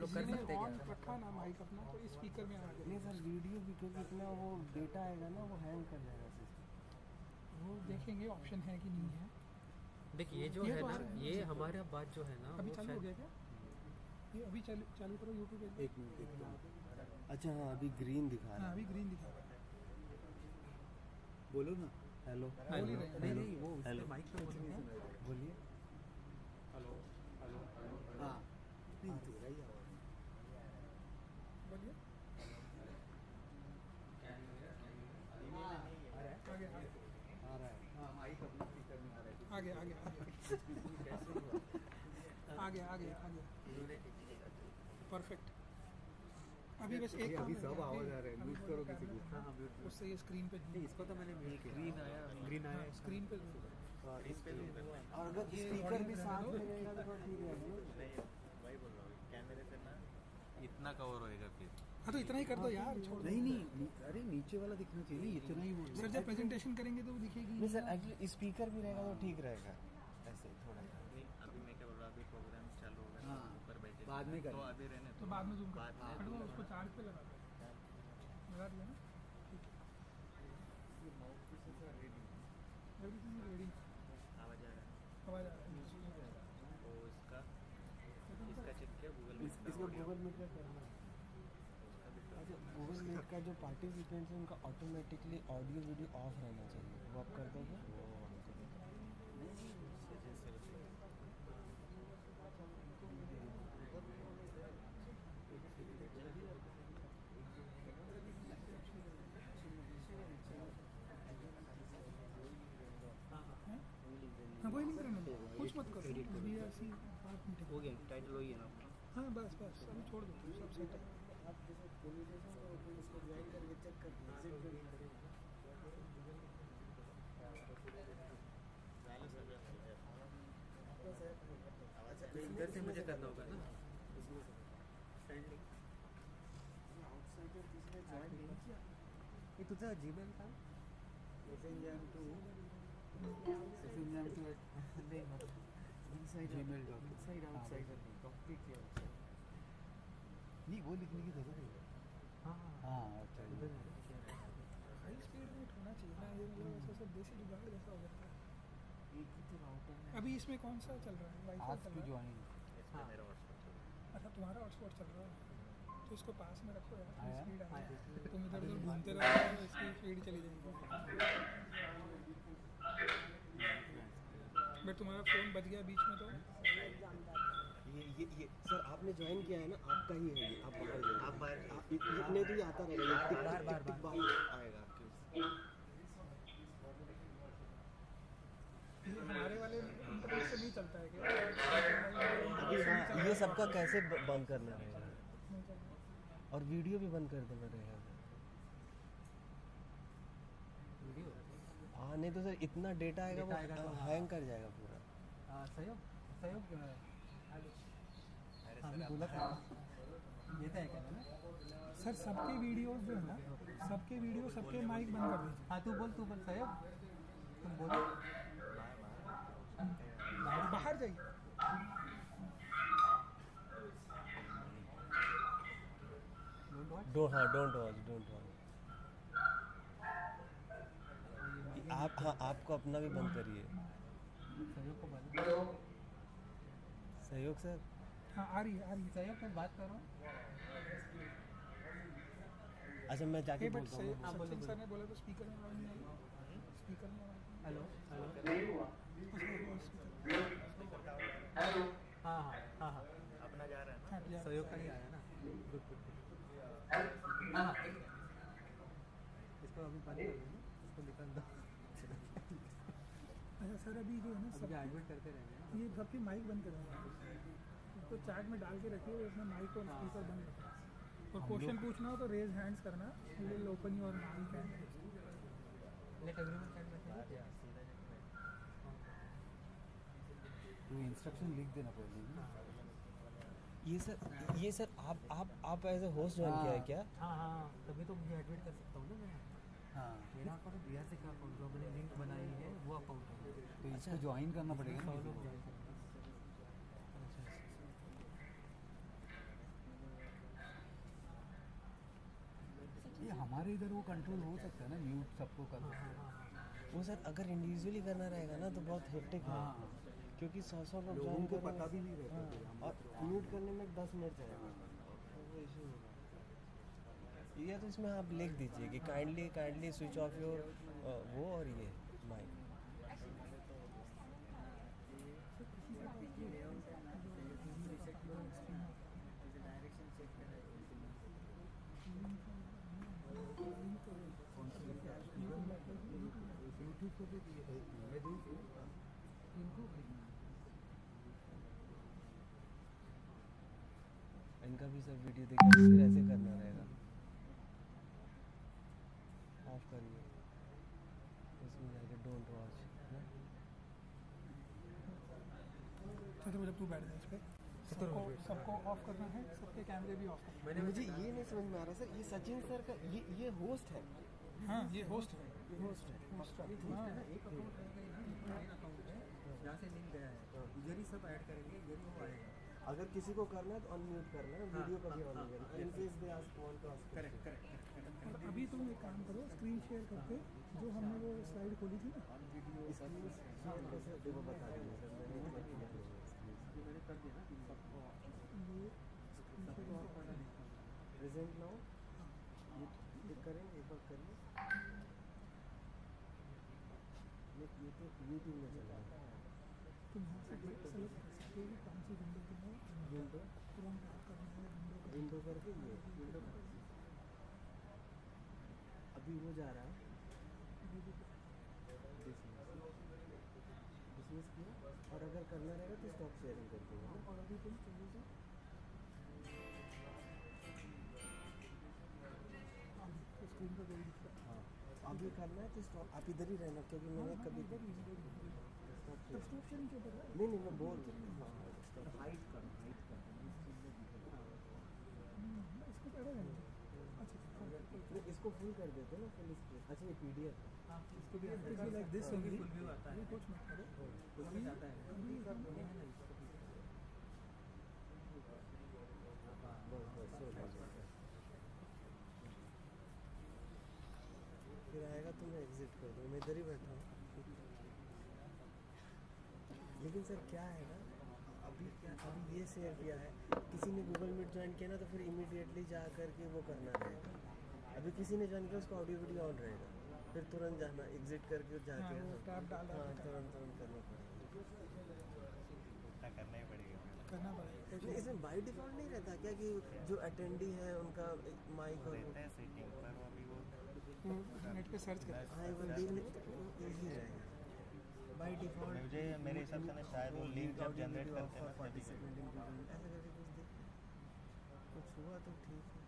लोग कर सकते हैं ऑन क्या? रखा ना माइक अपना तो स्पीकर में आ गया। नहीं सर वीडियो भी क्योंकि इतना वो डेटा आएगा ना वो हैंग कर जाएगा सिस्टम। वो देखेंगे ऑप्शन है कि नहीं है। देखिए ये जो ये है तो ना, आ रहा है ना ये वैसे। हमारा बात जो है ना अभी वो चालू हो शायद गया क्या? ये अभी चालू करो यूट्यूब। एक मिनट देखता हूँ। अच्छा हाँ अभी ग्रीन दिखा रहा हाँ है। अभी ग्रीन दिखा रहा है। बोलो ना। हेलो बोल ही रहे हैं। नहीं नहीं, वो हेलो माइक पे बोलेंगे। बोलिए। Hello hello. हाँ नहीं तेरा ही आवाज़। बोलिए। आगे आ रहा है। हाँ माइक अपने स्पीकर में आ रहा है। आगे आगे आगे आगे आगे परफेक्ट। अभी बस एक काम अभी है, सब आवाज़ अभी- आ रहा है। अभी म्यूट वो करो जो किसी को। कैमरा हाँ हाँ म्यूट। उससे ये स्क्रीन पे नहीं इसको तो मैंने म्यूट किया। ग्रीन आया, ग्रीन आया। स्क्रीन पे इस पे और अगर स्पीकर भी साथ में रहेगा तो ठीक रहेगा। वही बोल रहा हूँ कैमरे से ना इतना कवर होएगा फिर। हाँ तो इतना ही कर दो यार, छोड़ दो। नहीं अरे नीचे वाला दिखना चाहिए इतना ही वो। सर जब प्रेजेंटेशन करेंगे तो वो दिखेगी नहीं सर एक्चुअली स्पीकर भी रहेगा तो ठीक रहेगा ऐसे थोड़ा। नहीं अभी मैं क्या बोल रहा हूँ अभी प्रोग्राम चालू होगा ना हाँ, ऊपर बैठे बाद में तो करें। अभी रहने तो बाद में जूम बाद कर में दो, उसको चार्ज पे लगा दिया ना। Everything ready. आवाज आ रहा है आवाज आ रहा है। तो इसका चेक किया गूगल इसको गूगल मीट का करना है। अच्छा गूगल मीट का जो पार्टिसिपेंट्स हैं उनका ऑटोमेटिकली ऑडियो वीडियो ऑफ रहना चाहिए, वो आप कर दोगे? हाँ वही नहीं करना, कुछ मत करो अभी ऐसी बात नहीं। हो गया, टाइटल हो गया ना। हाँ बस बस अभी छोड़ दो, सब सेट है। इधर से मुझे करना होगा ना। ये तुझा जीमेल था? नहीं वो लिखने की जरूरत है। हाँ हाँ अच्छा हाई स्पीड में होना चाहिए ना, ये मतलब ऐसा सब देसी जुगाड़ जैसा हो जाता है। अभी इसमें कौन सा चल रहा है? वाईफाई चल रहा है? ज्वाइन इसमें मेरा व्हाट्सएप चल रहा अच्छा तुम्हारा हॉटस्पॉट चल रहा है तो इसको पास में रखो यार, आया? स्पीड आएगी। तुम इधर उधर घूमते रहोगे तो इसकी स्पीड चली जाएगी। बट तुम्हारा फ़ोन बच गया बीच में तो ये सर आपने ज्वाइन किया है ना, आपका ही है ये। आप बाहर जाइए, आप बाहर इतने तो ये आता रहेगा, टिक टिक बाहर आएगा आपके। हमारे वाले इंटरनेट से नहीं चलता है क्या? अभी हाँ ये सबका कैसे बंद करना रहेगा नहीं चलता। और वीडियो भी बंद कर देना रहेगा। वीडियो। हाँ नहीं तो सर इतना डेटा आएगा डेटा आएगा वो तो हैंग कर जाएगा पूरा। सहयोग सहयोग अभी बोला था ये तो है क्या ना। सर सबके वीडियोस जो है ना, सबके वीडियो सबके माइक बंद कर दीजिए। हाँ तू बोल सहयोग तुम बोलो। बाहर जाइए। Don't watch. आप हाँ आपको अपना भी बंद करिए। सहयोग को बोलो। सहयोग सर हाँ आ रही है सहयोग पे बात करो। अच्छा मैं जाके बट बोलता हूँ। सचिन सर ने बोला तो स्पीकर में आवाज नहीं आई। स्पीकर में आवाज हेलो हेलो। नहीं। हाँ हाँ हाँ हाँ अपना जा रहा है ना हाँ, सहयोग का ही आया ना। Good good. हाँ हाँ इसको अभी बंद कर दो, इसको निकाल दो। अच्छा सर अभी जो है ना अभी एडमिट करते रहेंगे ना। ये सबकी माइक बंद करेंगे, तो चैट में डाल के रखिए, उसमें माइक और स्पीकर बंद रखना। और क्वेश्चन पूछना हो तो रेज हैंड्स करना, will open your mic and let agreement sign करते हैं। इंस्ट्रक्शन लिख देना पड़ेगा। ये सर आप एज ए होस्ट ज्वाइन किया है क्या? हाँ हाँ तभी तो मुझे एडमिट कर सकता हूँ ना मैं। हाँ मेरा अकाउंट बिहार से का अकाउंट जो मैंने लिंक बनाई है वो अकाउंट है। तो इसको ज्वाइन करना पड़ेगा ना। 100 लोग ज्वाइन करेंगे। हमारे इधर वो कंट्रोल हो सकता है ना, म्यूट सबको कर सकते हैं। वो सर अगर इंडिविजुअली करना रहेगा ना तो बहुत हेक्टिक है, हाँ, क्योंकि 100 लोग लोगों ज्वाइन को करेंगे। पता भी नहीं रहता हाँ, कि हम और म्यूट करने में 10 मिनट जाएगा, तो वो इशू होगा। या तो इसमें आप लिख दीजिए कि काइंडली स्विच ऑफ योर वो और ये माइक। यूट्यूब को भी मैं दूँ इनको इनका भी सब वीडियो देखिए, फिर ऐसे करना रहेगा। ऑफ करिए, इसमें जाके डोंट वॉच ना। तो जब तू बैठ जाए इस पे सबको ऑफ करना है, सबके कैमरे भी ऑफ करना मैंने मुझे ये नहीं समझ में आ रहा सर, ये सचिन सर का ये होस्ट है। है। हाँ ये होस्ट है, ये होस्ट है। हाँ एक अकाउंट रहेगा, मेन अकाउंट है जहाँ से लिंक गया है, इधर ही सब ऐड करेंगे, इधर ही वो आएगा। अगर किसी को करना है तो अनम्यूट करना है, वीडियो कभी ऑन नहीं करना, in case they ask want to ask. Correct. और अभी तुम एक काम करो, स्क्रीन शेयर करके जो हमने वो स्लाइड खोली थी ना, स्क्रीन शेयर कैसे देखो बता दीजिए सर, मैंने क्या किया है ये मैंने कर दिया ना कि सबको ये स्क्रीन शेयर ऑफ करना नहीं। प्रेजेंट नाउ ये करेंगे, एक बार करिए। ये तो यूट्यूब में चल रहा है। तुम यहाँ से सेलेक्ट कर सकते हो कि कौन सी विंडो तुम्हें विंडो तुरंत ऑफ करना है, विंडो करके ये विंडो कर, अभी वो जा रहा है डिसमिस किया, और अगर करना रहेगा तो स्टॉप शेयरिंग कर देंगे। और अभी तुम चलो से स्क्रीन पर कोई दिखता है। हाँ, अभी करना है तो स्टॉप, आप इधर ही रहना, क्योंकि मैंने कभी इधर स्टॉप शेयरिंग के ऊपर है। नहीं मैं बोल हाइट कर इसको पहले रहने दो। अच्छा इसको फुल कर देते हैं ना, फुल स्क्रीन। अच्छा ये पीडीएफ है, इसको भी It will be like this only. Full view आता अभी है, कुछ मत करो, फुल में जाता है। अभी ये है ना इसको बस फिर आएगा तो मैं एग्जिट कर दूँ, मैं इधर ही बैठा हूँ। लेकिन सर क्या है ना, अभी ये शेयर किया है, किसी ने गूगल मीट ज्वाइन किया ना तो फिर इमीडिएटली जा करके वो करना रहेगा। अभी किसी ने ज्वाइन किया उसका ऑडियो वीडियो ऑन रहेगा, फिर तुरंत जाना एग्जिट करके जाके वो टैब डाल हाँ तुरंत करना पड़ेगा। करना ही पड़ेगा। करना पड़ेगा। नहीं, इसमें बाय डिफॉल्ट नहीं रहता क्या कि जो अटेंडी है उनका माइक और रहता है सेटिंग पर, वो अभी वो नेट पे सर्च कर हाँ एक बार देख ले ईजी रहेगा बाय डिफॉल्ट। मुझे मेरे हिसाब से ना शायद वो लिंक जब जनरेट करते हैं ना तभी पार्टिसिपेंट इन प्रोग्राम ऐसा करके कुछ देखते हैं, कुछ हुआ तो ठीक है।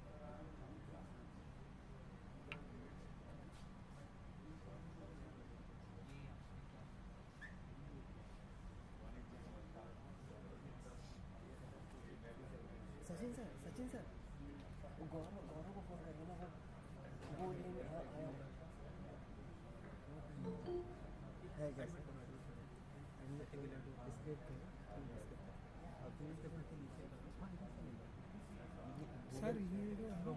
सचिन सर वो गौरव को फोन कर देना, वो ये आया है क्या स्केप करो सर ये जो है ना,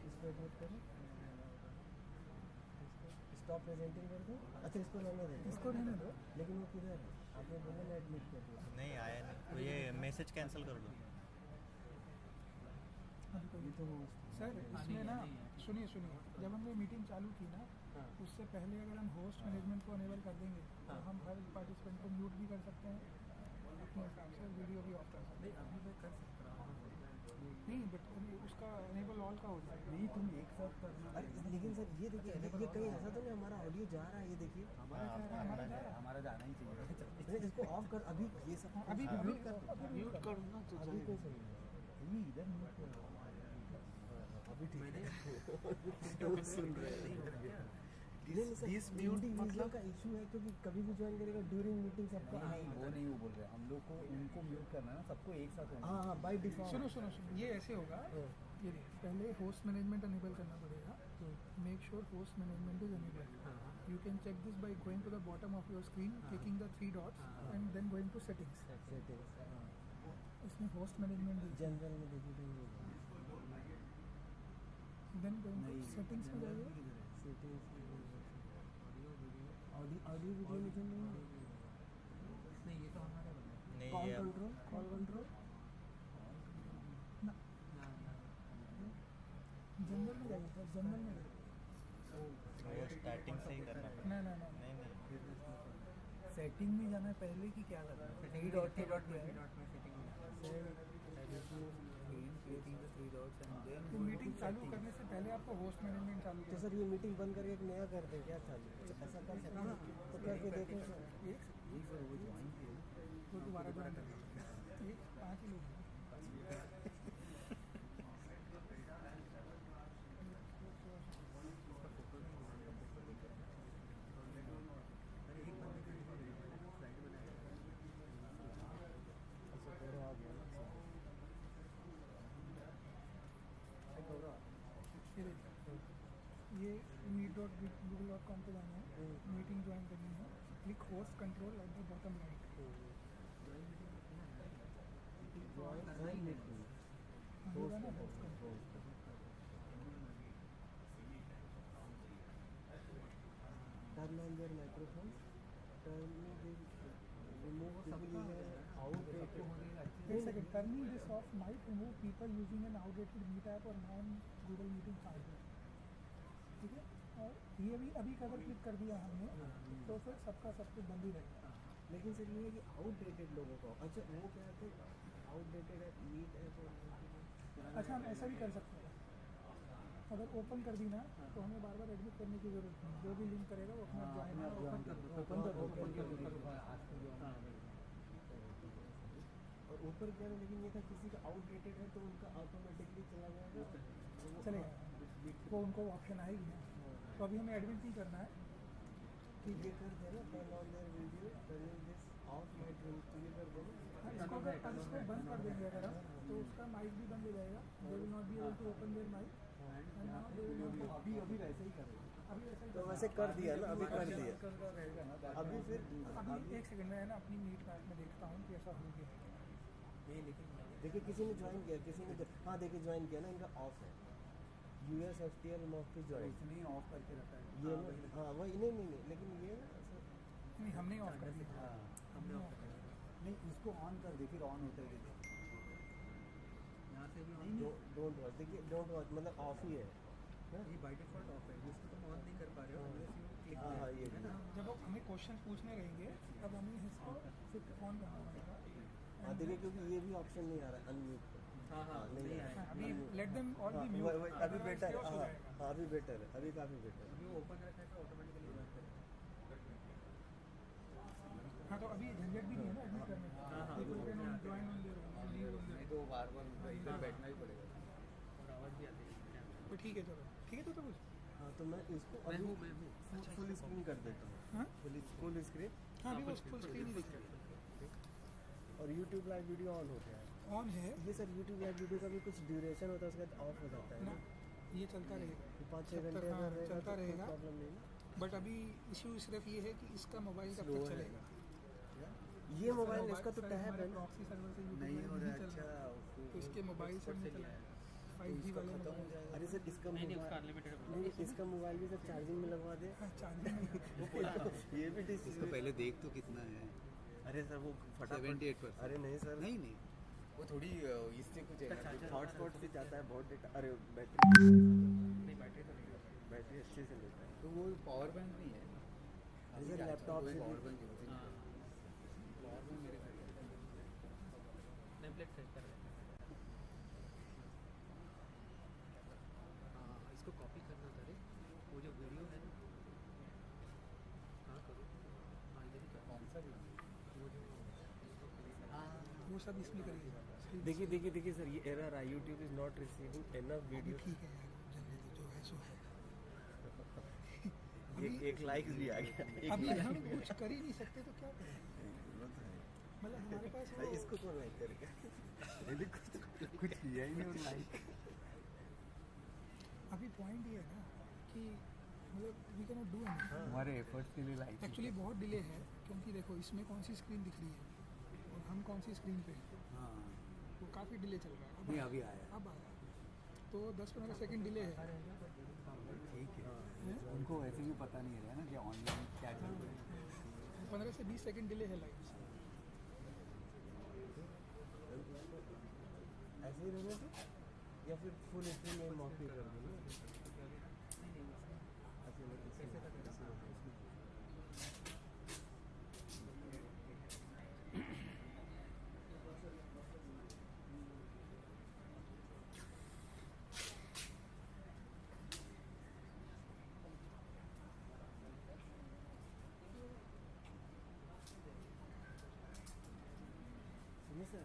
इस पर क्लिक करो, स्टॉप प्रेजेंटिंग कर दो। अच्छा इसको रहने दें, इसको रहने दो। लेकिन वो किधर है, आपने बोला ना एडमिट कर दिया। नहीं आया नहीं, तो ये मैसेज कैंसिल कर दो। ये तो सर इसमें ना सुनिए जब हम ये मीटिंग चालू की ना, उससे पहले अगर हम होस्ट मैनेजमेंट को अनेबल कर देंगे तो हम हर पार्टिसिपेंट को म्यूट भी कर सकते हैं, अपने हिसाब से वीडियो भी ऑफ कर सकते हैं। अभी मैं कर सकता हूँ। नहीं बट उसका अनेबल ऑल का हो जाएगा। नहीं तुम एक साथ करना। अरे लेकिन सर ये देखिए, ये कहीं ऐसा तो नहीं हमारा ऑडियो जा रहा है, ये देखिए हमारा जाना ही चाहिए। नहीं इसको ऑफ कर, अभी ये सब अभी म्यूट कर ना तो अभी कैसे ये इधर म्यूट करो। अभी ठीक मैंने है सुन रहे हैं। दिस मतलब का इशू है, क्योंकि कभी भी ज्वाइन करेगा ड्यूरिंग मीटिंग सबका वो नहीं वो बोल रहे हैं, हम लोग को उनको म्यूट करना है ना, सबको एक साथ होना। हाँ बाय डिफॉल्ट। सुनो ये ऐसे होगा, ये देखिए पहले होस्ट मैनेजमेंट अनेबल करना पड़ेगा। Make sure host management is enable. You can check this by going to the bottom of your screen, clicking the 3 dots and then going to settings. Settings इसमें होस्ट मैनेजमेंट जनरल में देखिए then settings में जाइए, settings audio video में तो नहीं है। नहीं ये तो हमारे नहीं कॉल ये अब- कंट्रोल ना जनरल में जाइए सर, जनरल में जाइए। वो स्टार्टिंग से ही करना पड़ेगा। ना ना ना नहीं नहीं सेटिंग में जाना है पहले कि क्या करना है? थ्री डॉट में सेटिंग में थ्री डॉट्स एंड देन तो मीटिंग चालू करने से पहले आपको होस्ट मैनेजमेंट चालू तो करना सर ये मीटिंग बंद करके एक नया कर दें क्या चालू? ऐसा कर सकते हैं तो करके देखें सर। है। यही सर वो ज्वाइन किया तो दोबारा ज्वाइन करना पड़ेगा। ये 5 ही लोग हैं। अच्छा करो आप बोलो। ये meet.google.com पे जाना है, मीटिंग ज्वाइन करनी है, click host control at the bottom right. होगा ना host control. Turn on their microphones. Remove people using outdated. Wait a second, turning this off might remove people using an outdated Meet app or non-Google Meeting hardware. ठीक है, और ये भी अभी अगर click कर दिया हमने तो फिर सबका सब कुछ बंद ही रहेगा। लेकिन सर ये है कि आउटडेटेड लोगों को, अच्छा वो क्या है आउटडेटेड है मीट ऐप और अच्छा हम ऐसा भी कर सकते हैं, अगर ओपन कर दी ना तो हमें बार बार एडमिट करने की जरूरत नहीं, जो भी लिंक करेगा वो अपना ज्वाइन है ओपन कर दो, ओपन कर आज तो जो और ऊपर क्या है, लेकिन ये था किसी का आउटडेटेड है तो उनका ऑटोमेटिकली चला जाएगा तो वो चलेगा, वो उनको ऑप्शन आएगी ना। तो अभी हमें एडमिट नहीं करना है, ठीक है कर देना turn on their video turning this of might room तो ये कर देना। इसको बंद कर देंगे अगर हम तो उसका माइक भी बंद हो जाएगा, they will not be able to open their mic and now they will not अभी वैसे ही करेंगे। अभी ऐसा ही तो वैसे कर दिया ना, अभी कर दिया रहेगा ना अभी फिर अभी एक सेकंड में है ना अपनी मीट मैप में देखता हूँ कि ऐसा हो गया है क्या। ये लेकिन देखिए किसी ने ज्वाइन किया, किसी ने हाँ देखिए ज्वाइन किया ना, इनका ऑफ है यूएस FTL MOFPI ज्वाइन इसने ही ऑफ करके रखा है। ये ना हाँ वही नहीं लेकिन ये ना नहीं हमने ऑफ कर दिया। हाँ हमने ऑफ कर दिया। नहीं इसको ऑन कर दे, फिर ऑन होता है देखिए यहाँ से भी ऑन। डोंट वॉच, देखिए डोंट वॉच मतलब ऑफ ही है ना? ये बाय डिफॉल्ट ऑफ है, इसको तुम ऑन नहीं कर पा रहे हो, unless you click हाँ हाँ ये है ना, जब वो हमें क्वेश्चन पूछने रहेंगे तब हमें इसको फिर ऑन करना पड़ेगा। हाँ देखिए क्योंकि ये भी ऑप्शन नहीं आ रहा अनम्यूट पे। हाँ हाँ नहीं नहीं आया। आया। हाँ, अभी लेट देम ऑल बी हाँ, म्यूट, अभी बेटर है, हाँ हाँ अभी बेटर है, अभी काफ़ी बेटर है। अभी वो ओपन रखा है तो ऑटोमेटिकली रन करेगा। हाँ तो अभी झंझट भी नहीं है ना एडमिट करने का। हाँ, हाँ, People वो can हो गया। join on their own, leave on their नहीं तो बार बार इधर बैठना ही पड़ेगा और आवाज़ भी आती है। own। तो ठीक है चलो, ठीक है तो कुछ हाँ तो मैं इसको मैं अभी हूँ फुल स्क्रीन कर देता हूँ, हाँ फुल स्क्रीन हाँ अभी बस फुल स्क्रीन ही दिख रहा है, और यूट्यूब लाइव वीडियो ऑन हो गया है। ऑन है ये सर यूट्यूब लाइव वीडियो का भी कुछ ड्यूरेशन होता है, उसके बाद ऑफ हो जाता है ना, ना, ये चलता रहेगा 5-6 चलता- घंटे हाँ, अगर रहेगा चलता तो कोई रहेगा। प्रॉब्लम नहीं ना। बट अभी इशू सिर्फ ये है कि इसका मोबाइल कब Slow तक है। चलेगा। ये मोबाइल इसका तो टैब है ना, प्रॉक्सी सर्वर से YouTube नहीं लाइव हो रहा चल अच्छा रहा है, उसको तो इसके मोबाइल से नहीं चला 5G वाले खत्म हो मोबाइल। जाएगा। अरे सर इसका नहीं मोबाइल उसका अनलिमिटेड नहीं इसका मोबाइल भी सर चार्जिंग में लगवा दे, हाँ चार्जिंग ये भी इसको डिसीजन। पहले देख तो कितना है। अरे सर वो फटाफट 78%। अरे नहीं सर नहीं नहीं वो थोड़ी इससे कुछ charger- हॉटस्पॉट से जाता है बहुत डेटा, अरे बैटरी नहीं बैटरी तो नहीं है। बैटरी अच्छे से लेता है। तो वो पावर बैंक नहीं है। अरे सर लैपटॉप से पावर भी बैंक यूज हाँ पावर बैंक मेरे घर है। नेमप्लेट सेट कर रहे हैं। हाँ इसको कॉपी करना था रे, वो जो वीडियो है ना, हाँ करो, हाँ इधर ही करो। कौन सा भी वो जो इसको click हाँ वो सब इसमें करिएगा। देखिए सर ये एरर है, YouTube is not receiving enough video. ठीक है यार, जल्दी तो जो है सो है। एक लाइक भी आ गया, अभी हम कुछ कर ही नहीं सकते तो क्या करें, मतलब हमारे पास वो इसको कौन लाइक करेगा? कुछ किया ही नहीं और लाइक। अभी पॉइंट ये है ना कि मतलब we can not do anything. हमारे एफर्ट्स के लिए लाइक एक्चुअली बहुत डिले है क्योंकि देखो इसमें कौन सी स्क्रीन दिख रही है और हम कौन सी स्क्रीन पे हैं, हाँ वो काफ़ी डिले चल रहा है। नहीं अभी आया। अब आया, तो 10-15 सेकंड डिले है। ठीक है, उनको वैसे भी पता नहीं रहा ना कि ऑनलाइन क्या चल रहा है। 15 से 20 सेकंड डिले है लाइव से। ऐसे ही रहने दो या फिर फुल स्क्रीन में मॉफी कर दो ना। सुनिए सर,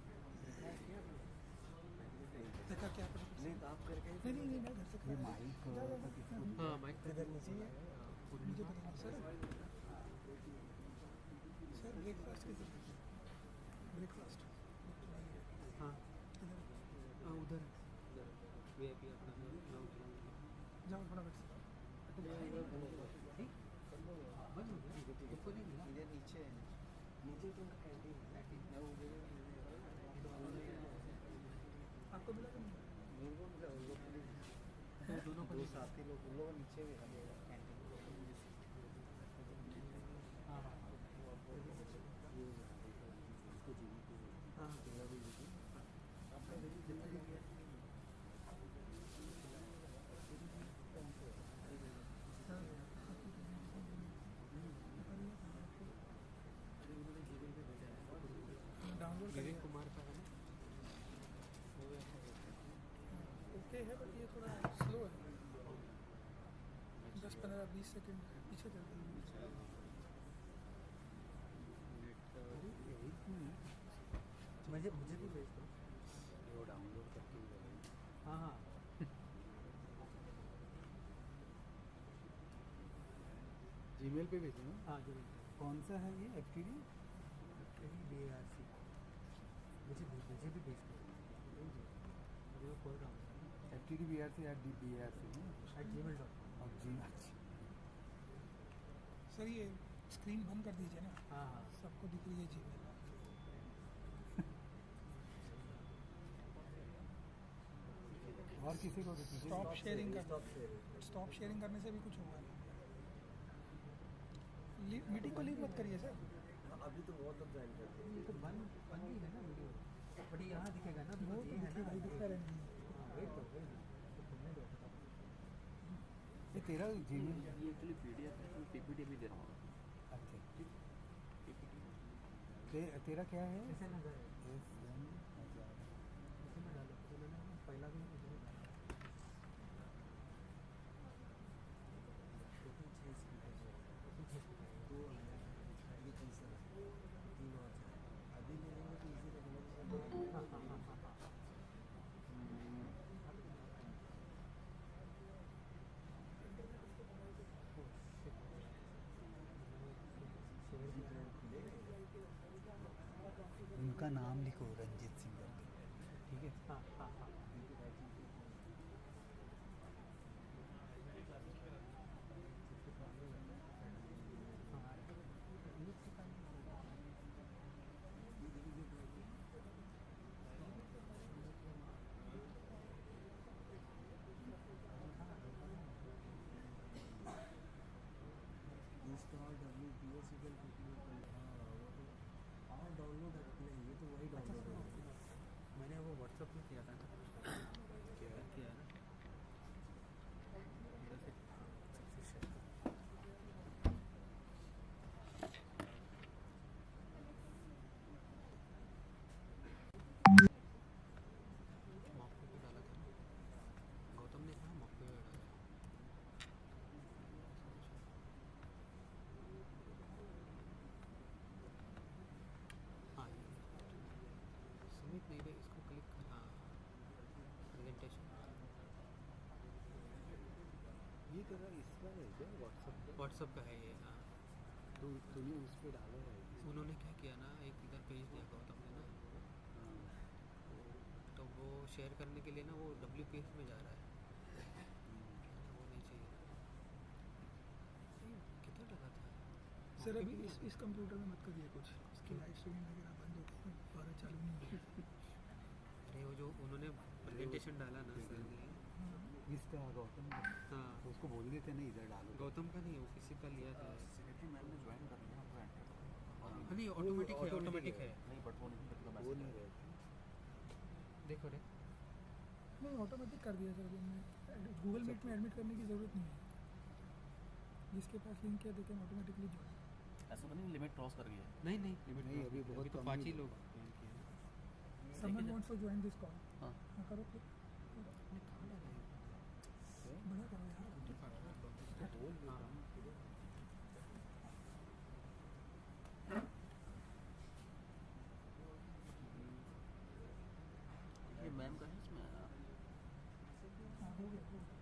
देखा क्या कर नहीं तो आप करके नहीं मैं घर से ये माइक हाँ माइक इधर नीचे ही है। मुझे पता नहीं सर ब्रेकफास्ट किधर ब्रेकफास्ट हाँ हाँ उधर VIP अपना जाओ फटाफट से। बंद हो गया उसको नहीं मिला इधर नीचे है, नीचे तो उनका कैंटीन है। मैं उधर आपको मिला कि नहीं? मेरे को मिला, उन लोग को भी तो दोनों को दो साथी लोग, उन लोग को नीचे भी मिला कैंटीन। हाँ हाँ डाउनलोड करिए। विवेक कुमार का है ना ओके है बट ये थोड़ा स्लो है। 10-15-20 सेकंड पीछे चल रही है। मुझे भी भेज दो, वो डाउनलोड करके हाँ हाँ जीमेल पे भेजो ना। हाँ जो कौन सा है ये FTD? BARC मुझे भी भेज दो। मैं खोल रहा हूँ FTD BRC या BARC ना @gmail.com और जी अच्छा। सर ये स्क्रीन बंद कर दीजिए ना, हाँ हाँ सबको दिख रही है जीमेल। और किसी को तो कीजिए। स्टॉप शेयरिंग कर स्टॉप शेयरिंग। स्टॉप शेयरिंग करने से भी कुछ होगा नहीं। मीटिंग को लीव मत करिए सर। अभी तो बहुत लोग ज्वाइन करते हैं। ये तो बंद ही है ना वीडियो बट ये यहाँ दिखेगा ना वो तो तो ये है ना दिखेगा ही, दिखता रहेंगे। वेट तो खुलने दो ये तेरा जीमेल ये एक्चुअली PDF है, मैं PPT भी दे रहा हूँ। अच्छा PPT तेरा क्या है? कैसे नजर है SM हजार। इसी में डालो तो मैंने पहला भी इधर ही डाला टोटल 6 स्पीकर है, 2 अंदर ये तीसरा, 3 और 4 अभी ले लेंगे तो इजी लगेगा। हाँ हाँ हाँ हाँ हाँ उनका नाम लिखो रंजीत सिंह करके, ठीक है? हाँ हाँ हाँ install WPS you can quickly open। हाँ वो तो डाउनलोड नहीं, ये तो वही डाउनलोड है। मैंने वो WhatsApp में किया था ना किया है ना MOFPI पे डाला था ना गौतम ने कहा MOFPI पे डाला हाँ ये सबमिट नहीं रहे इसको क्लिक कर हाँ प्रेजेंटेशन ये तेरा इसका है क्या WhatsApp का है ये हाँ तूने उस पर डाला है? उन्होंने क्या किया ना एक इधर भेज दिया गौतम ने ना तो वो शेयर करने के लिए ना वो WPS में जा रहा है वो नहीं चाहिए ये कितना लगा था सर अभी इस कंप्यूटर में मत करिए कुछ, इसकी लाइव स्ट्रीमिंग वगैरह बंद हो गई, दोबारा चालू नहीं होगी। अरे वो जो उन्होंने प्रेजेंटेशन डाला ना सर ने इसका गौतम का, हाँ तो उसको बोल देते ना इधर डालो। गौतम का नहीं, वो किसी का लिया था। सेक्रेटरी मैम ने ज्वाइन कर लिया आपको एंटर करो। हाँ नहीं, ऑटोमेटिक है, ऑटोमेटिक है। नहीं बट वो नहीं मतलब वो मैसेज नहीं रहता। देखो रे, नहीं ऑटोमेटिक कर दिया सर हमने, गूगल मीट में एडमिट करने की ज़रूरत नहीं है, जिसके पास लिंक है दे कैन ऑटोमेटिकली ज्वाइन। ऐसा तो नहीं लिमिट क्रॉस कर गया है? नहीं नहीं लिमिट नहीं, अभी बहुत तो कम 5 ही ही लोग लोग join किए हैं। Someone wants to join this call. हाँ हाँ करो फिर, नहीं, कहाँ डाला है? बड़ा करो यार। बोल देता हूँ। ये मैम का है इसमें हाँ हो गया, हो गया।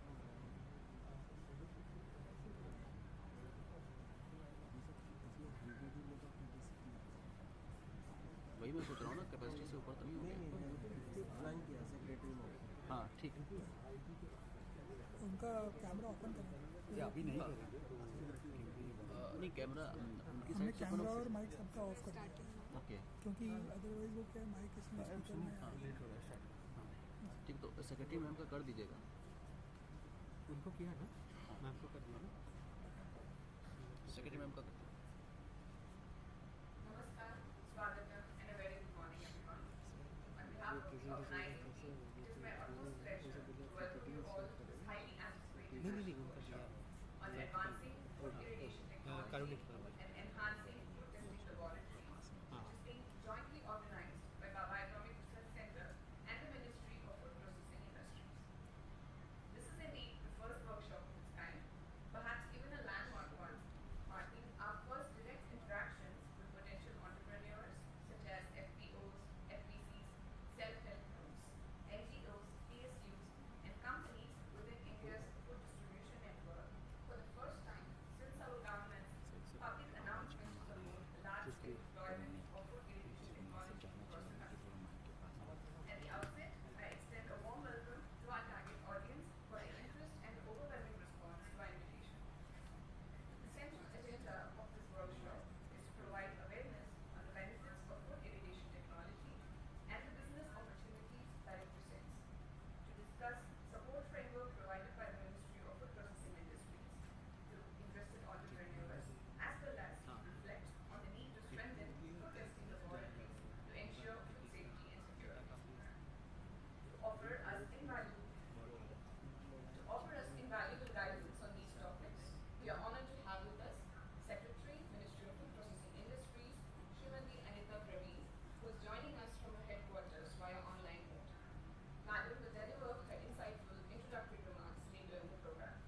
वही मैं सोच रहा हूँ ना, कैपेसिटी से ऊपर तो नहीं हो नहीं गया। नहीं प्लान किया सेक्रेटरी में। हाँ ठीक है। उनका कैमरा ओपन करें, ये अभी नहीं करेंगे नहीं कैमरा उनकी हमने साइड से कैमरा अपन और माइक सबका ऑफ कर दिया, ओके क्योंकि अदरवाइज वो क्या माइक इसमें स्पीकर में ठीक। तो सेक्रेटरी मैम का कर दीजिएगा। उनको किया ना, मैम को कर दिया ना। सेक्रेटरी मैम का कर दीजिए। Namaskar, Swagatam, and a very good morning, everyone. On behalf of the organizing team, it is my utmost pleasure to welcome you all to this highly anticipated नहीं नहीं national उनका workshop दिया। on advancing food irrigation कारुणिक technology and enhancing food testing laboratories, हाँ। which is being jointly organized by Baba Atomic Research Center and the Ministry of Food Processing Industries. This is indeed the first workshop of its kind, perhaps even a landmark one, marking our first direct interactions with potential entrepreneurs such as FPOs, FPCs, self-help groups, NGOs, PSUs, and companies within India's food distribution network for the first time since our government's public announcement to support the large-scale deployment of food irrigation technology across the country. At the outset, I extend a warm welcome to our target audience for their interest and overwhelming response to our invitation. The central agenda of this workshop is to provide awareness on the benefits of food irrigation technology and the business opportunities that it presents, to discuss support framework provided by the Ministry of Food Processing Industries to interested entrepreneurs, as well as to reflect on the need to strengthen food testing laboratories to ensure food safety and security. To offer us invaluable guidance on these topics, we are honored to have with us Secretary, Ministry of Food Processing Industries, Srimati Anita Praveen, who is joining us from her headquarters via online mode. Madam will deliver her insightful introductory remarks later in the program.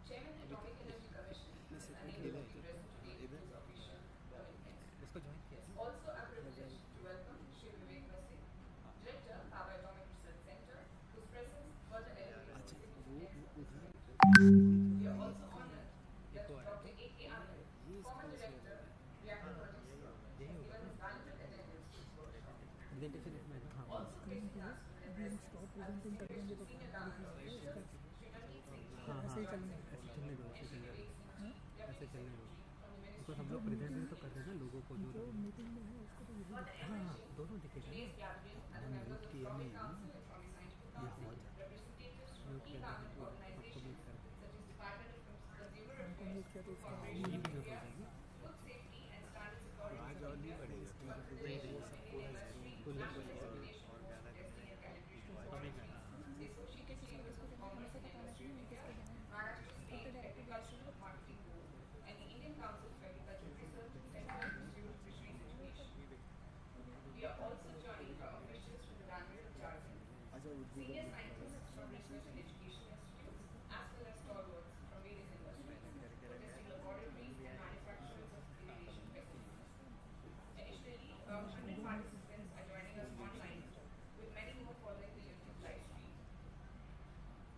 Chairman, Atomic Energy Commission is unable to be present today due to official commitments. उसको join किया। It's also a privilege to welcome Shri Vivek Vassi, Director, Baba Atomic Research Center, whose presence further elevates the significance of this event. We are also honored that Dr. A.K. Anand, former Director, Reactor Project Zero, has given his valuable attendance to this workshop. Presentation इसमें है ना, हाँ। Also gracing us with अभी हम address stop presenting कर देंगे तो Senior Government officials, Shri Ranjit Singh Ji, हाँ ऐसे ही हाँ, चलेंगे। ऐसे चलने दो, and ऐसे Shri चलने Vivek दो, Singh Ji, ऐसे Deputy चलने दो। Secretary from the because Ministry हम लोग प्रेजेंटेशन तो कर रहे हैं ना लोगों को, जो जो मीटिंग में है उसको तो for यही the हाँ enriching दोनों दिखेगा ना। today's gathering are the members of the Topic Council and from the Scientific Council, representatives from key government organizations such as Department of Consumer हमको Affairs, म्यूट किया तो Food उसका Corporation ये of भी हो India, जाएगी। Food Safety and Standards Authority of India, बढ़ेगा Federation of Indian Industry, National Examination Board for Testing and Calibration Authority, the Associated Chambers of Commerce and Industry of India, Maharashtra State Agricultural Marketing Board, and the Indian Council for Agricultural Research, Central Institute of Fisheries Education. We are also joined by officials from the Government of Jharkhand, senior scientists from research and education institutes, as well as stalwarts from various industries, for testing laboratories and manufacturers of irrigation facilities. Additionally, 100 participants are joining us online, with many more following the YouTube live stream.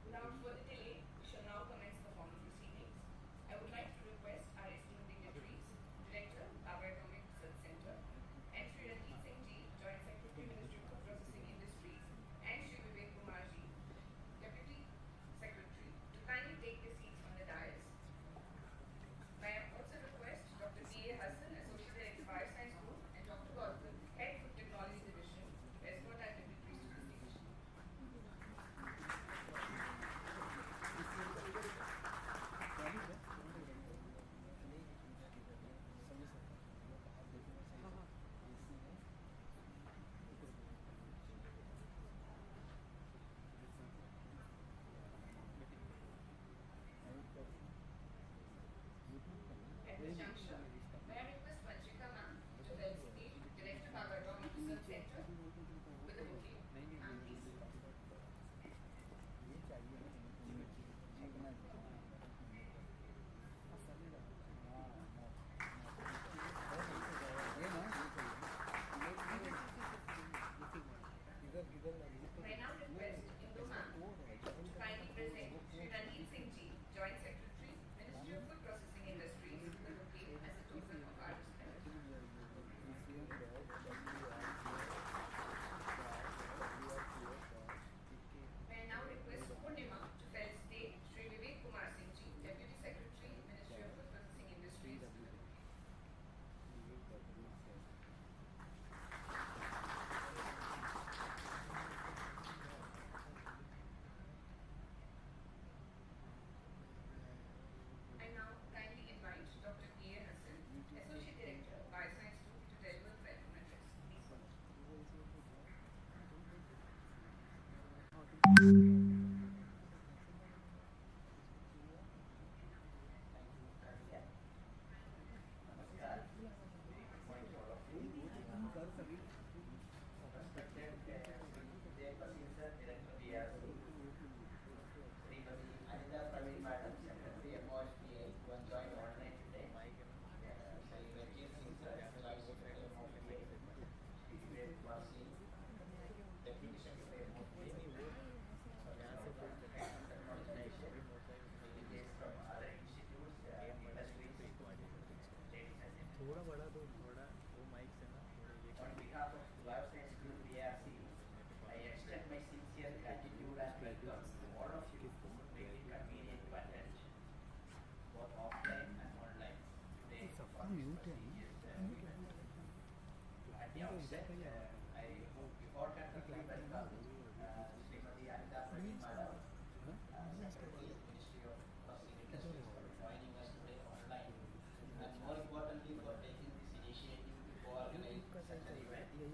Without further delay, we shall now commence the formal proceedings. I would like to request our esteemed dignitaries, Director, Baba Atomic Research Center, and Shri Ranjit Singh Ji, Joint Secretary, Ministry of Food Processing Industries, and Shri Vivek Kumar Ji, Deputy center with a bouquet. And please. May now request Indo ma'am to kindly present Shri Ranjit Singh Ji, Joint Secretary, Ministry of Food Processing Industries, the bouquet as a token of our respect. May I now request Purnima to felicitate Shri Vivek Kumar Singh Ji, Deputy Secretary, Ministry of Food Processing Industries, with the bouquet. I now kindly invite Dr. P. A. Hassan, Associate Director, Bioscience 2, to deliver the welcome address. Please. Praveen Madam, Secretary MOFPI, who has joined online today. Shri Ranjit Singh Sir, Joint Secretary MOFPI, Shri Vivek Kumar Singh, Deputy Secretary MOFPI, for the organization, delegates from other institutes, industries, ladies and gentlemen. On behalf of Bioscience Group BARC, I extend my sincere gratitude and welcome to all of you who make it convenient to attend, both offline and online, today for this prestigious event. At the outset, I importantly welcome Srimati Anita Praveen Madam, Secretary, Ministry of Processing Industries, for joining us today online, and more importantly for taking this initiative to co-organize such an event in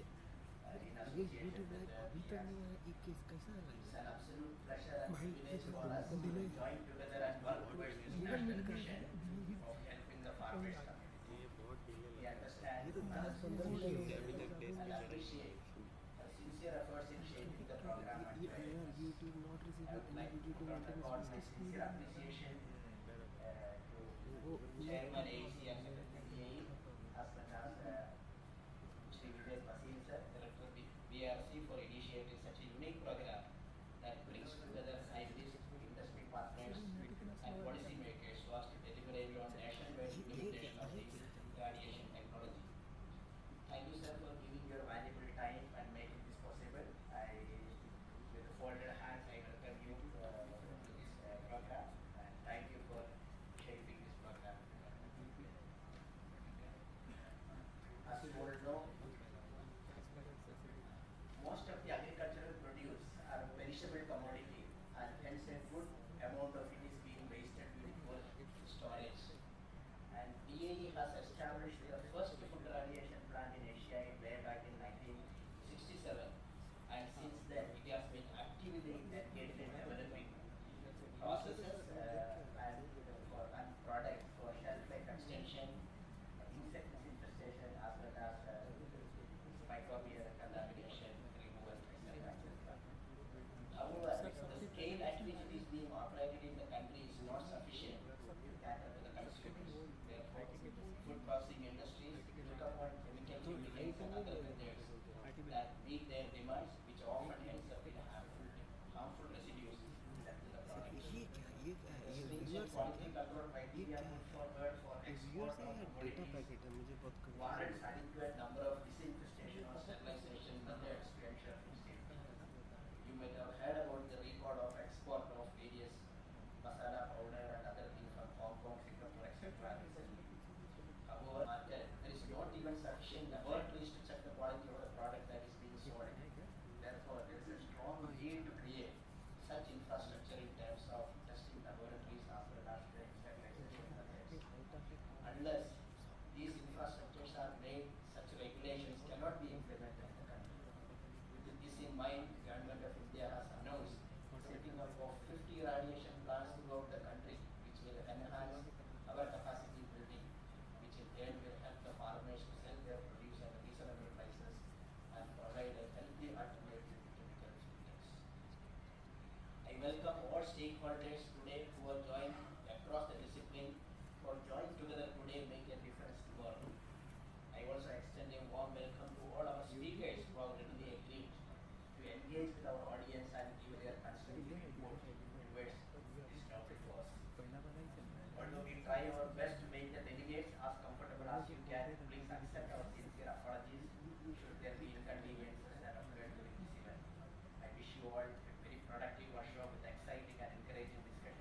association with the BARC. It's an absolute pleasure and privilege for us to join together and work towards this national mission of helping the farmers community. We understand and appreciate the sincere efforts in shaping the program and guidance. I would like to put on record my sincere appreciation to Chairman AEC and Secretary BAE, as well as Shri Vivek Kumar Sir, Director BARC, for initiating such a unique program that brings together scientists, industry partners, and policy makers so as to deliver on nationwide implementation of this radiation technology. Thank you, sir, for giving your valuable time and making this possible. With folded hands, I welcome you to this program, and thank you for shaping this program. As you all know, most of the agricultural produce are perishable commodity, and hence a good amount of it is being wasted during cold storage. And BAE has established the first food radiation plant in Asia way back in 1967, and since then it has been actively engaged in developing processes and products for shelf life extension, insect infestation, as well as microbial contamination removal, etc. However, the scale at which it is being operated in the country is not sufficient to cater to the consumers. Therefore, food processing industries look upon chemical lubricants and other methods that meet their demands, which often ends up in harmful residues left in the product. Stringent quality control criteria put forward for export of commodities warrants adequate number of disinfestation or sterilization methods to ensure food safety. You might have heard about the record of export of various masala powder and other things from Hong Kong, Singapore, etc. recently. However, market, there is not even sufficient laboratories to check the quality of the product that is being sold. Therefore, there is a strong need to create such infrastructure in terms of testing laboratories as well as the sterilization methods. Unless these infrastructures are made, such regulations cannot be implemented in the country. With this in mind, the Government of India has announced setting up of 50 radiation plants throughout the country, which will enhance our capacity building, which in turn will help the farmers to sell their produce at reasonable prices and provide stakeholders today who are joined across the discipline, who are joined together today make a difference tomorrow. I also extend a warm welcome to all our speakers who have readily agreed to engage with our audience and give their constructive input towards this topic to us. Although we try our best to make the delegates as comfortable as you can, please accept our sincere apologies should there be inconveniences that occurred during this event. I wish you all a very productive workshop with exciting and encouraging discussions.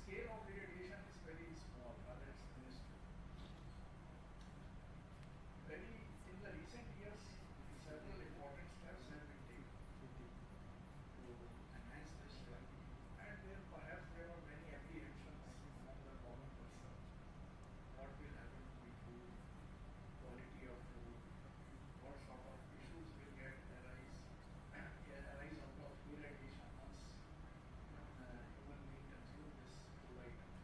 scale of irradiation is very small, rather it's minuscule. In the recent years, several important steps have been taken to enhance this therapy, and perhaps there are many apprehensions among the common person. What will happen to the food, quality of food, what sort of issues will arise out of irradiation once human being consume this food items.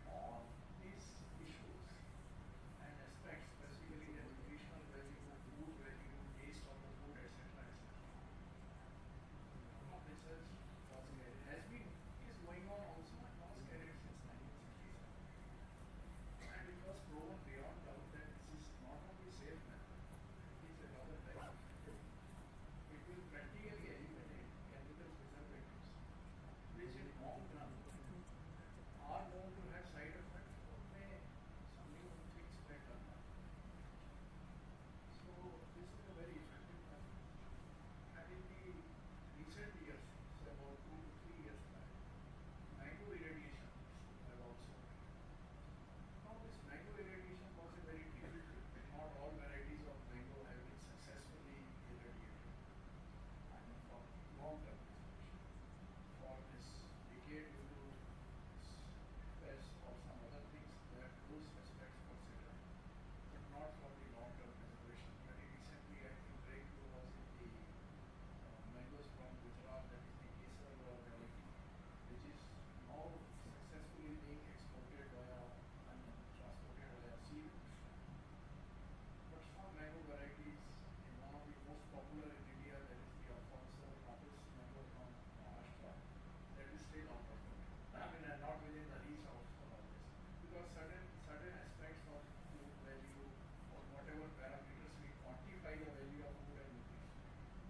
All these issues and aspects, specifically the nutritional value, food value, taste of the food, etc., etc. Research has been is going on also and was carried since 1967, and it was proven beyond doubt that this is not only safe method, it is a rather very effective. It will practically eliminate chemical preservatives, which in long run are known to have side effects or may some new things may turn up. So this is a very effective method. And in the recent years, say about 2 to 3 years back, mango irradiation have also. Now this mango irradiation was a very difficult. Not all varieties of mango have been successfully irradiated. I mean for long term preservation. For this decade due to pest or some other things, they have those aspects considered, but not for the long term preservation. Very recently, I think breakthrough was in the mangoes from Gujarat, that is the Kesar variety, which is now successfully being exported transported via sea routes. But some mango varieties, in one of the most popular in India, that is the Alfonso Mathis mango from Maharashtra, that is still out of control. I mean, not within the reach of this, because certain aspects of food value or whatever parameters we quantify the value of food and nutrition,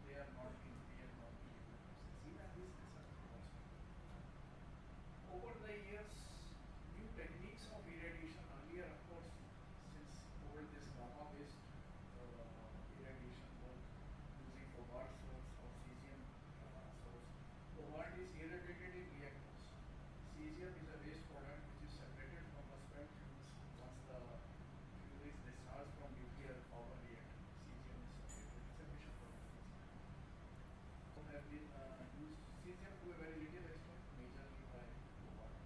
they are not being able to succeed, and this research also. Over the years, new techniques of irradiation, earlier of course, since over this gamma-based irradiation, both using the BARC source or cesium source. The one is irradiated in reactors. Cesium is a waste product which is separated from the spent fuels once the fuel is discharged from nuclear power reactor. Cesium is separated. It's a fission product. So have been used cesium to a very little extent, majorly by cobalt.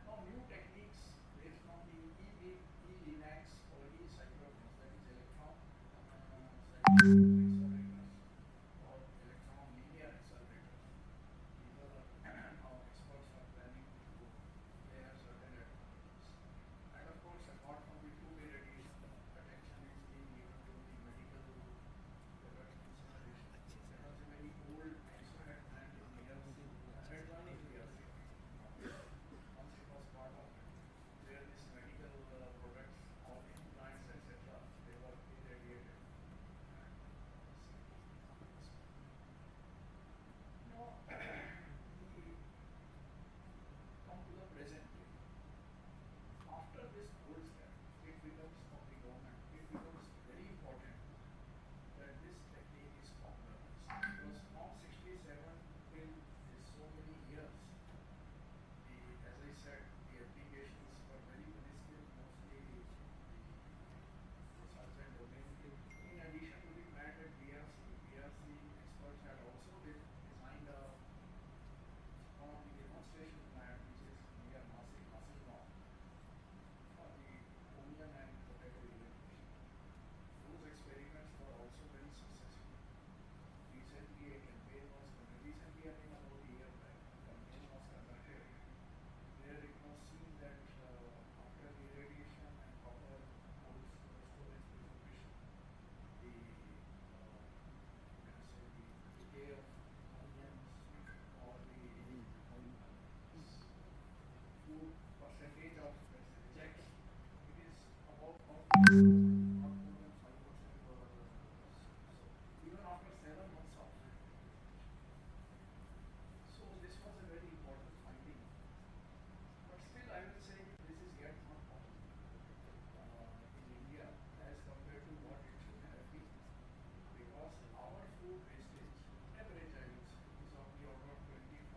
Now new techniques based on the E-Linacs or E-cyclotrons, that is electron accelerators or electron linear accelerators. People now experts are planning to, they have certain advantages. And of course, apart from the food irradiation, attention is being given to the medical product incineration. There was a very old isohead plant in DRC, had one in DRC. Once it was part of it, where these medical products, all implants, etc., they were irradiated. Now, come to the present day. After this old step, it becomes of the government, it becomes very important that this technique is popularized. Because from 67 till so many years, as I said, the applications were very minuscule, mostly the research and domain. In addition to the plant at BRC experts had also designed one of the demonstration plant which is near Nasik now, for the onion and potato irrigation. Those experiments were also very successful. Recently a campaign was conducted, I mean about a year back, a campaign was conducted where it was seen that after irradiation and proper cold storage preservation, the decay of onions or the food percentage of rejects, it is about not more than 5% or so. Even after 7 months of. So this was a very important finding. But still I will say this is yet not possible in India as compared to what it should have been. Because our food wastage, average I will say, is of the order of 25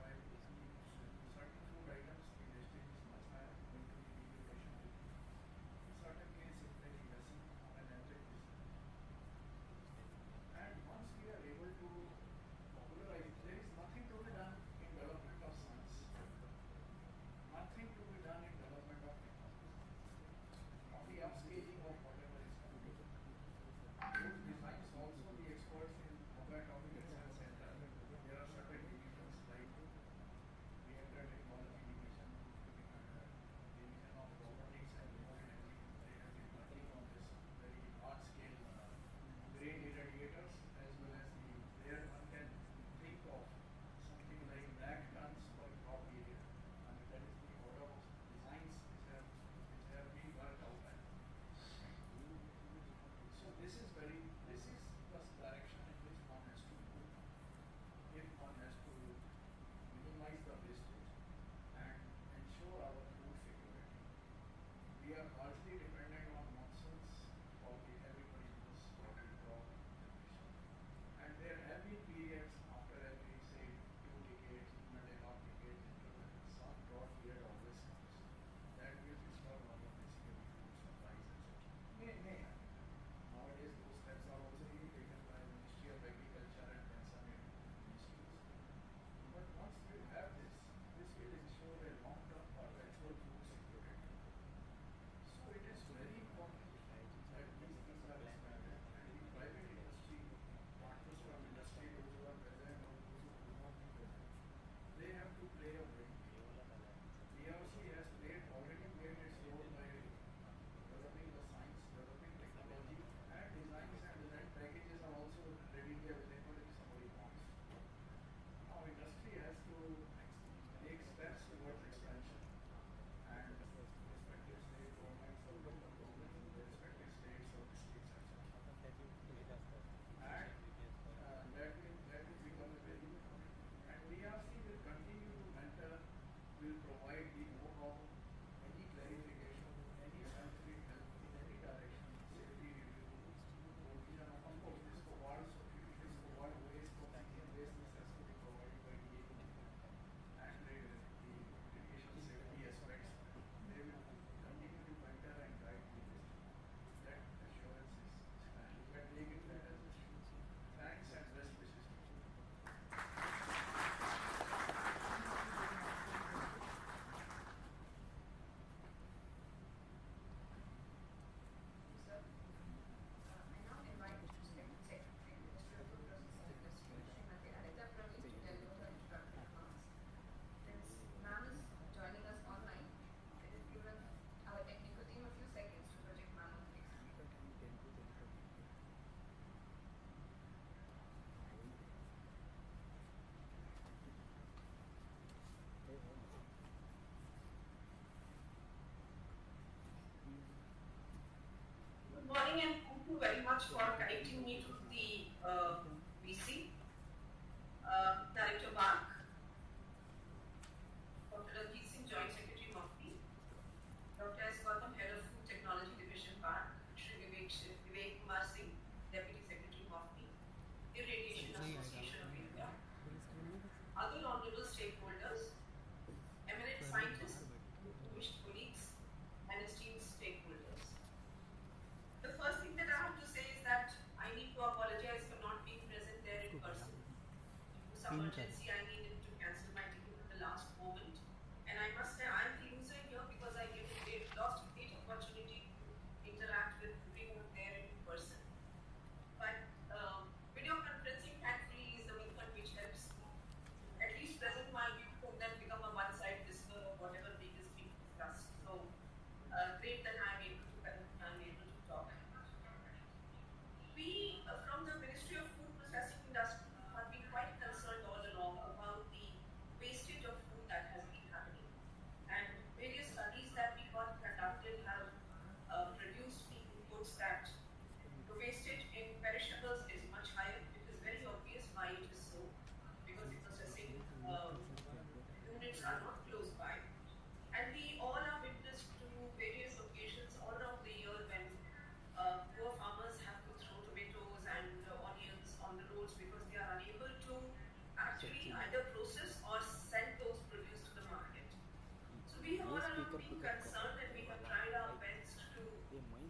concerned and we have tried our best to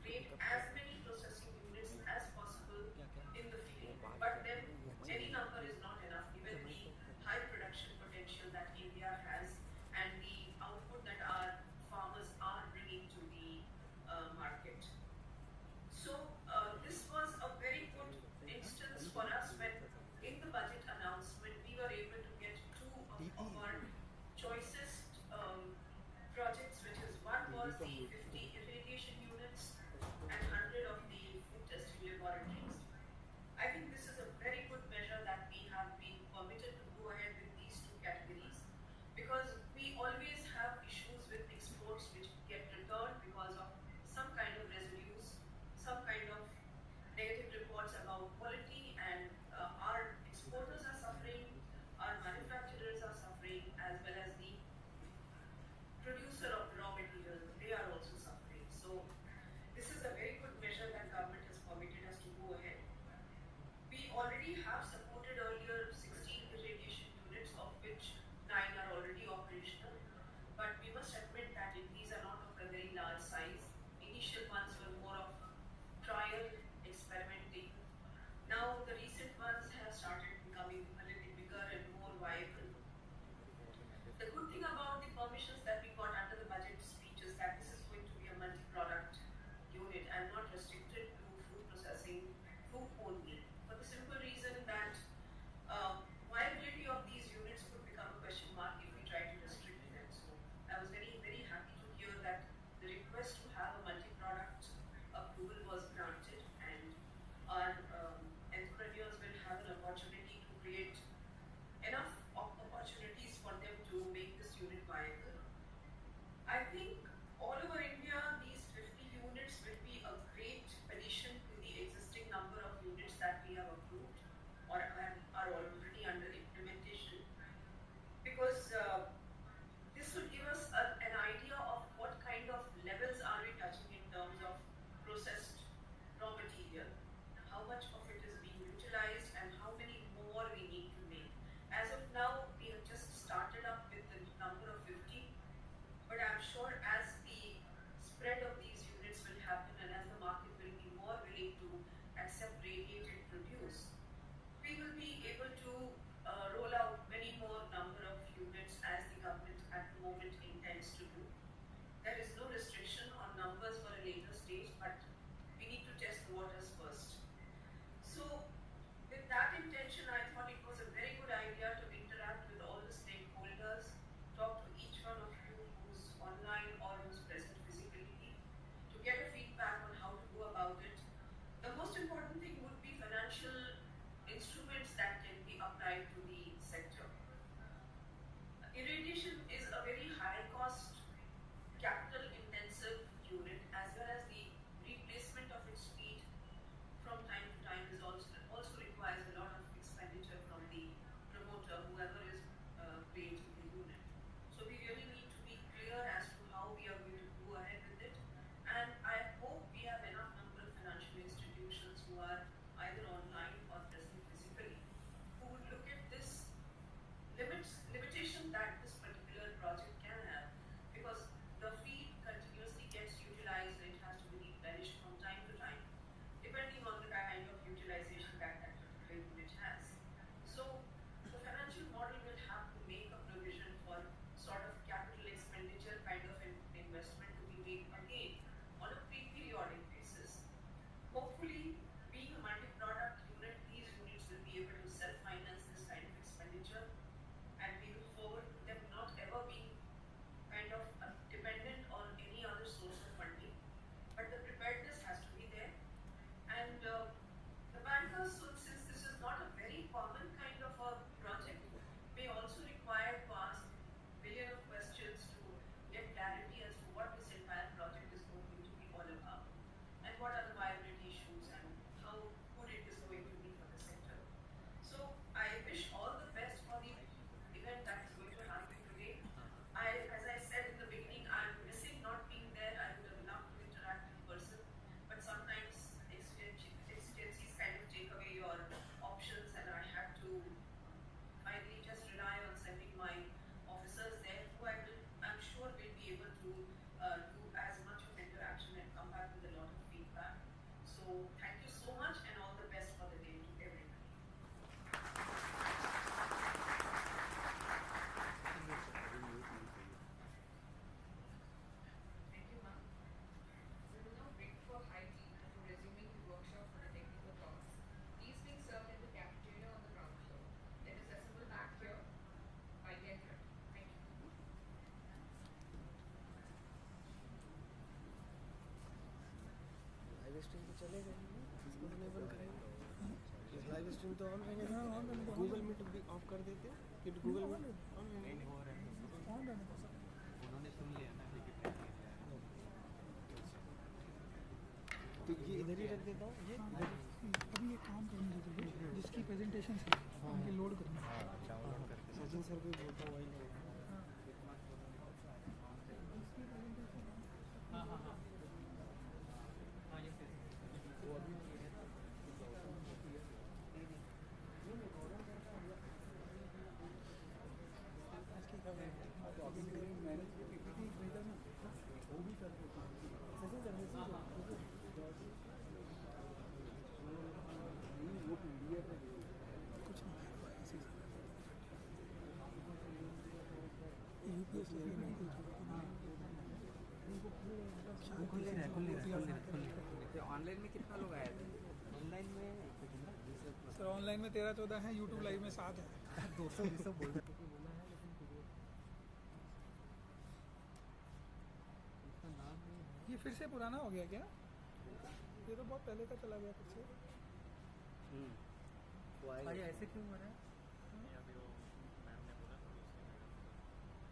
create as many processing units as possible in the field. But then any number is not enough given the high production potential that India has and the output that our farmers are bringing to the market. So this was a very good instance for us when in the budget announcement we were able to get two of our choicest projects, which is one was the 50 irrigation units and 100 of the food testing laboratories. I think this is a very good measure that we have been permitted to go ahead with these two categories because we always have issues with exports which get returned because of some kind of residues, some kind of negative reports about quality, and our exporters are suffering, our manufacturers are suffering, as well as the producer of raw materials, they are also suffering. So this is a very good measure that government has permitted us to go ahead. We already have supported earlier 16 irrigation units, of which 9 are already operational. But we must admit that these are not of a very large size. Initial ones were more of trial, experimenting. Now the recent ones have started becoming a little bigger and more viable. The good thing about the permissions that we got under the budget speech is that this is going to be a multi-product unit and not restricted to food processing, food only. For the simple reason that viability of these units could become a question mark if we try to restrict them. So I was very, very happy to hear that the request to have a multi-product approval was granted and our entrepreneurs will have an to do as much of interaction and come back with a lot of feedback. So thank you so much and all the best for the day to everybody. Thank you, ma'am. We will now break for high tea before resuming the workshop for the technical talks. Teas being served in the cafeteria on the ground floor. Let us assemble back here by 10:30. Thank you. Live stream तो चलेगा ही नहीं, इसको तो नहीं बंद करेंगे। Live stream तो on रहेगा, हाँ, ऑन रहेगा। गूगल मीट भी ऑफ कर देते, फिर गूगल मीट ऑन रहेगा। नहीं हो रहा है ऑन रहने को सर। उन्होंने सुन लिया ना लेकिन तो ये इधर ही रख देता हूँ, ये इधर ही। अभी ये काम करने दीजिए जिसकी प्रेजेंटेशन है उनके लोड करना है। सचिन सर को भी बोलता हूँ वही लोग। हाँ हाँ हाँ हाँ ये वो अभी ऑनलाइन में कितना लोग आए थे? ऑनलाइन में सर ऑनलाइन में 13-14 हैं, यूट्यूब लाइव में 7 है। 200 बोल रहे थे ये फिर से पुराना हो गया क्या? ये तो बहुत पहले का चला गया फिर से। अरे ऐसे क्यों हो रहा है?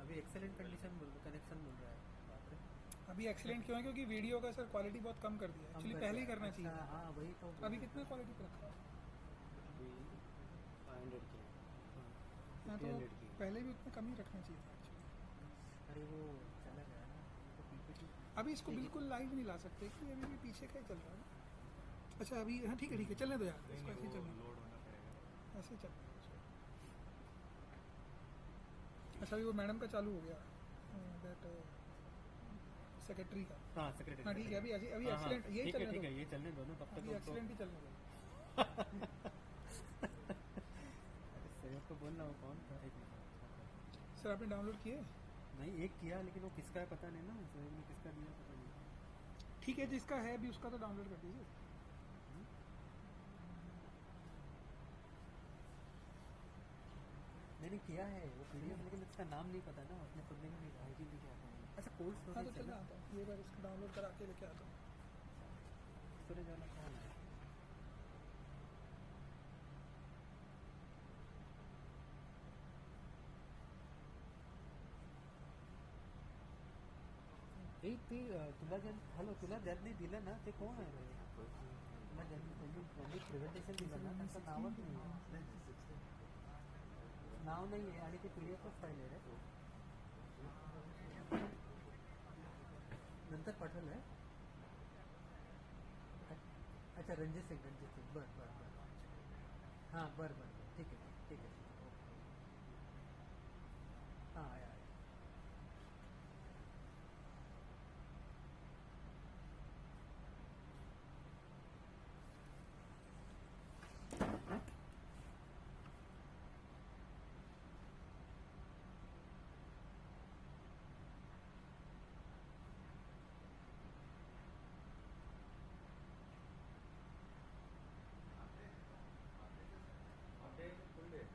अभी एक्सेलेंट कंडीशन बोल रहा, कनेक्शन बोल रहा है। बाप रे। अभी एक्सीलेंट क्यों है? क्योंकि वीडियो का सर क्वालिटी बहुत कम कर दिया है। एक्चुअली पहले ही करना चाहिए। अच्छा, हाँ वही तो। अभी कितना क्वालिटी पे रखा है? 500 की। हाँ तो पहले भी उतना कम ही रखना चाहिए था एक्चुअली। अरे वो चला गया ना तो PPT। अभी इसको बिल्कुल लाइव नहीं ला सकते कि अभी भी पीछे का ही चल रहा है। अच्छा अभी हाँ ठीक है चलने दो यार, इसको ऐसे ही चलने दो, ऐसे ही चल रहा है। अच्छा अभी वो मैडम का चालू हो गया दैट सेक्रेटरी का। हाँ सेक्रेटरी। हाँ ठीक है अभी अभी एक्सीलेंट यही चलने दो। ये चलने दो ना तब तक। अभी एक्सीलेंट ही चलने दो। सहयोग को बोलना हो कौन था? एक मिनट। सर आपने डाउनलोड किए? नहीं एक किया लेकिन वो किसका है पता नहीं ना, सहयोग ने किसका दिया पता नहीं। ठीक है जिसका है अभी उसका तो डाउनलोड कर दीजिए। मैंने किया है वो PDF लेकिन इसका नाम नहीं पता ना, अपने खुद ने भी आईडी भी क्या था। अच्छा कोल्ड हाँ तो स्टोरेज चलना आता हूँ, ये बार इसको डाउनलोड करा के लेके आता हूँ। स्टोरेज वाला कौन है? ते तुला जर हॅलो तुला ज्यांनी दिलं ना ते कोण आहे रे? तुला ज्यांनी प्रेझेंटेशन दिलं ना त्यांचं नावच नाही, नाव नाही आहे आणि ते PDFच फाईल आहे रे. नंतर पाठवलं आहे. अच्छा रणजित सिंग बरं हां बरं ठीक आहे हां आहे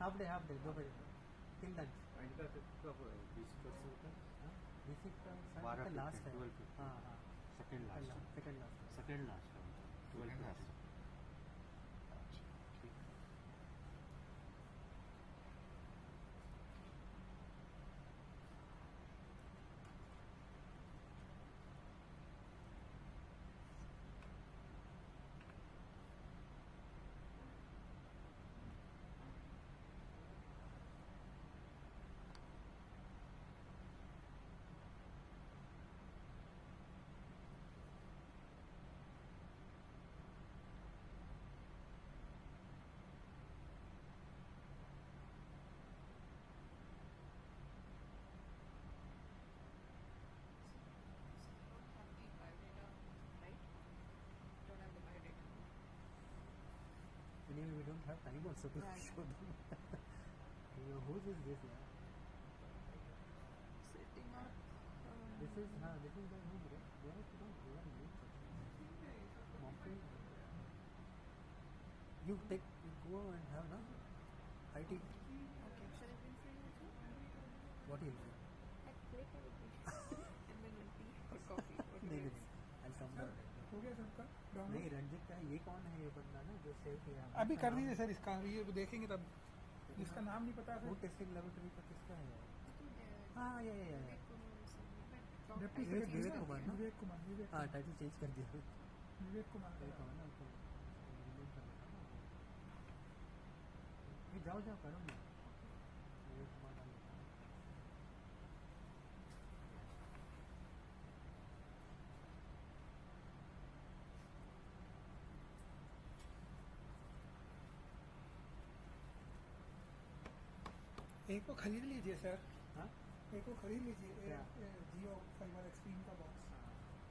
हाफ डे 2 बजे till lunch. बेसिक का लास्ट है. हाँ second last 12 last. have time also to Right. show them. Whose is this? Yeah? Setting up. This is the whom, right? They have to don't even need MOFPI. You go and have no IT. Okay, shall I bring friend with you? What you do? Later will be. And then we'll tea or coffee. नहीं नहीं I'll come down. हो गया सबका नहीं download? Ranjit का ये कौन है ये बंदा ना जो सेव किया हमने? अभी कर दीजिए सर इसका, ये देखेंगे तब, जिसका नाम नहीं पता वो सर। टेस्टिंग लेबोरेटरी का किसका है? I think हाँ ये डिप्टी विवेक सेक्रेटरी कुमार ना? विवेक कुमार हाँ टाइटल चेंज कर दिया विवेक कुमार विवेक कुमार ना उसको रिलीज कर देता ना ये जाओ करो ना विवेक कुमार डाल देता हूँ। एक को खरीद लीजिए सर, हाँ एक को खरीद लीजिए, क्या? जियो फाइबर एक्सट्रीम का बॉक्स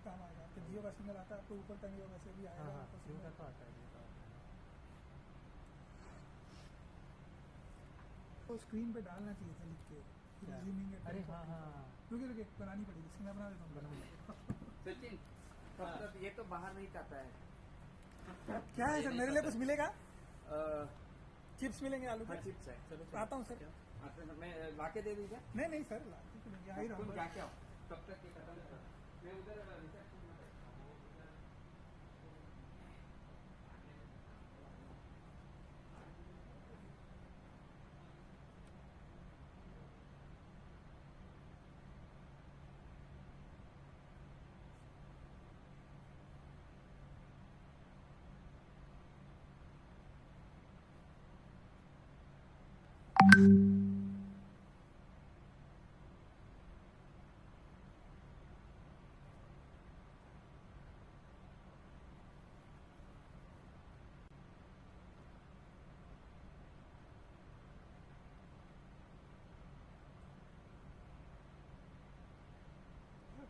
काम आएगा। तो जियो का सिग्नल आता है आपको ऊपर टंगे हो वैसे भी हाँ आएगा हाँ आपको जियो का सिग्नल। तो आता है जियो का आता है। तो स्क्रीन पे डालना चाहिए था लिख के क्या? रिज्यूमिंग एट अरे 10:45। हाँ हाँ रुकिए बनानी पड़ेगी, इसकी मैं बना देता हूँ। सचिन तब तक ये तो बाहर नहीं जाता है। क्या है सर, मेरे लिए कुछ मिलेगा? अ, चिप्स मिलेंगे आलू हाँ के? चिप्स है। चलो आता हूँ सर। मैं लाके दे दूँ क्या? नहीं नहीं सर, यहाँ ही तुम रहूँगा। जाके आओ तब तक ये खत्म करो। मैं उधर रिसेप्शन में बैठता हूँ।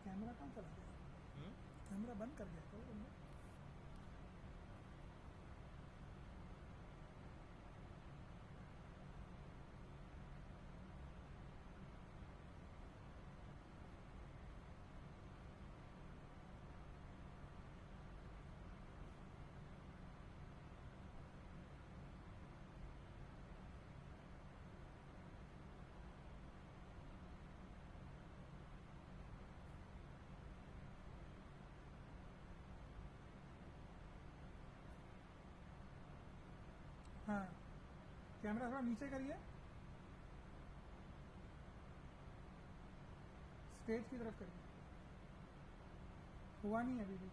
कैमरा कहाँ चला गया? कैमरा बंद कर दिया कल तुमने? हाँ, कैमरा थोड़ा नीचे करिए, स्टेज की तरफ करिए। हुआ नहीं अभी भी।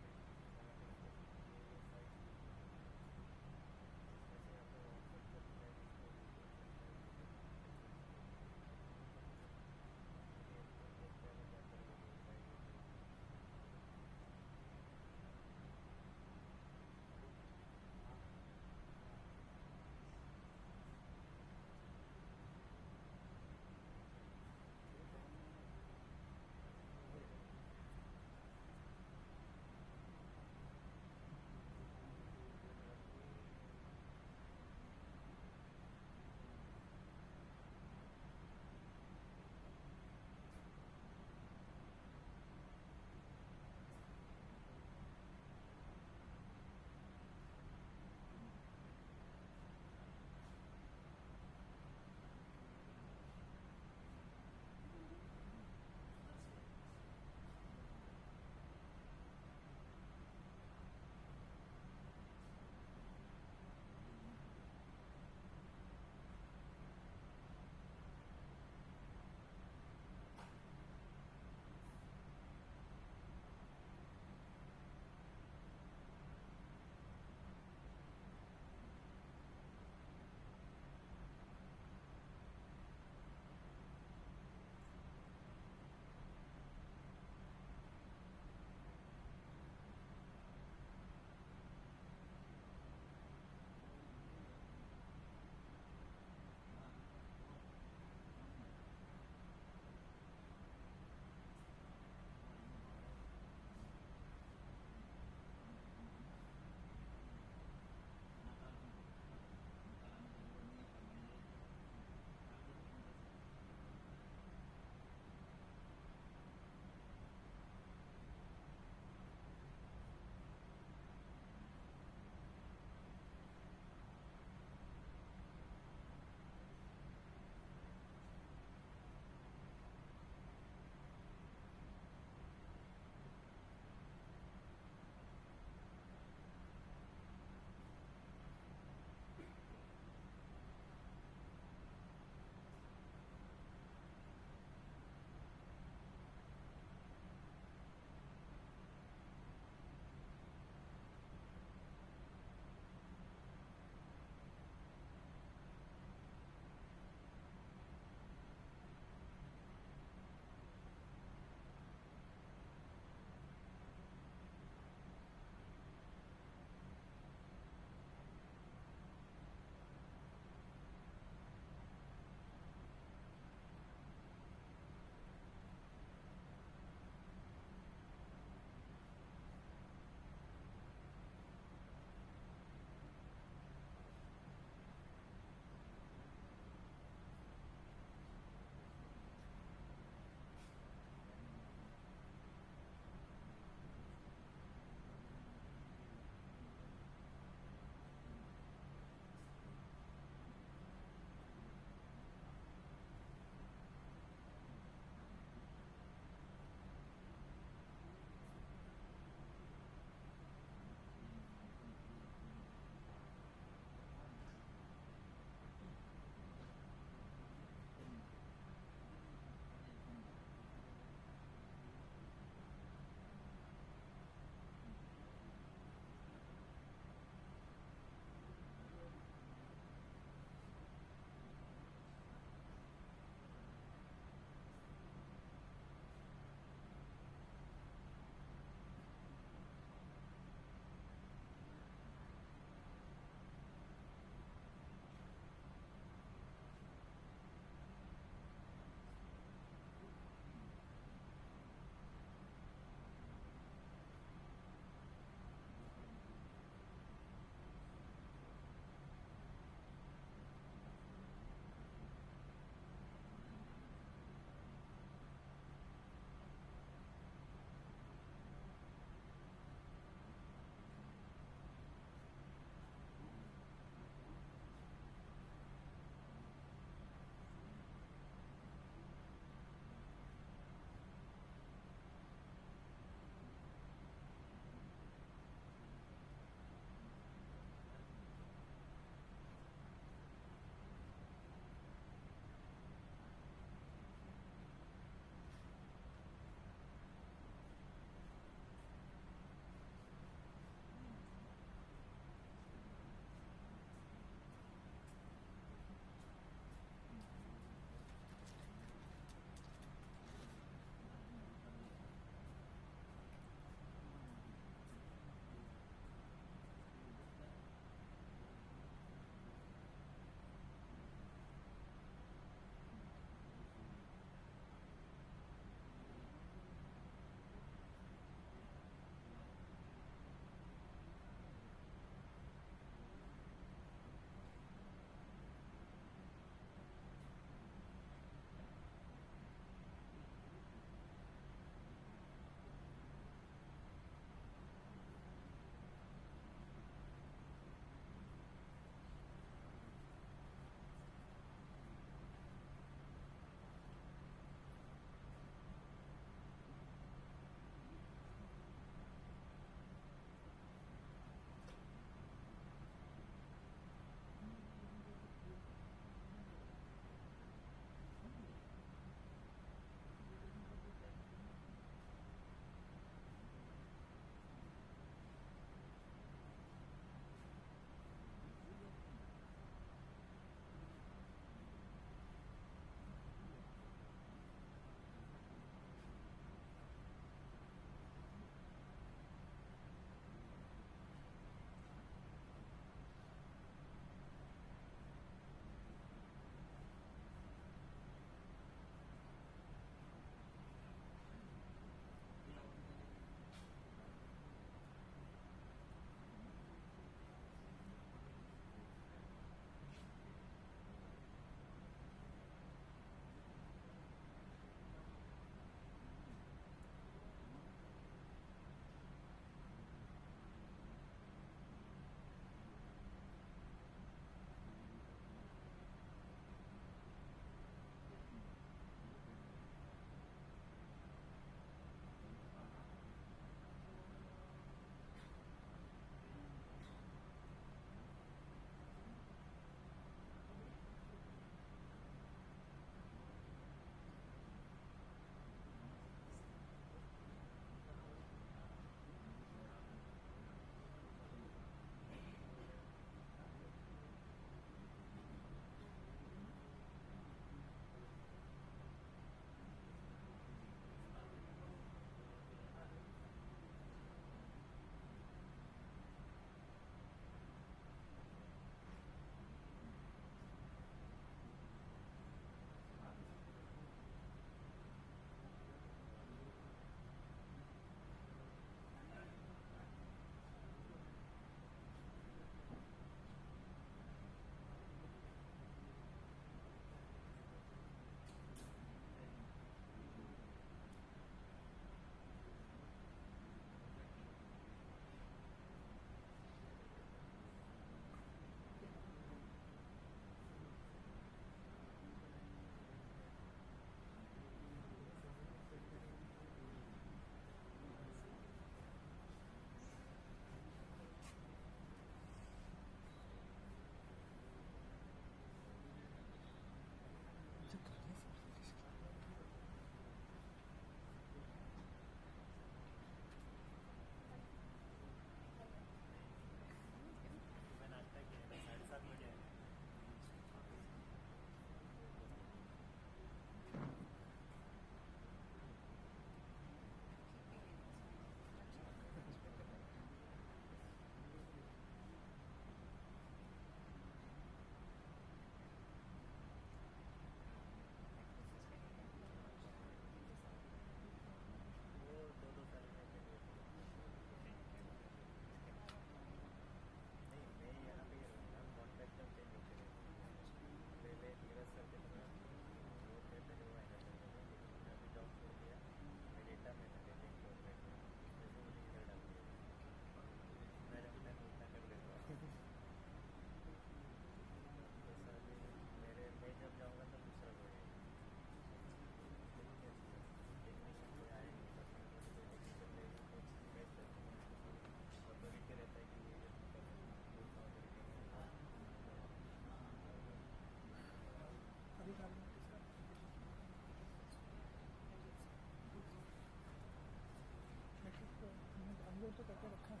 अपलोड तो करके रखा है.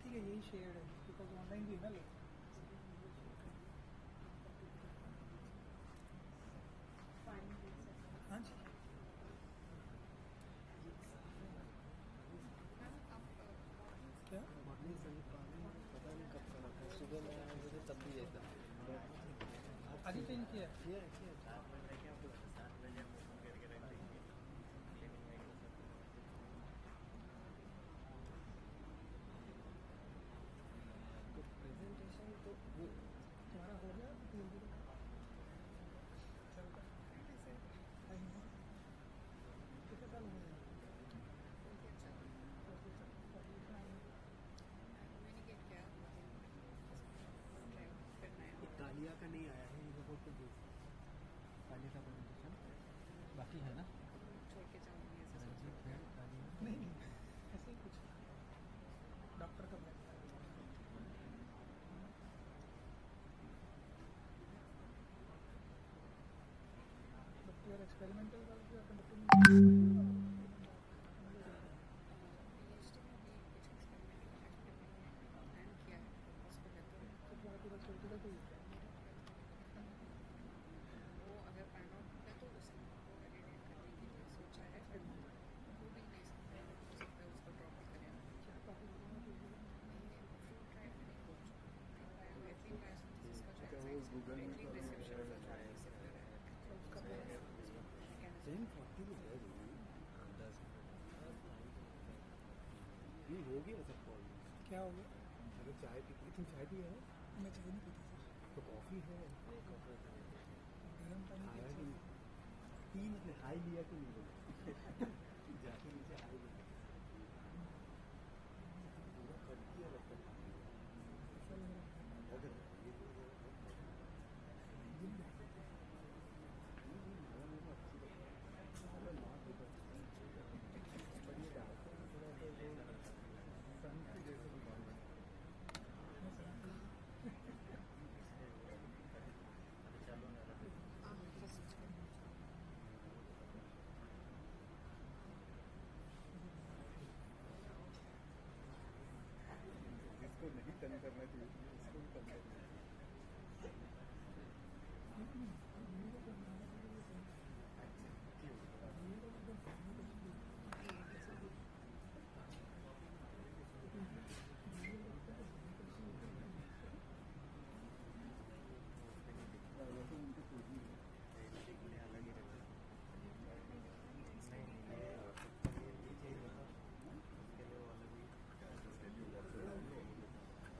ठीक है, यही शेयर है बिकॉज ऑनलाइन भी है ना लोग. हाँ जी. क्या मॉर्निंग से पता नहीं कब से रखा है. सुबह में आया मुझे तब भी ये था. आज ही चेंज किया. किया 7 बजे क्या 7 बजे हम ओपन करके रख देंगे. तो प्रेजेंटेशन तो वो तुम्हारा हो गया जल्दी चलता कितने साल हो गए? कालिया का नहीं आया है, ये लोगों को भी कालिया का प्रेजेंटेशन बाकी है ना. रंजीत है कालिया नहीं ऐसे ही कुछ डॉक्टर का blood. But your experimental work you are conducting. Google में तो 10:40 में है 10 ये हो गया सबको. क्या हो गया? अगर चाय पी तुम चाय पिया है मैं चाय नहीं पीती सर. तो कॉफ़ी है. गर्म पानी खाया कि पी मतलब हाई लिया कि नहीं बोला जाके नीचे हाई लिया पूरा कट किया लगता है. अगर इसको नहीं टर्न करना चाहिए, इसको भी टर्न करना चाहिए.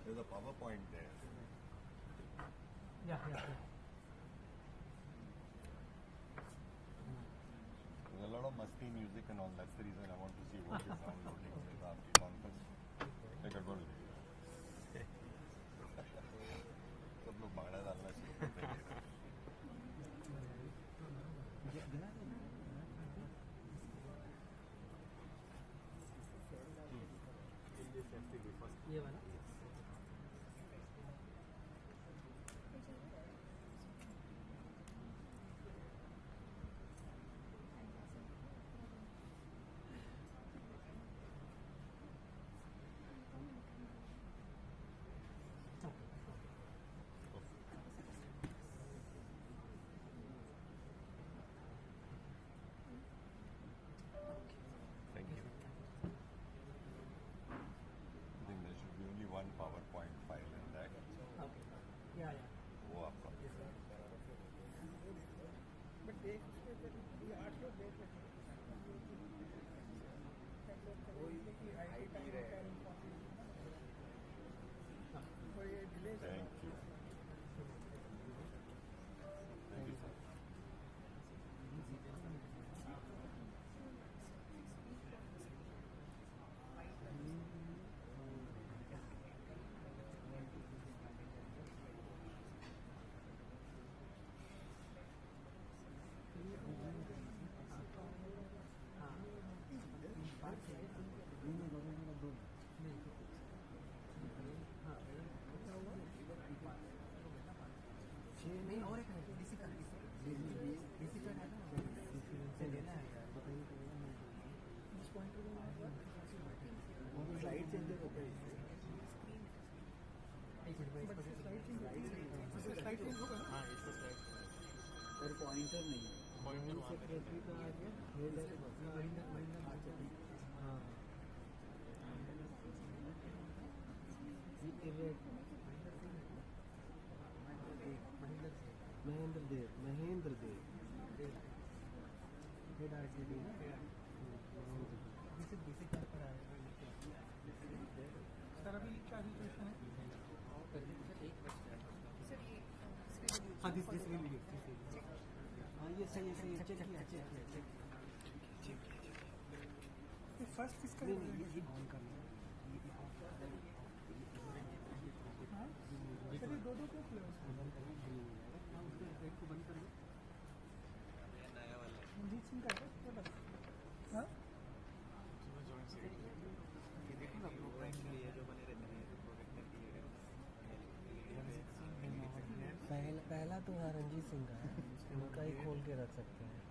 There's a PowerPoint there. Yeah. There's a lot of musty music and all. That's the reason I want to see what is downloading with आपकी conference. क्या गड़बड़ हो गई? सब लोग भाड़ा डालना शुरू करते हैं. ये वाला Thank you. I think there should be only one PowerPoint file in that. या वो आपका. बट देख उसके फिर ये 8 लोग देख रहे हैं. कि आईटी टाइम और ये delay Thank you. Thank you, sir. Pointer नहीं है। जॉइंट सेक्रेटरी का आ गया, हेड है हाँ महेंद्र देव हेड आरटीडी सर अभी क्या सिचुएशन है? सर ये हाँ दिस विल बी हाँ ये सही है चेक किया फर्स्ट किसका नहीं ये ऑन करना हाँ चलिए दो क्यों खुले उसको बंद कर दो रंजीत सिंह का है क्या बस हाँ पहला तो हाँ रंजीत सिंह का है उनका ही खोल के रख सकते हैं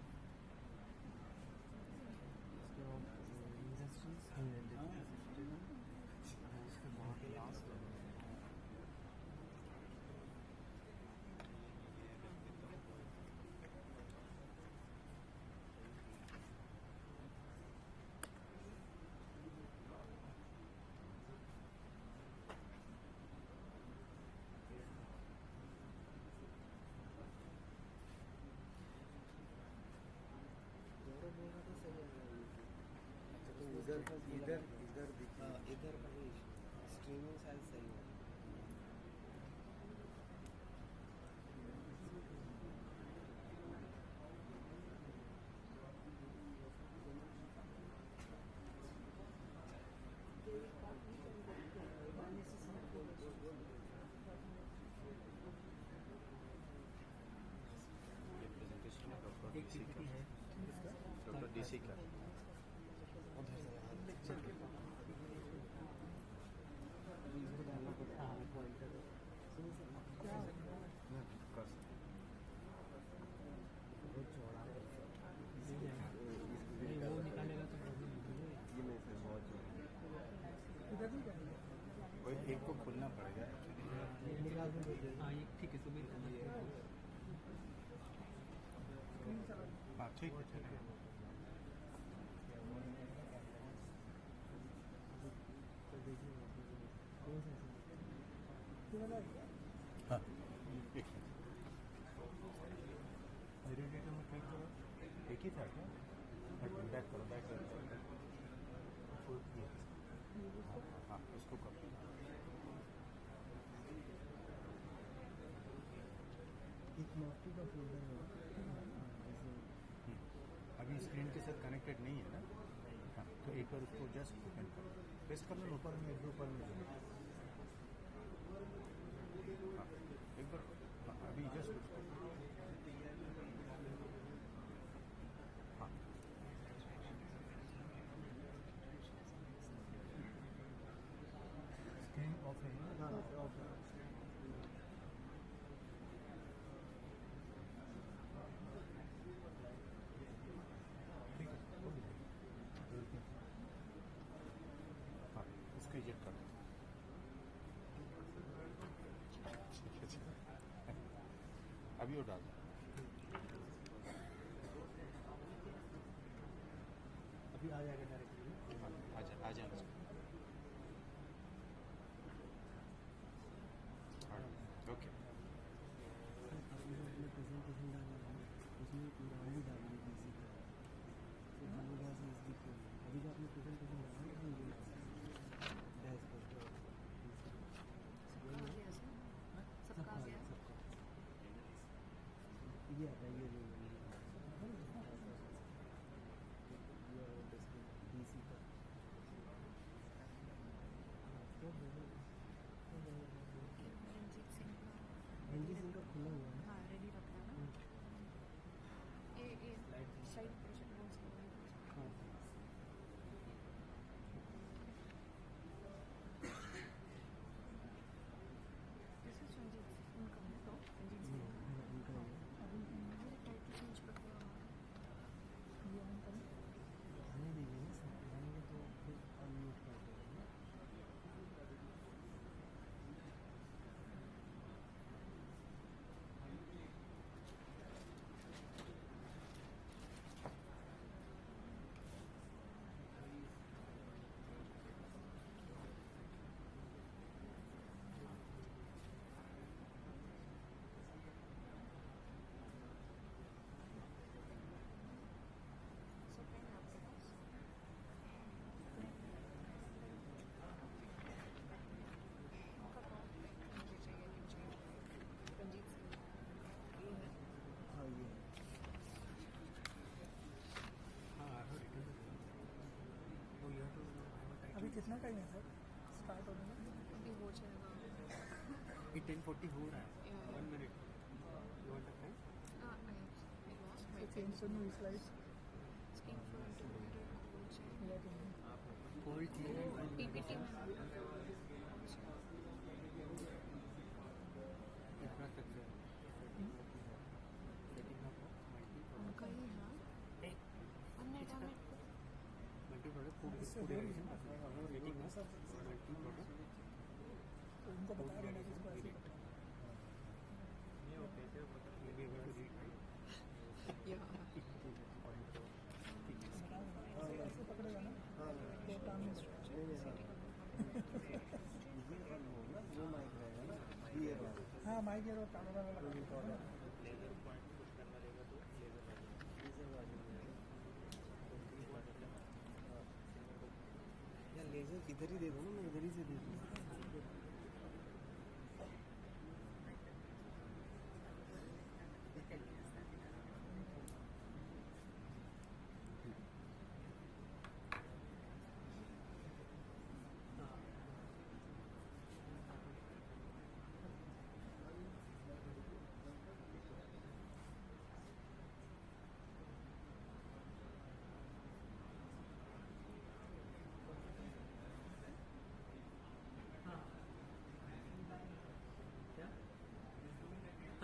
इधर स्ट्रीमिंग साइज सही है एक पीपीटी है डॉक्टर डीसी का वो निकालेगा तो इधर नहीं क्या वही एक को खोलना पड़ेगा हाँ ये ठीक है सुबह हाँ ठीक है हाँ रेडिएटर में क्लिक करो एक ही था क्या बैक करो हाँ उसको करो एक MOFPI का फोल्डर है अभी स्क्रीन के साथ कनेक्टेड नहीं है ना हाँ तो एक बार उसको जस्ट ओपन करो पेस्ट कर लो ऊपर में एक दो ऊपर में हाँ एक बार हाँ, अभी जस्ट उसको हाँ स्क्रीन ऑफ है हाँ ऑफ है हाँ उसको इजेक्ट कर दो अभी वो डाल दो अभी आ जाएगा डायरेक्टली आ जाना ओके प्रेजेंटेशन डालना है उसमें पूरा भी डालना है अभी जो आपने प्रेजेंटेशन डाला है डैश करके सबका आ गया ये आता है ये DC का रंजीत सिंह का रंजीत सिंह का खुला हुआ है हाँ रेडी रख रहा है ना ये साइड प्रोजेक्ट नोट्स हाँ दिस इज रंजीत उनका है तो रंजीत सिंह उनका है अभी मुझे टाइटल टाइम है सर स्टार्ट होने में? अभी हो जाएगा. ये 10:40 हो रहा है. Yeah. 1 minute. You want the time? I lost my So change the new slides. asking for intermediate codes and Cold chain and PPT में infrastructure. Setting up of उनका ही है. multi-product food addition. Setting up multi-product. तो उनको बता देना कि इसको ऐसे You'll be able to read, right? ऐसे पकड़ेगा ना तो काम नहीं होगा. वो माइक रहेगा ना ये वाला हाँ माइक और कैमरा वाला लेजर वाली यार लेजर इधर ही दे दो ना मैं इधर ही से दे दूँ.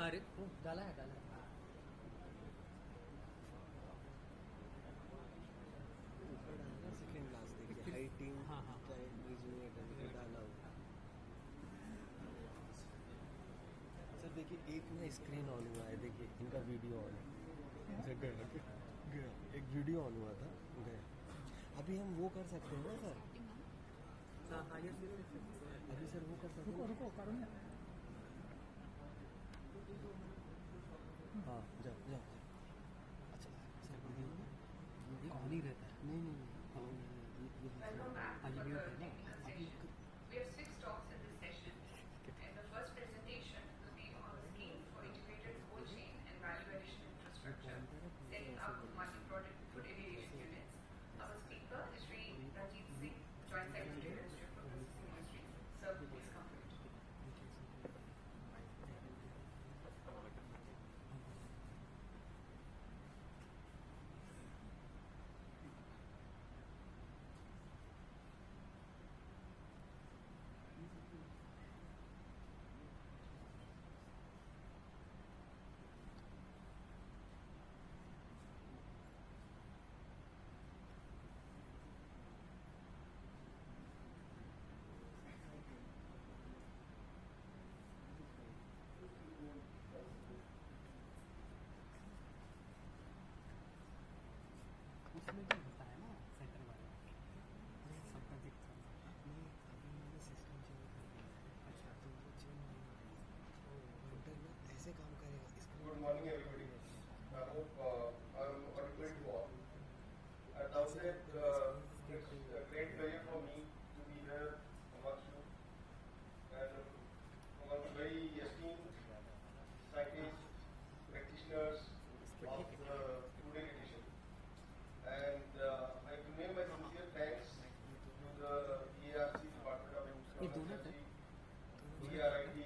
अरे वो डाला है. ऊपर डालना सेकंड क्लास देखिए हाइटिंग हाँ. चाइल्ड रिज्यूमेट डाला हुआ. सर देखिए एक ना स्क्रीन ऑन हुआ है देखिए इनका वीडियो ऑन है. अच्छा गया एक वीडियो ऑन हुआ था गया. अभी हम वो कर सकते हैं ना सर ये अभी सर वो कर सकते हैं. रुको करो ना. हाँ जाओ. अच्छा सर वीडियो कौन ही रहता है? नहीं Welcome back हाँ, to ये the mute है ना? technical session. We have 6 talks in this session. And the first presentation will be on the scheme for integrated cold chain and value addition infrastructure, setting up multi-product food aviation units. Our speaker is Sri Ranjit Singh, Joint Secretary, Ministry of Food Processing Industries. Sir, please come forward. उसमें भी होता है ना centre वाला सबका दिखता है. नहीं अभी मैंने सिस्टम चेंज कर दिया. अच्छा तो वो चेंज नहीं होगा. प्रिंटर में ऐसे काम करेगा इसका. Good morning, everybody. I hope I'm audible to all. At the outset, it's a great pleasure for me to be here amongst you and amongst very esteemed scientists, practitioners of the food education. And I convey my sincere thanks to the BARC Department of Technology, BRIT,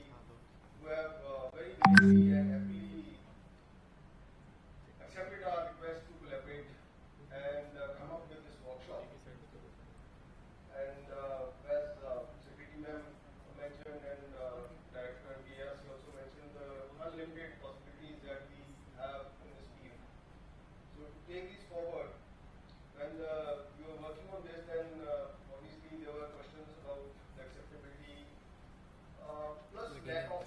who have very willingly and happily accepted our request to collaborate and come up with this workshop. And as Secretary Ma'am mentioned and Director BARC also mentioned the unlimited possibilities that we have in this field. So to take this forward, when we were working on this, then obviously there were questions about the acceptability, plus lack of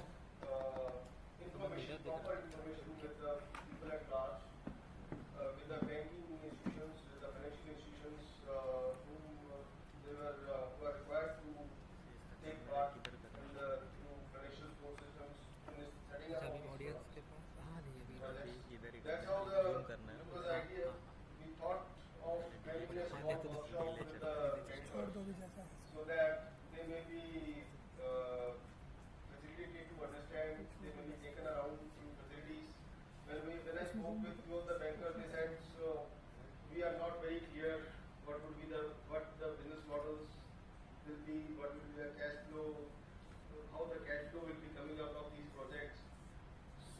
information, proper information with the people at large, with the banking institutions, with the financial institutions whom they were who are required to take part in the financial support systems in this setting up of this audience के पास हाँ नहीं अभी projects. That's how the idea. We thought of having a small workshop with the छोड़ दो mentors भी जैसा है. so that they may be facilitated to understand, they may be taken around to facilities. When I spoke with few of the bankers, they said, so we are not very clear what the business models will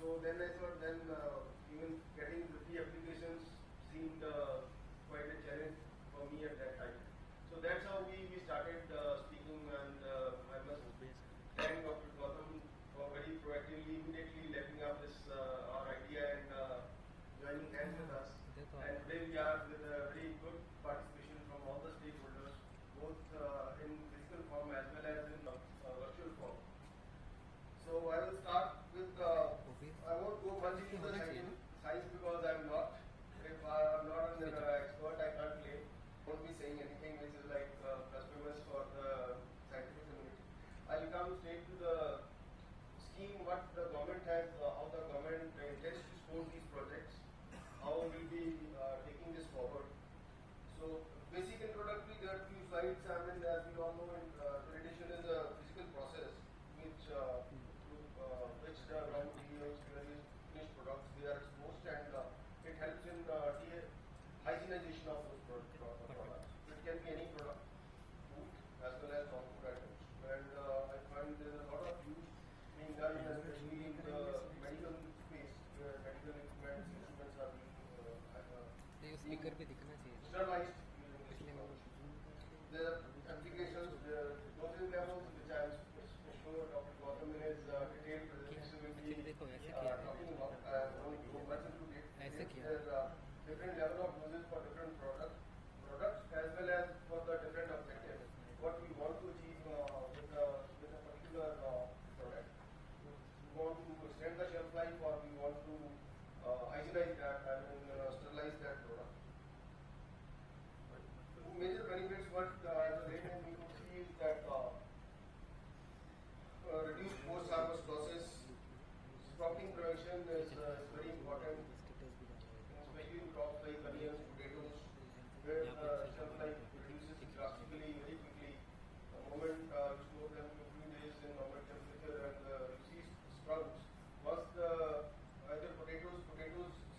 So then I thought even getting the free applications seemed quite a challenge for me at that time. So that's how we started speaking, and I must thank Dr. Gautam for very proactively, immediately letting up this our idea and joining hands with us. And today we are with a very good participation from all the stakeholders, both in physical form as well as in virtual form. So I will start with, I won't go much into the science because I'm not. If I'm not an expert, I can't claim. Won't be saying anything which is like blasphemous for the scientific community. I'll come straight to the scheme, what the government has, how the government intends to support these projects, how we'll be taking this forward. So basic introductory, there are few slides. I mean, as we all know, accreditation is a physical process which the raw materials, various finished products, they are exposed, and it helps in hygienization of those products. It can be any product, food as well as non-food items. And I find there is a lot of use being done, especially in the medical space, where medical instruments are being sterilized using this technology. There are applications, there are dosage levels, which I'm sure Dr. Gautam in his detailed presentation will be talking about. I won't go much into it. There are different level of doses for different products as well as for the different objectives. What we want to achieve with a particular product. We want to extend the shelf life, or we want to hygienize that, sterilize that product. Major benefits, what as a layman we could see is that reduced post-harvest losses, sprouting prevention is very important, especially in crops like onions, potatoes, where shelf life reduces drastically, very quickly. The moment you store them for a few days in normal temperature and you see sprouts, once the either potatoes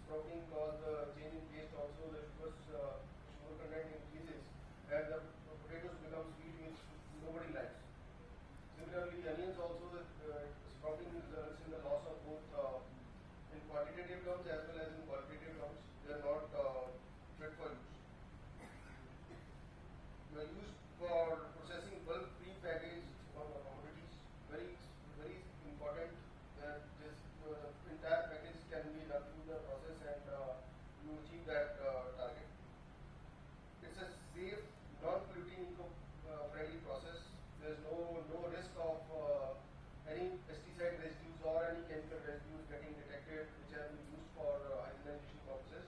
sprouting cause the change in taste, also the sugar content increases and the potatoes become sweet, which nobody likes. Similarly, onions also, sprouting results in the loss of both in quantitative terms as well as in qualitative terms. They are not fit for use. They are used for processing bulk pre-packaged commodities. Very, very important that this entire package can be done through the process and you achieve that target. It's a safe, non-polluting, eco-friendly process. There's no risk of any pesticide residues or any chemical residues getting detected which have been used for hygienization purposes.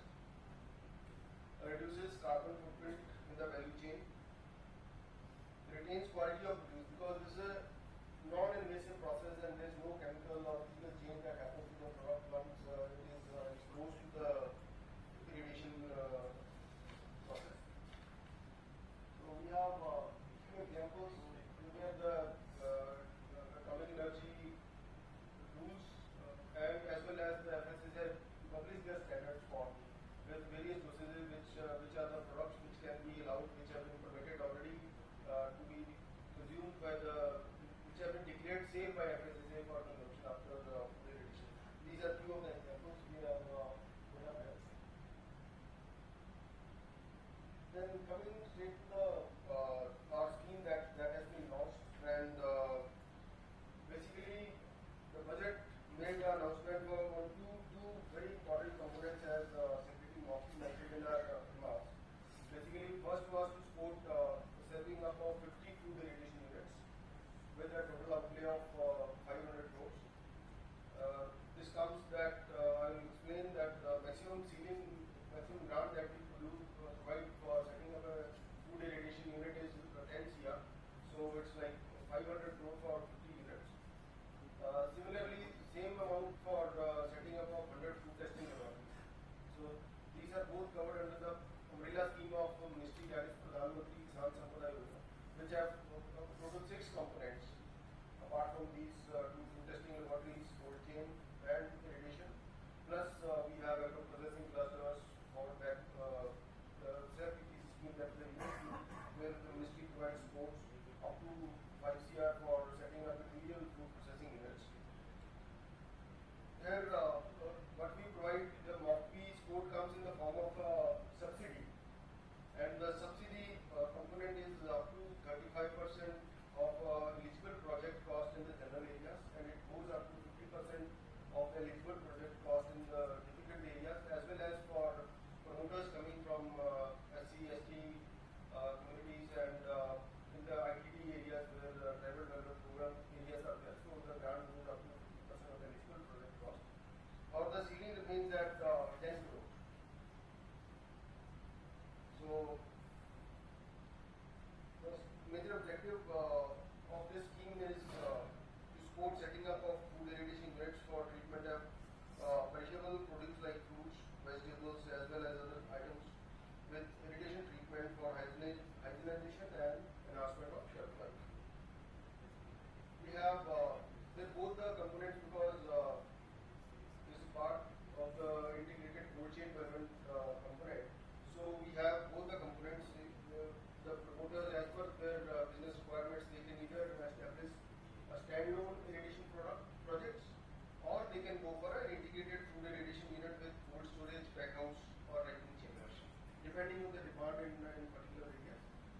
Reduces carbon footprint in the value chain. Retains quality of produce, because this is a non-invasive process and there is no chemical or physical change that happens to the product once it is exposed to the irradiation process. So we have few examples where the atomic energy rules and as well as the FSS have published their standards form with various dosages which are the products which can be allowed, which have been permitted already to be consumed by which have been declared safe by FSSA for consumption after the irradiation. These are few of the examples we have here. Then coming straight to the our scheme that has been launched, and basically the budget made an announcement for two very important components as Secretary MOFPI mentioned in our remarks. Basically, first was to support the setting up of 50 food irradiation units with a total outlay of 500 crores. This comes that I will explain that maximum grant that we could provide for setting up a food irradiation unit is 10 CR. So it's like 500 crore for 50 units. Similarly, same amount for setting up of 100 food testing laboratories. So these are both covered under the umbrella scheme of ministry, that is Pradhan Mantri Kisan Sampada Yojana, which have total 6 components. Apart from these two food testing laboratories, cold chain and irradiation, plus we have agro-processing clusters for that the self-PTC scheme that we are using, where the ministry provides support up to 5 CR for setting up real food processing units. Here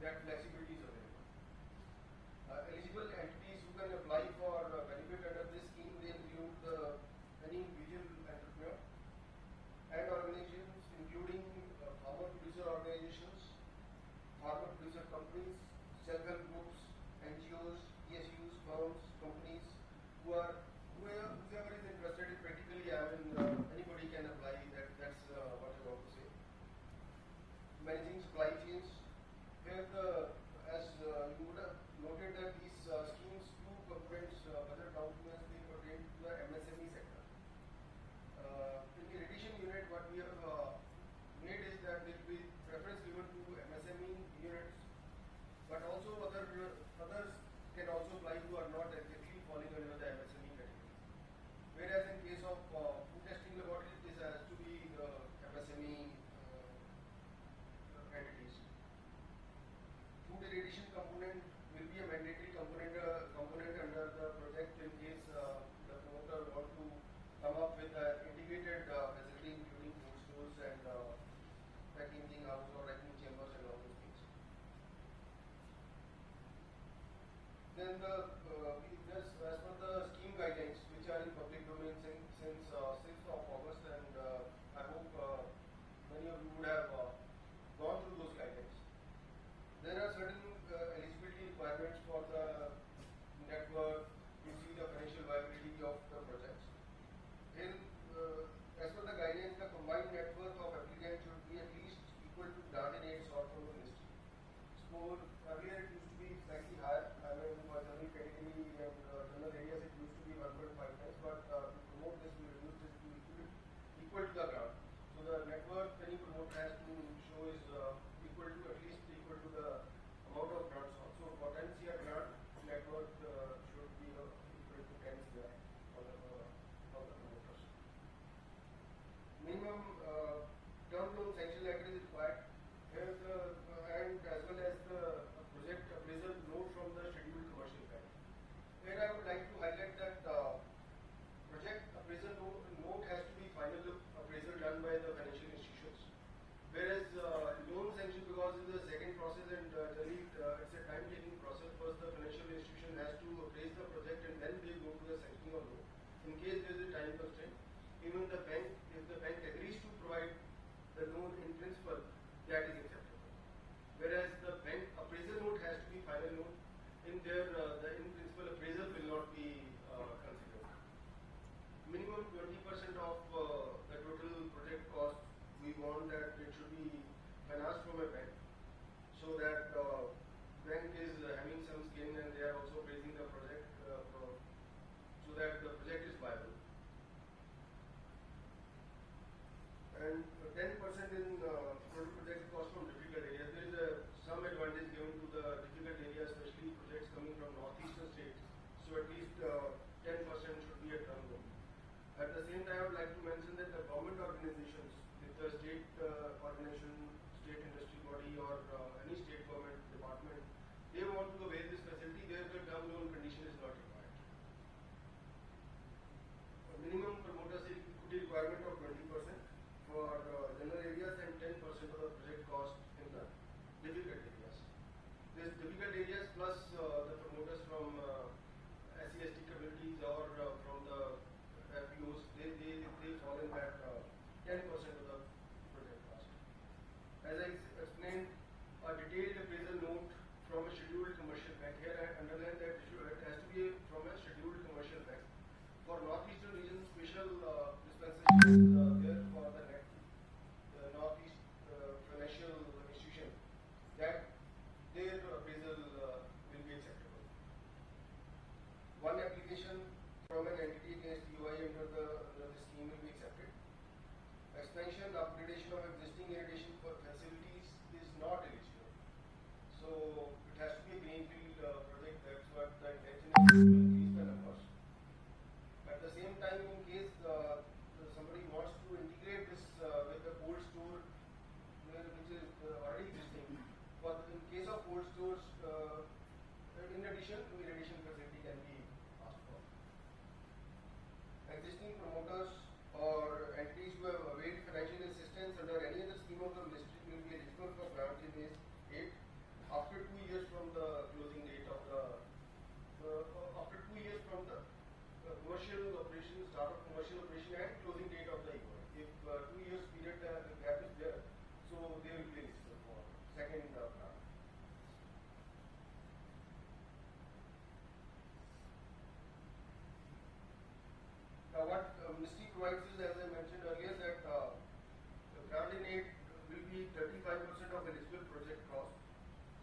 that flexibility is available. Eligible entities who can apply for benefit under this scheme, they include any individual entrepreneur and organizations including farmer producer organizations, farmer producer companies, self-help groups, NGOs, PSUs, firms, companies whoever is interested in practically, anybody can apply. That's what I want to say. Managing supply chains. Here, as you would have noted that these schemes, two components, other documents, they pertain to the MSME sector. In the irrigation unit, what we have made is that there will be preference given to MSME units, but also others can also apply who are not exactly falling under the MSME category. Whereas in case of food testing laboratories, this has to be the MSME entities. Food irrigation component will be a mandatory component under the project in case the promoter want to come up with an integrated facility including food stores and packaging house or racking chambers and all those things. Then as per the scheme guidelines which are in public domain since 6th of August, and I hope many of you would have gone through those guidelines. There are certain eligibility requirements for the network to see the financial viability of the projects. Here, as per the guidelines, the combined net worth of applicants should be at least equal to grant and aid sought from the ministry. So earlier it used to be slightly higher. I mean, for general category and general areas it used to be 1.5 times, but to promote this we reduced it to equal to the grant. So the net worth any promoter has to show is equal to at least equal to the amount of grants. So for 10 CR grant, net worth should be equal to 10 CR for the promoters. Minimum term loan sanction letter is required. Here and as well as the project appraisal note from the scheduled commercial bank. Here I would like to highlight that project appraisal note has to be final appraisal done by the financial institutions. Whereas loan sanction, because it is a second process and generally it's a time-taking process. First the financial institution has to appraise the project and then they go to the sanctioning of loan. In case there is a time constraint, even the bank, if the bank agrees to provide the loan in principle, that is acceptable. Whereas the bank appraisal note has to be final note. In there, the in principle appraisal will not be considered. Minimum 20% of the total project cost, we want that it should be financed from a bank, so that bank is having some skin and they are also appraising the project so that the project is viable. And 10% in total project cost from difficult areas. There is some advantage given to the difficult areas, especially projects coming from northeastern states. So at least 10% should be a term loan. At the same time, I would like to mention that the government organizations, if the state organization, state industry body or any state government department, they want to avail this facility, there the term loan condition is not required. A minimum promoter equity requirement of 20% for general areas and 10% of the project cost in the difficult areas. These difficult areas plus the promoters from SC/ST communities or from the FPOs, they fall in that 10% of the project cost. As I explained, a detailed appraisal note from a scheduled commercial bank. Here I underline that it has to be from a scheduled commercial bank. For northeastern region, special dispensation is there for the northeast financial institution, that their appraisal will be acceptable. One application from an entity against UI under the scheme will be accepted. Expansion, upgradation of existing irrigation facilities is not eligible. So it has to be a greenfield project. That's what the intention is, to increase the numbers. At the same time, in case somebody wants to integrate this with the cold store, which is already existing, but in case of cold stores, in addition, irrigation facility can be asked for. Existing promoters or entities who have availed financial assistance under any other scheme of the ministry will be eligible for grant in aid after ministry provides is, as I mentioned earlier, that the grant in aid will be 35% of eligible project cost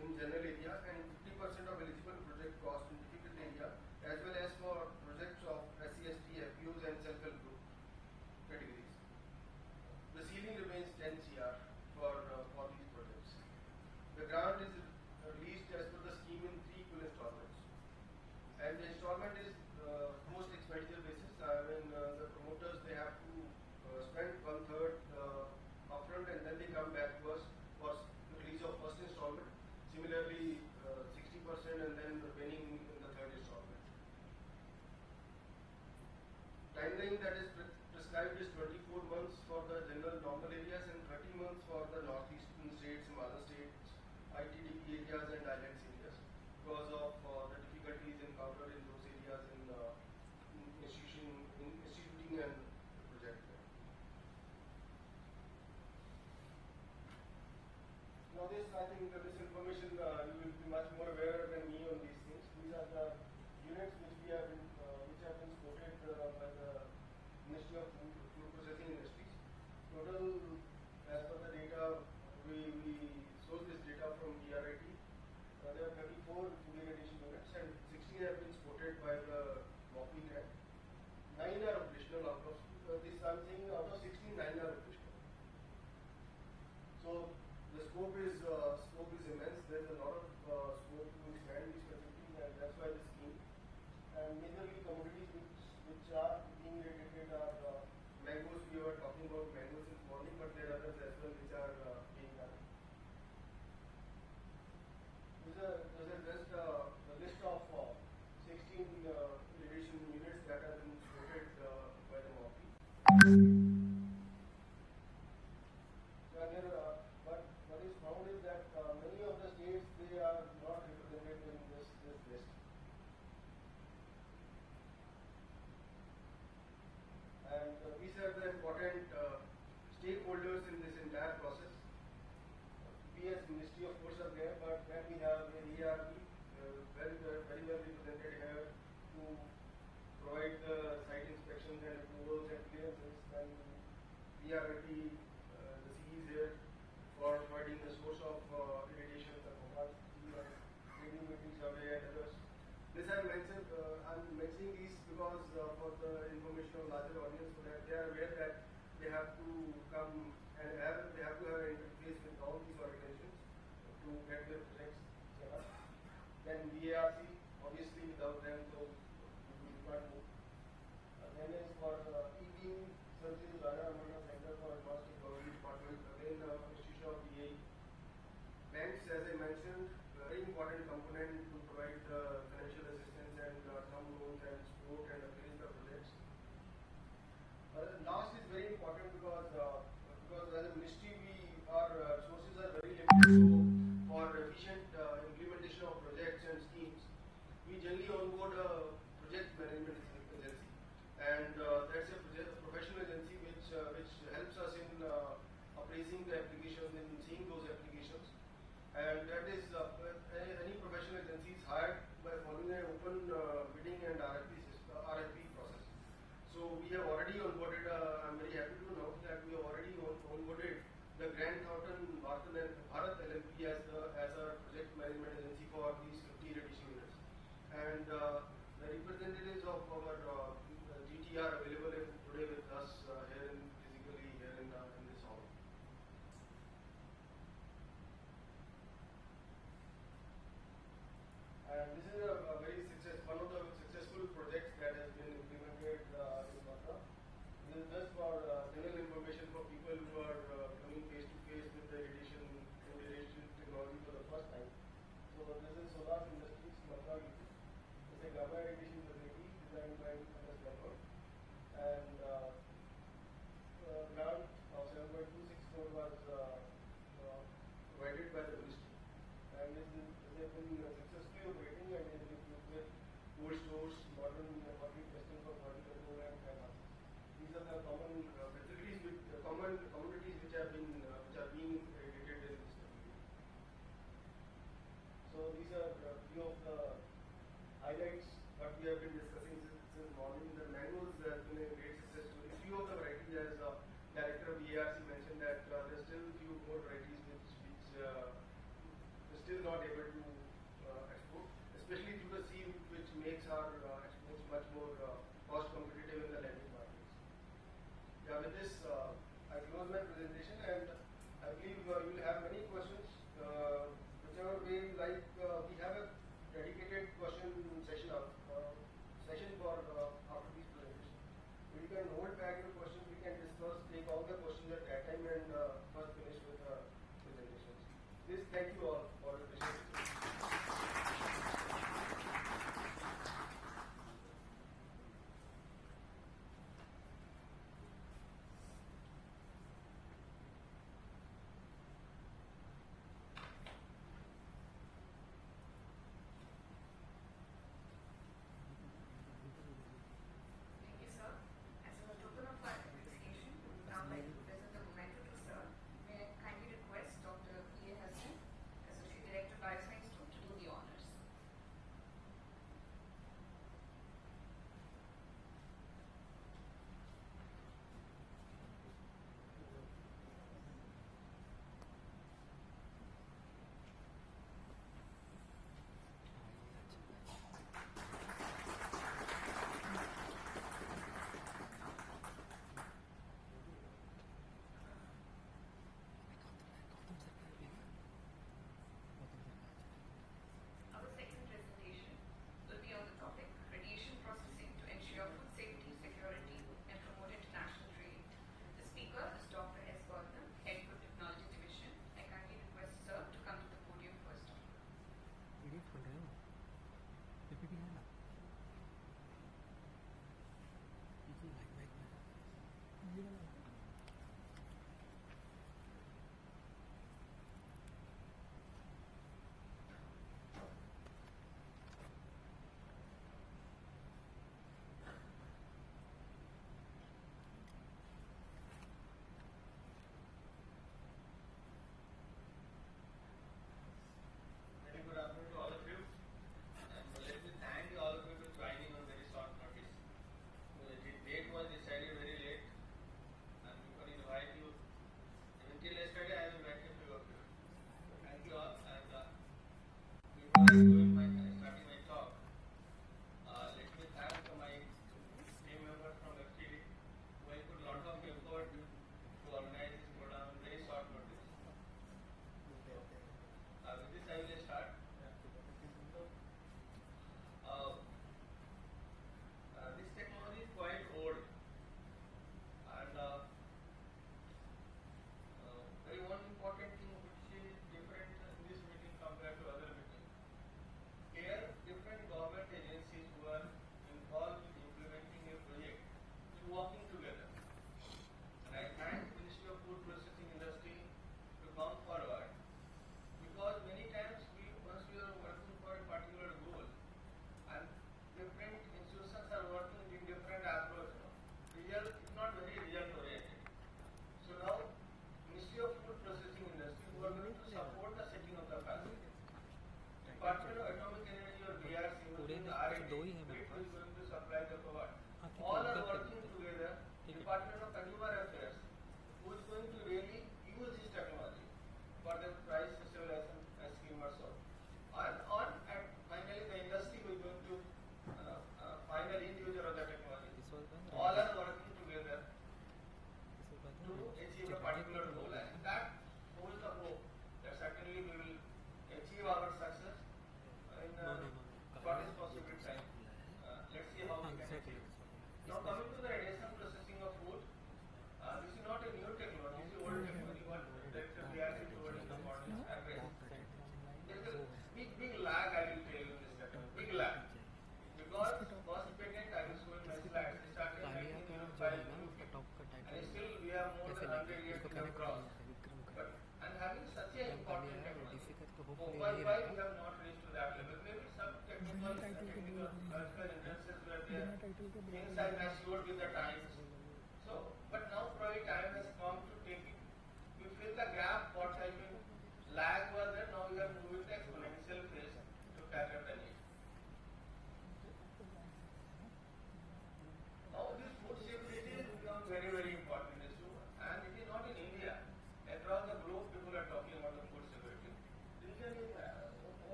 in general area and 50% of eligible project cost in difficult area, as well as for projects of SC/ST, FPOs and self-help group categories. The ceiling remains 10 CR for these projects. The grant is released as per the scheme in 3 equal installments, and the installment is post expenditure basis. The promoters, they have to spend 1/3 upfront, and then they come back to us for the release of first installment. Similarly, 60% and then remaining in the third installment. Timeline that is prescribed is 24 months for the general normal areas and 30 months for the northeastern states, Himalayan states, ITDP areas and islands areas, because of the difficulties encountered in those areas in instituting and project. Now this, I think this information, you will be much more aware than me on these things. These are the units which have been quoted by the Ministry of Food Processing Industries. Total, as per the data, we sourced this data from BRIT. There are 34 food irrigation units and 16 have been supported by the MOFPI grant. 9 are operational out of this. I'm saying out of 16, 9 are operational. So the scope is immense. There's a lot of scope to expand these facilities, and that's why the scheme. And majorly commodities which are being irrigated are mangoes. We were talking about mangoes this morning, but there are others as well which are being done. There's just a list of 16 irrigation units that have been supported by the MOFPI. What is found is that many of the states, they are not represented in this list. And these are the important stakeholders in this entire process. We as Ministry of Course are there, but then we have the ERP, very well represented here to provide the site inspections and approvals and clearances. And BRIT, the CE is here for providing the source of irrigation, the command, radio meeting survey and others. This I'm mentioning these because for the information of larger audience, so that they are aware that they have to come and they have to have an interface with all these organizations to get their projects set up. Then BARC, obviously without them, so we can't move. Then is for EB Services Rana Amana Center for Advanced Technology Department, again institution of BAE. Banks, as I mentioned, very important component to provide financial assistance and term loans and support and appraise the projects. Last is very important because as a ministry, our resources are very limited. So for efficient implementation of projects and schemes, we generally onboard a project management agency, and that's a professional agency which helps us in appraising the applications and seeing those applications. And that is any professional agency is hired by following an open bidding and RFP process. So we have already onboarded. I'm very happy to announce that we have already onboarded the Grand Thornton Bharat LLP as our project management agency for these 50 irrigation units. And the representatives of our GT are available today with us physically here in this hall. And this is one of the successful projects that has been implemented in Batra. This is just for general information for people who are coming face to face with the irrigation technology for the first time. So this is Solar Industries, Batra. It's a gamma irrigation facility designed by MS Bengal, and grant of 7.26 crore was provided by the ministry, and they have been successfully operating and is equipped with cold stores, modern public testing for horticulture and finance. These are the common facilities with common communities which are being irrigated in this facility. So these are a few of the highlights what we have been discussing since morning. The mangoes has been a great success story. BRC mentioned that there's still few more varieties which we're still not able to export, especially through the sea route, which makes our exports much more cost competitive in the landing markets. Yeah, with this, I close my presentation, and I believe you will have many questions. Whichever way you like, we have a dedicated question session for after these presentations. So you can hold back your questions. We can discuss, take all the questions at that time, and first finish with presentations. Please, thank you all for your patience.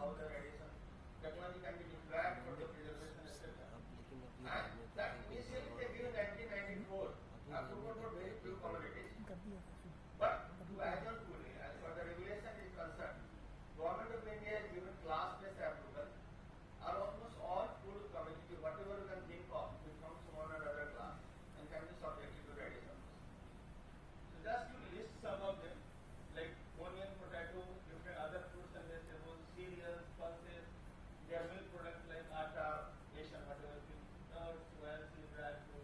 how the radiation technology can be deployed for the preservation, etc. And that initially they gave 1994 approval for very few commodities. But to as on today, as far the regulation is concerned, Government of India has given class-based approval. Almost all food commodity, whatever you can think of, will come from one or other class and can be subjected to radiation. So just to list some of them, like onion, potato, different other fruits and vegetables, cereals, pulses, their milk products like atta, ration, whatever, nuts, oils, dry fruits,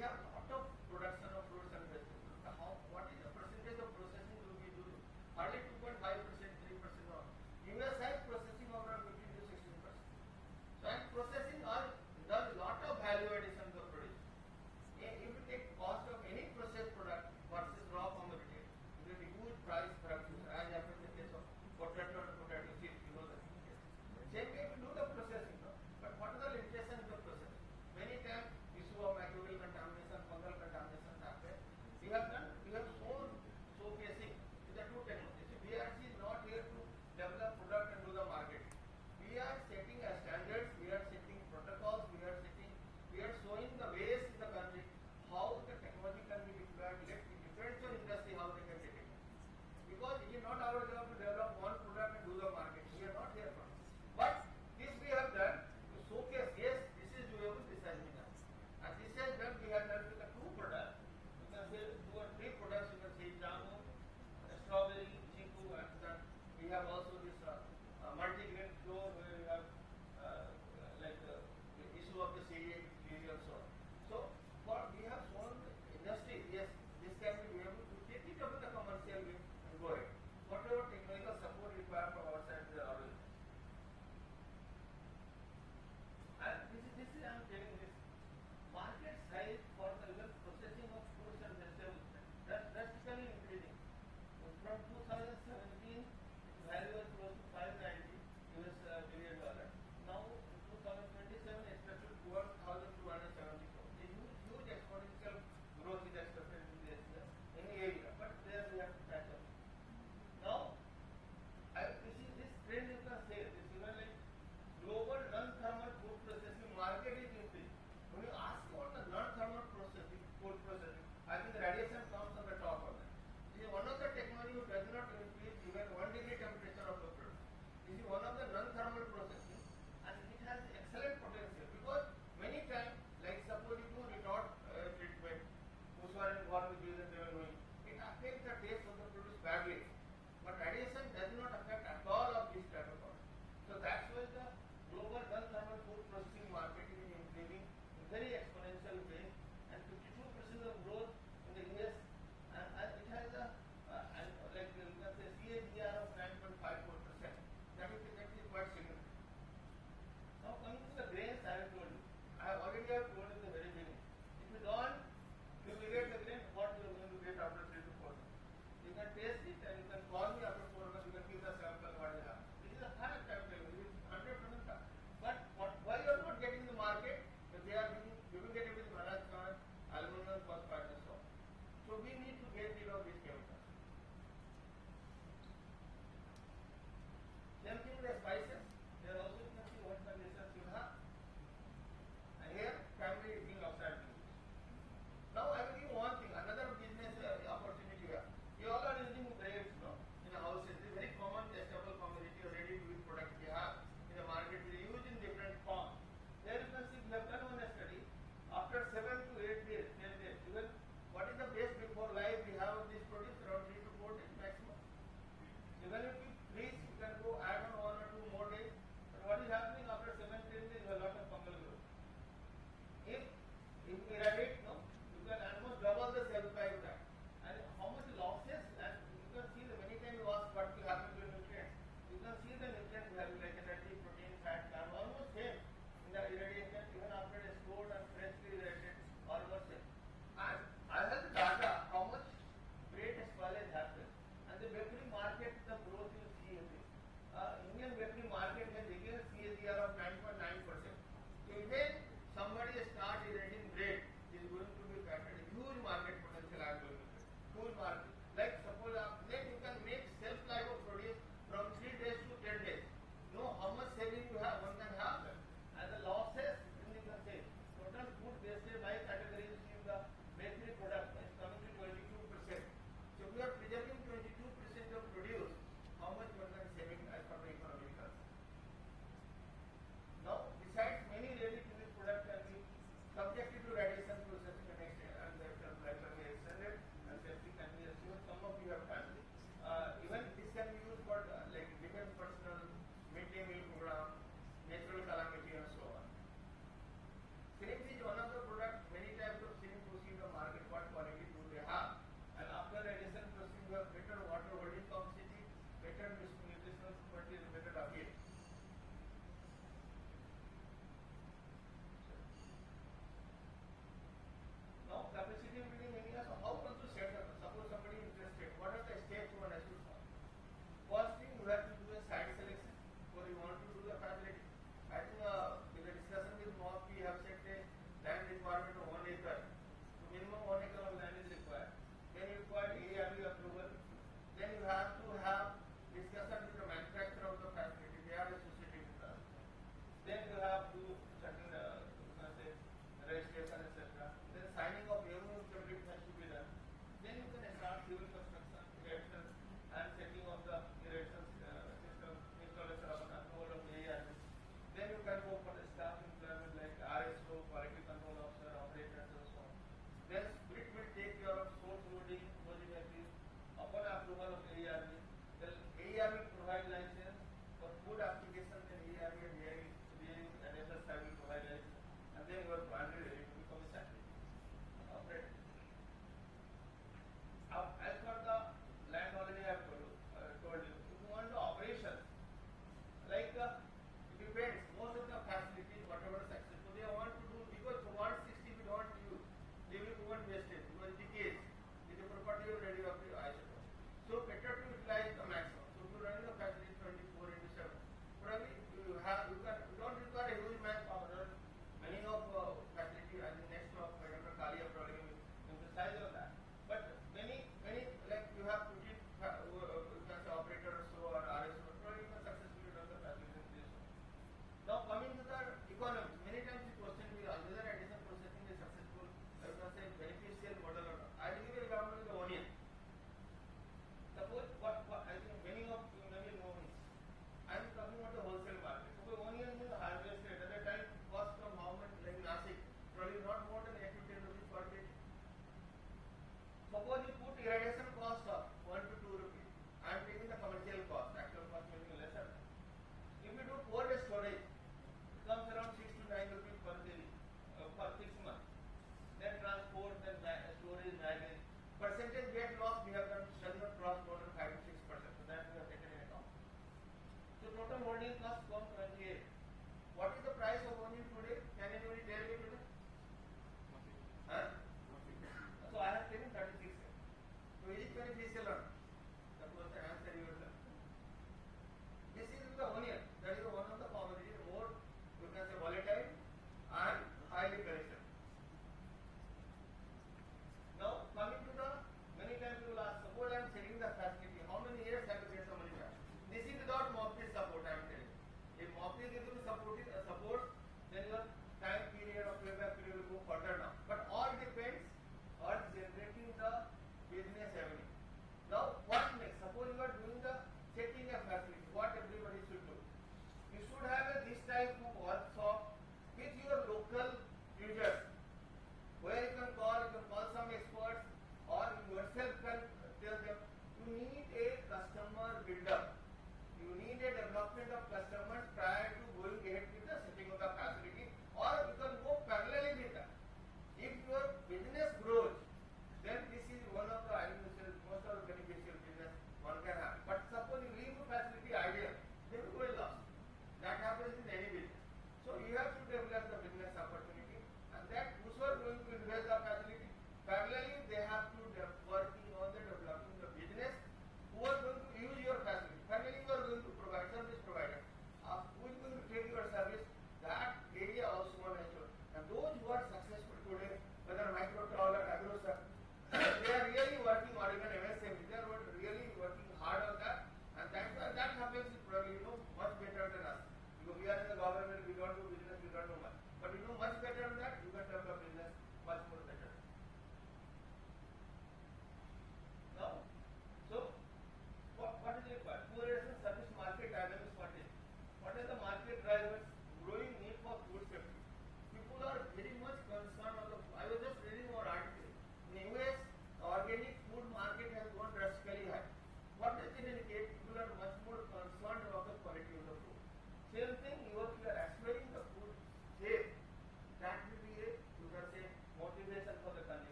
we have lot of production of fruits and vegetables. What is the percentage of processing do we do? Hardly 2.5%, 3% of. US has processing of around 15 to 16%. So and processing does lot of value addition to the produce. If you take cost of any processed product versus raw commodity, you get a huge price fluctuation, as happened in the case of potato and potato chips, you know that. Same way we do the processing, no? But what are the limitations of the process? Many times issue of microbial contamination, fungal contamination happen. We have shown showcasing with the two technologies. BRC is not here to develop product and do the market. We are setting a standards, we are setting protocols, we are showing the ways in the country how the technology can be deployed. Let the differential industry how they can take it. Because it is not our job to develop one product and do the market. We are not here for it. But this we have done to showcase, yes, this is doable, this has been done. And this has done, we have done with the two products. You can say 2 or 3 products, you can say jamu, strawberry, chiku, and then we have also this multi-grain flour where we have like the issue of the cereal and so on. So we have shown the industry, yes, this can be able to take it up in the commercial way and go ahead. Whatever technical support required from our side, we are always. And this is I am telling this market size for the even processing of fruits and vegetables that's drastically increasing. From 2017, its value was close to $590 billion. Now in 2027, expected to 1,270 crores. A huge exponential growth is expected in this area, but there we have to catch up. Now, this trend you can say, this even like global non-thermal food processing market is increasing. When you ask about the non-thermal processing, food processing, I think the radiation comes on the top of that. It is one of the technology which does not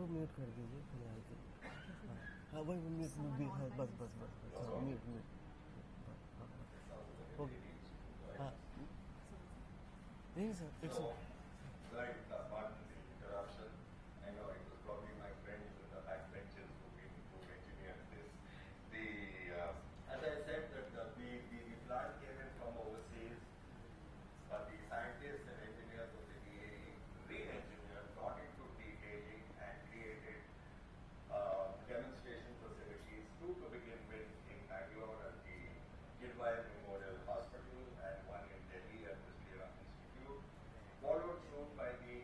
उनको mute कर दीजिए फिलहाल के लिए। हाँ हाँ वही mute mute हाँ बस बस बस बस हाँ म्यूट म्यूट ओके हाँ नहीं sir it's Right, pardon the interruption. I know it was probably my friends in the backbenches who engineered this. As I said, that the plant came in from overseas, but the scientists and engineers of the DAE re-engineered, got into detailing and created demonstration facilities, two to begin with in Bangalore at the Gilwire Memorial Hospital and one in Delhi at the Sri Ram Institute, followed soon by the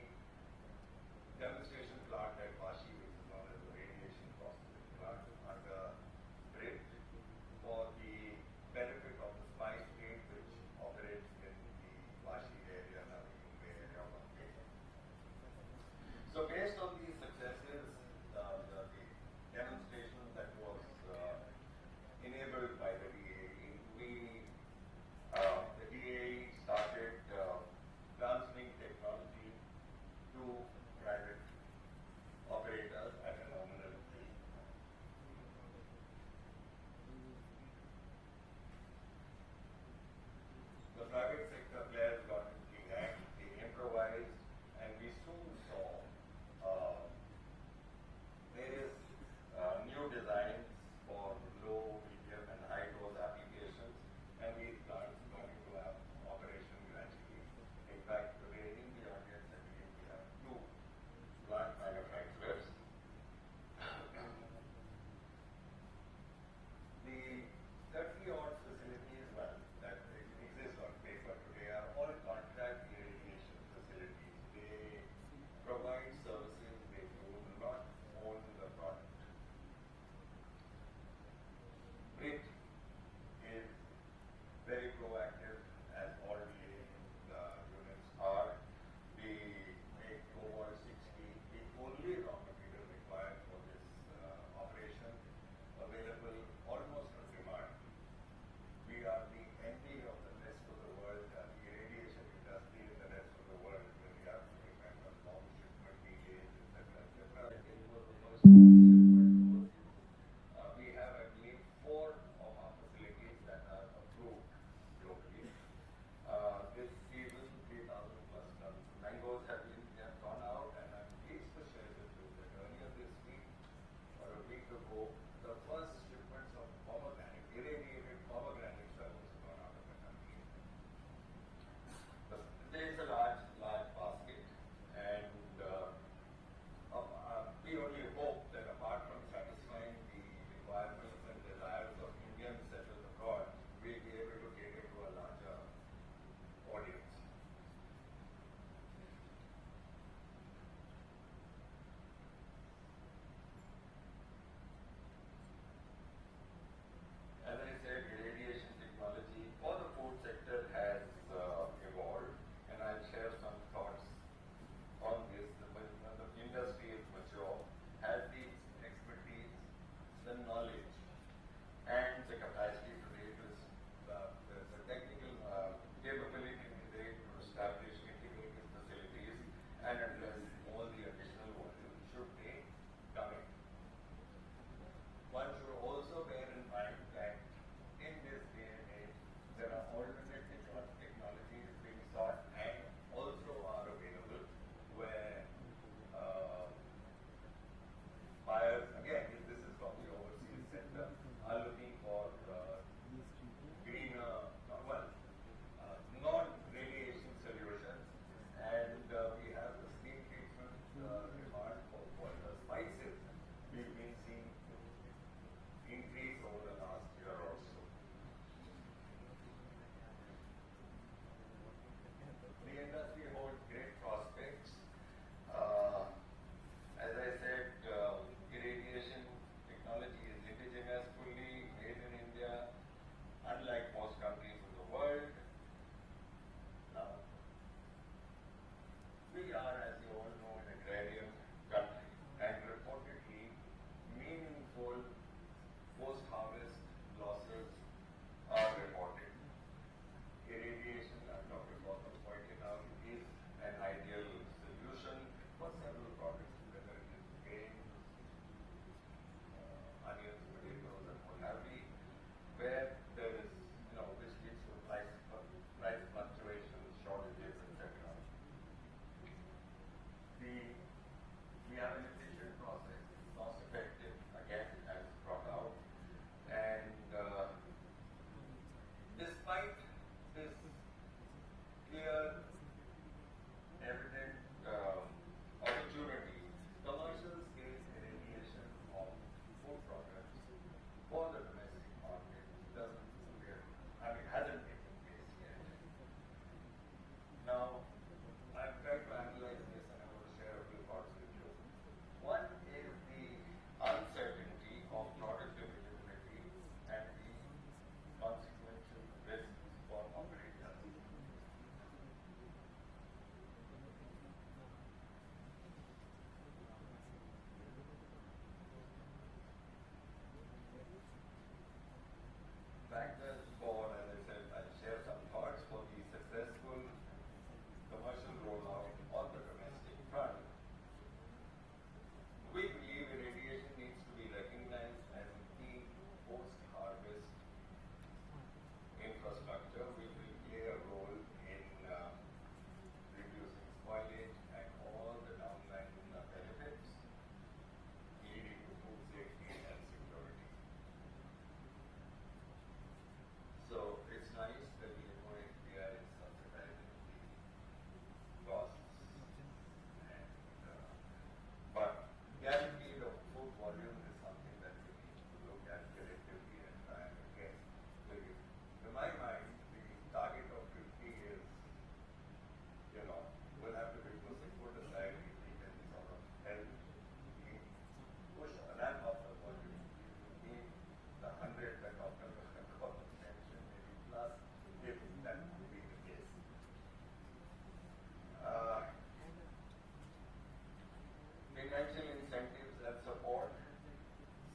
financial incentives and support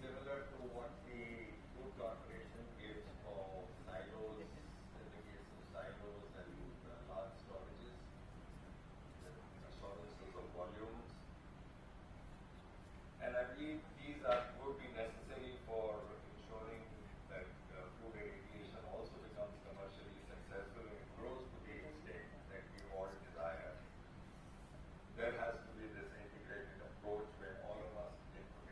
similar to what the food corporation gives for silos, in the case of silos and large storages, assurances of volumes. And I believe these would be necessary for ensuring that food irrigation also becomes commercially successful and grows to the extent that we all desire. There has to be this integrated approach where all of us get together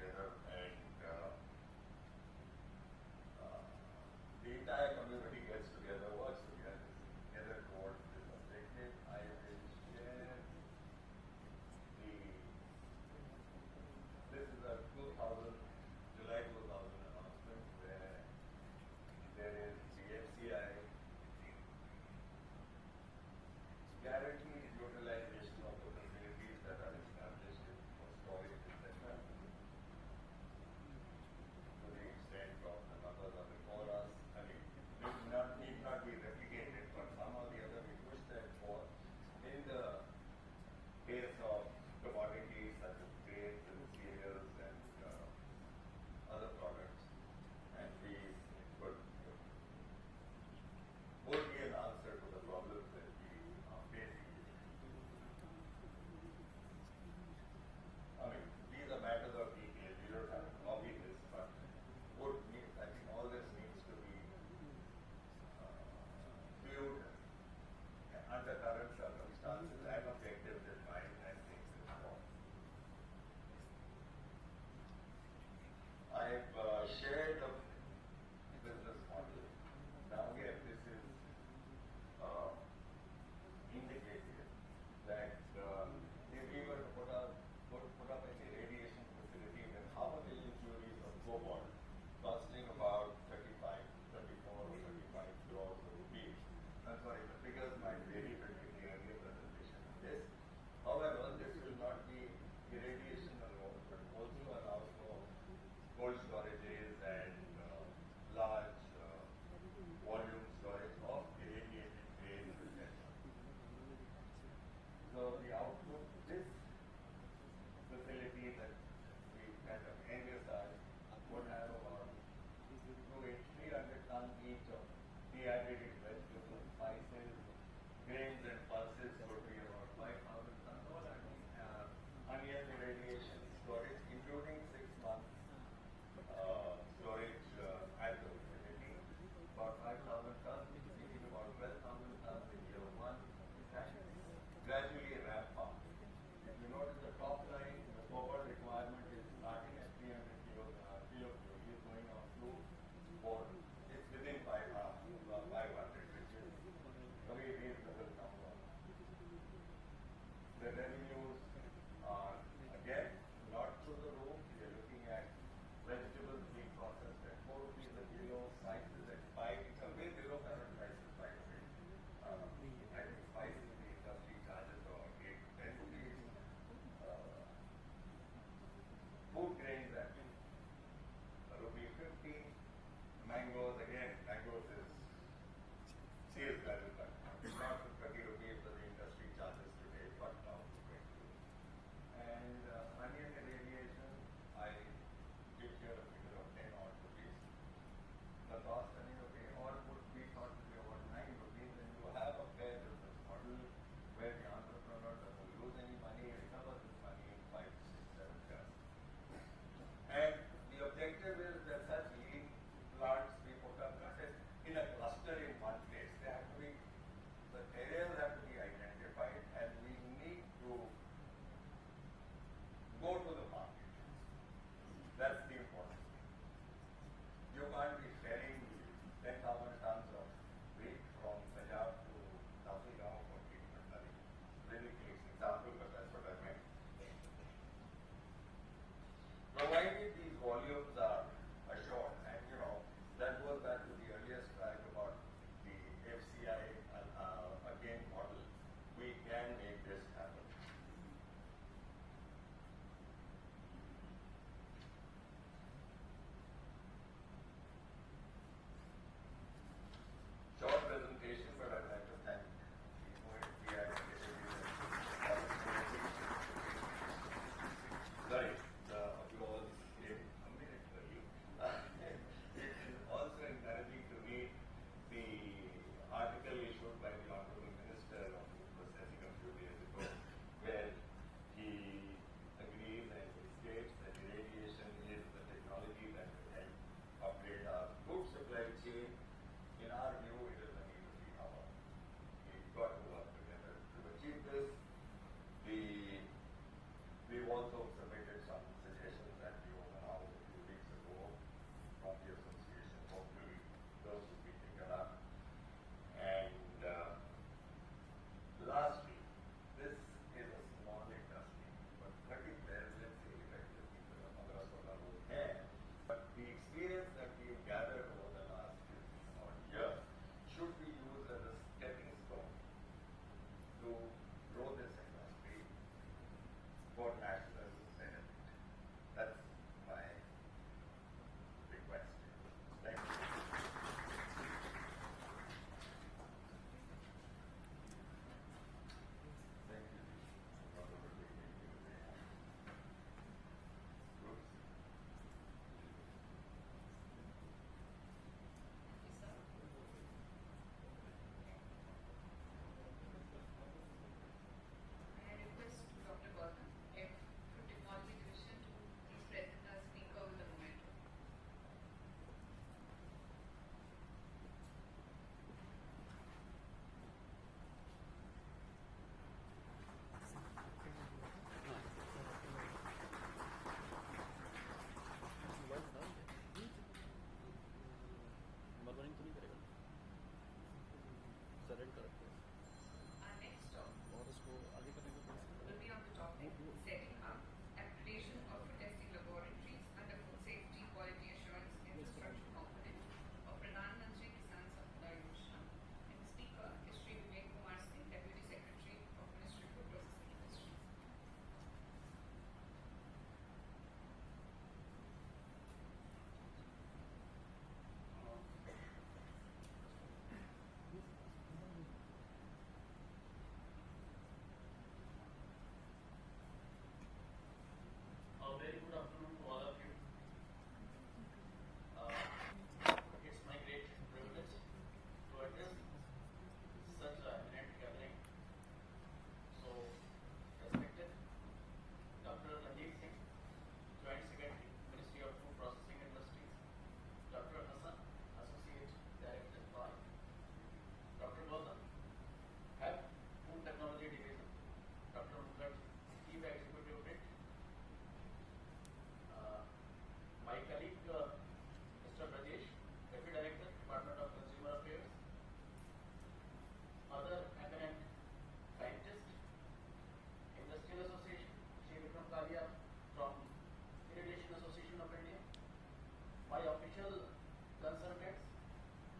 by official consultants,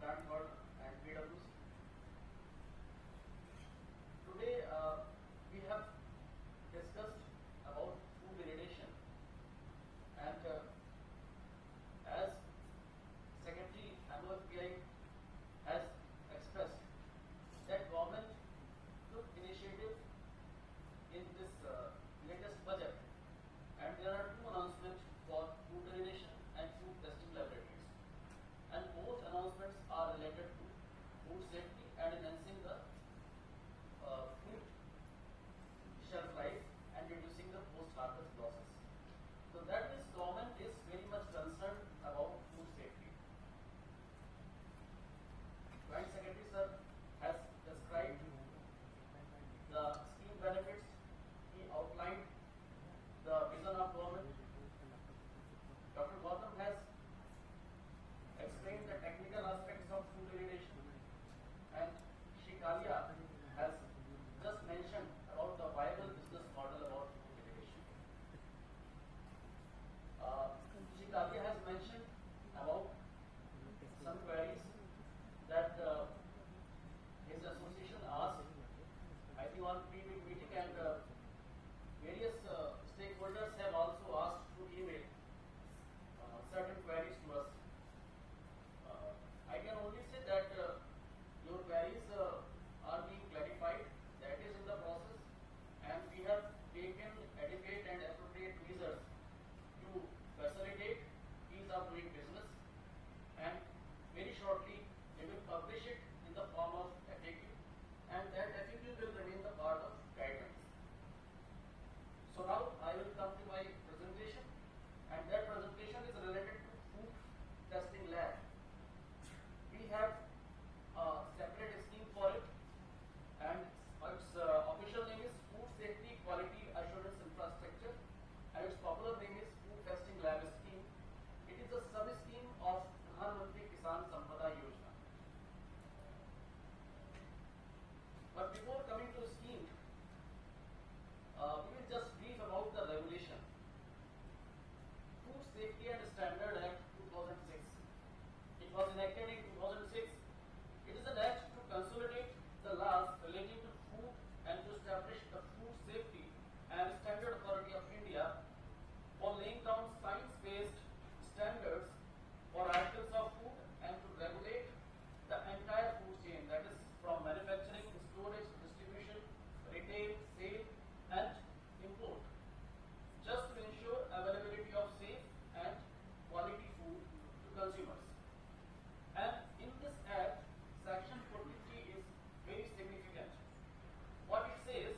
Brantford and PwC. Today we have discussed about food validation, and as Secretary MOFPI has expressed that government took initiative in this latest budget, and there are two announcements for food validation and food testing laboratories, and both announcements are related to food safety and enhancing the food shelf life and reducing the post-harvest losses. So that means government is very much concerned about food safety. Joint Secretary Sir has described the scheme benefits. He outlined the vision of government. Dr. Gautam has explained the technical aspects of food validation, and Shikalia has just mentioned about the viable business model about food validation. Shikalia has mentioned about some queries that his association asked, I think on pre-meeting, and various stakeholders have also asked through email certain queries to us. I can only say that your queries are being clarified. That is in the process, and we have taken adequate and appropriate measures to facilitate ease of doing business, and very shortly we will publish it in the form of FAQ, and that FAQ will remain the part of guidelines. So now I will come to my presentation, and that presentation is related to food testing lab. We have a separate scheme for it, and its official name is Food Safety Quality Assurance Infrastructure, and its popular name is Food Testing Lab Scheme. It is a sub-scheme of Pradhan Mantri Kisan Sampada Yojana. But before coming to scheme, we will just brief about the regulation. Food Safety and Standard Act 2006. It was enacted in 2006. It is an act to consolidate the laws relating to food and to establish the Food Safety and Standard Authority of India for laying down science-based standards for articles of food and to regulate the entire food chain, that is from manufacturing, storage, distribution, retail, sale and import, just to ensure availability of safe and quality food to consumers. And in this act, section 43 is very significant. What it says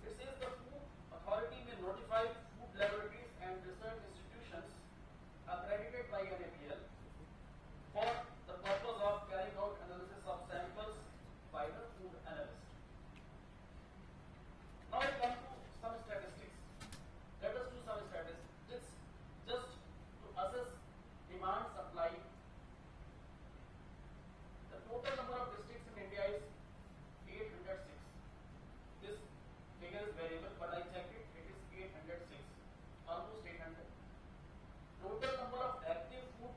the food authority may notify food laboratories and research institutions accredited by NABL for the purpose of carrying out analysis of samples by the food analyst. Now I come to some statistics. Let us do some statistics just to assess demand supply. The total number of districts in India is 806. This figure is variable, but I checked it. It is 806, almost 800. Total number of active food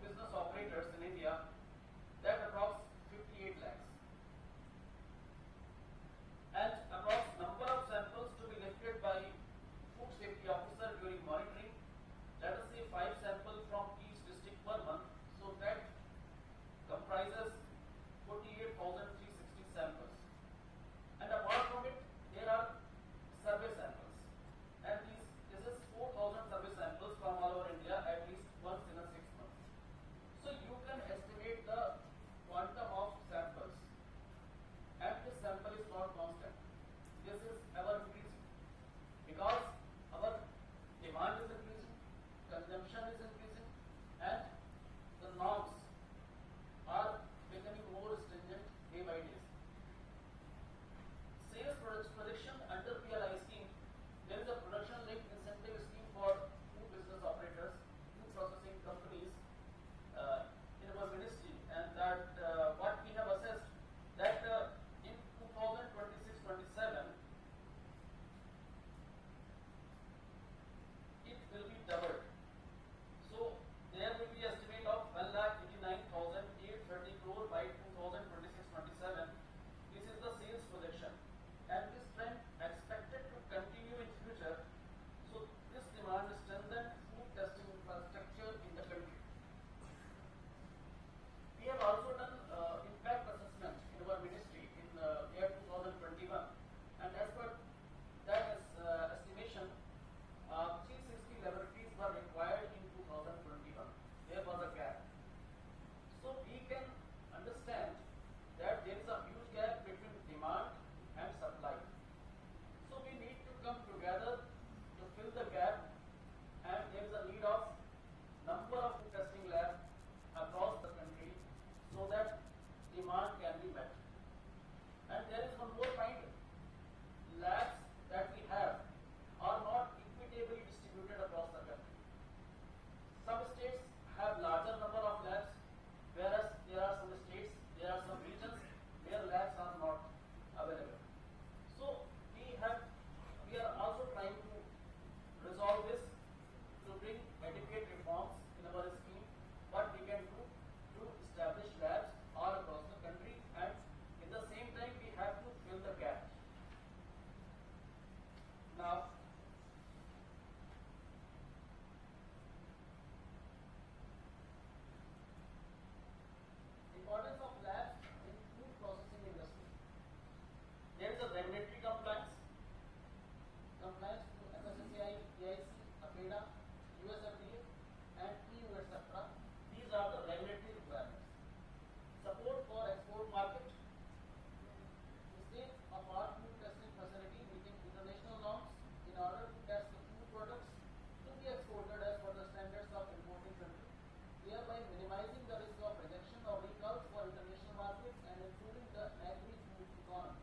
thereby minimizing the risk of rejection or recalls for international markets and improving the agri-food economy.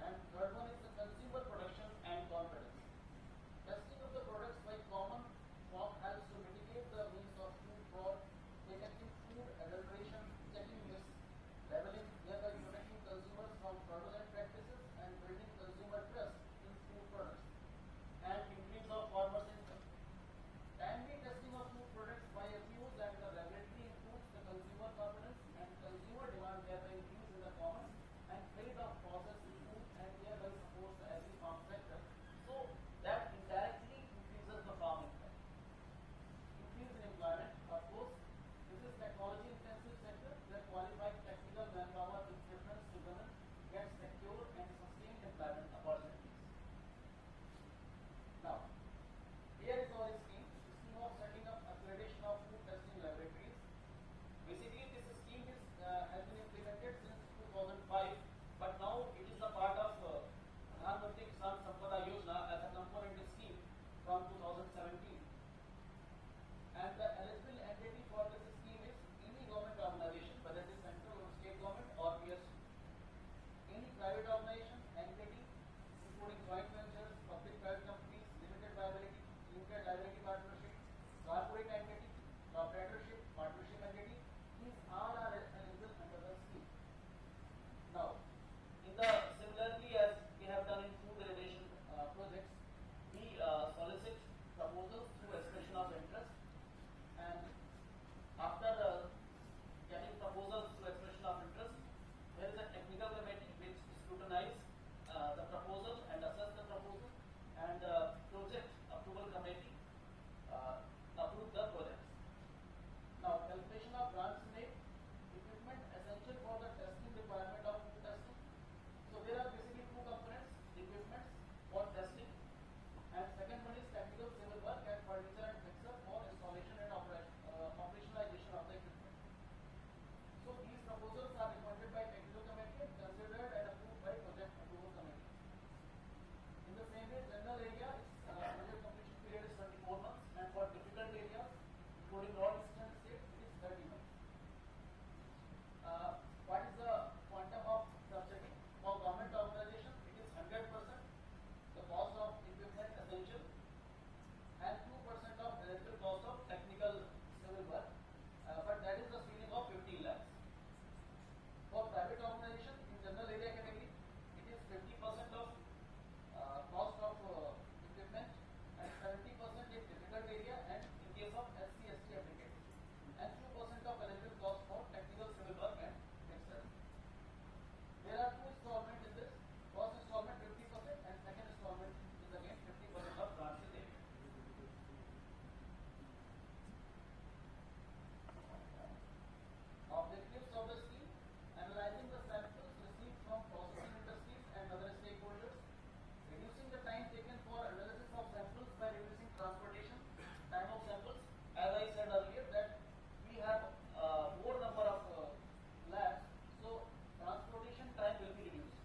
And third one is the consumer protection and confidence. Testing of the products by common form helps to mitigate the means of food fraud, detecting food adulteration, checking myths, labeling, thereby protecting consumers from fraudulent practices and building consumer trust in food products, and increase of farmers' income. Timely testing of food products by FPOs and the laboratory improves the consumer confidence and consumer demand, thereby increase in the common and trade of processed food, and thereby supports the agri-farm sector. So that indirectly increases the farm income. Increase in employment, of course, this is technology intensive sector where qualified technical manpower with preference to women gets secure and sustained employment opportunities. Now, here is our scheme of setting up accreditation of food testing laboratories. Basically, this scheme is, has been implemented since 2005, but now it is a part of Pradhan Mantri Kisan Sampada Yojana as a component scheme from 2017. And the eligible entity for this scheme is any government organization, whether it is central or state government or PSU. Any private organization, entity, including joint ventures, public-private companies, limited liability partnership, corporate entity, proprietorship, partnership entity, these all are eligible under the scheme. Now, similarly as we have done in food irrigation projects, we solicit proposals through expression of interest, and after getting proposals through expression of interest, there is a technical committee which scrutinizes the proposal and assess the proposal, and project approval committee approve the projects. Now, calculation of grants made, equipment essential for the testing requirement of food testing. So there are basically two components: equipment for testing, and second one is technical civil work and furniture and fixture for installation and operationalization of the equipment. So these proposals are recommended by technical committee and considered and approved by project approval committee. In the same way, general area, project completion period is 24 months, and for difficult areas, including northeastern states, it is 30 months. What is the quantum of subsidy? For government organization, it is 100%, the cost of equipment essential, and 2% of eligible cost of technical civil work, but that is the ceiling of 15 lakhs. For private organization, in general area category, it is 50% of cost of equipment, and 70% in difficult area, and in case of SC/ST applicants, and 2% of eligible cost for technical civil work and fixed. There are two installments in this. First installment 50%, and second installment is again 50% of grants in area. Objectives of the scheme: analyzing the samples received from processing industries and other stakeholders, reducing the time taken for analysis of samples by reducing transportation time of samples. As I said earlier, that we have more number of labs, so transportation time will be reduced.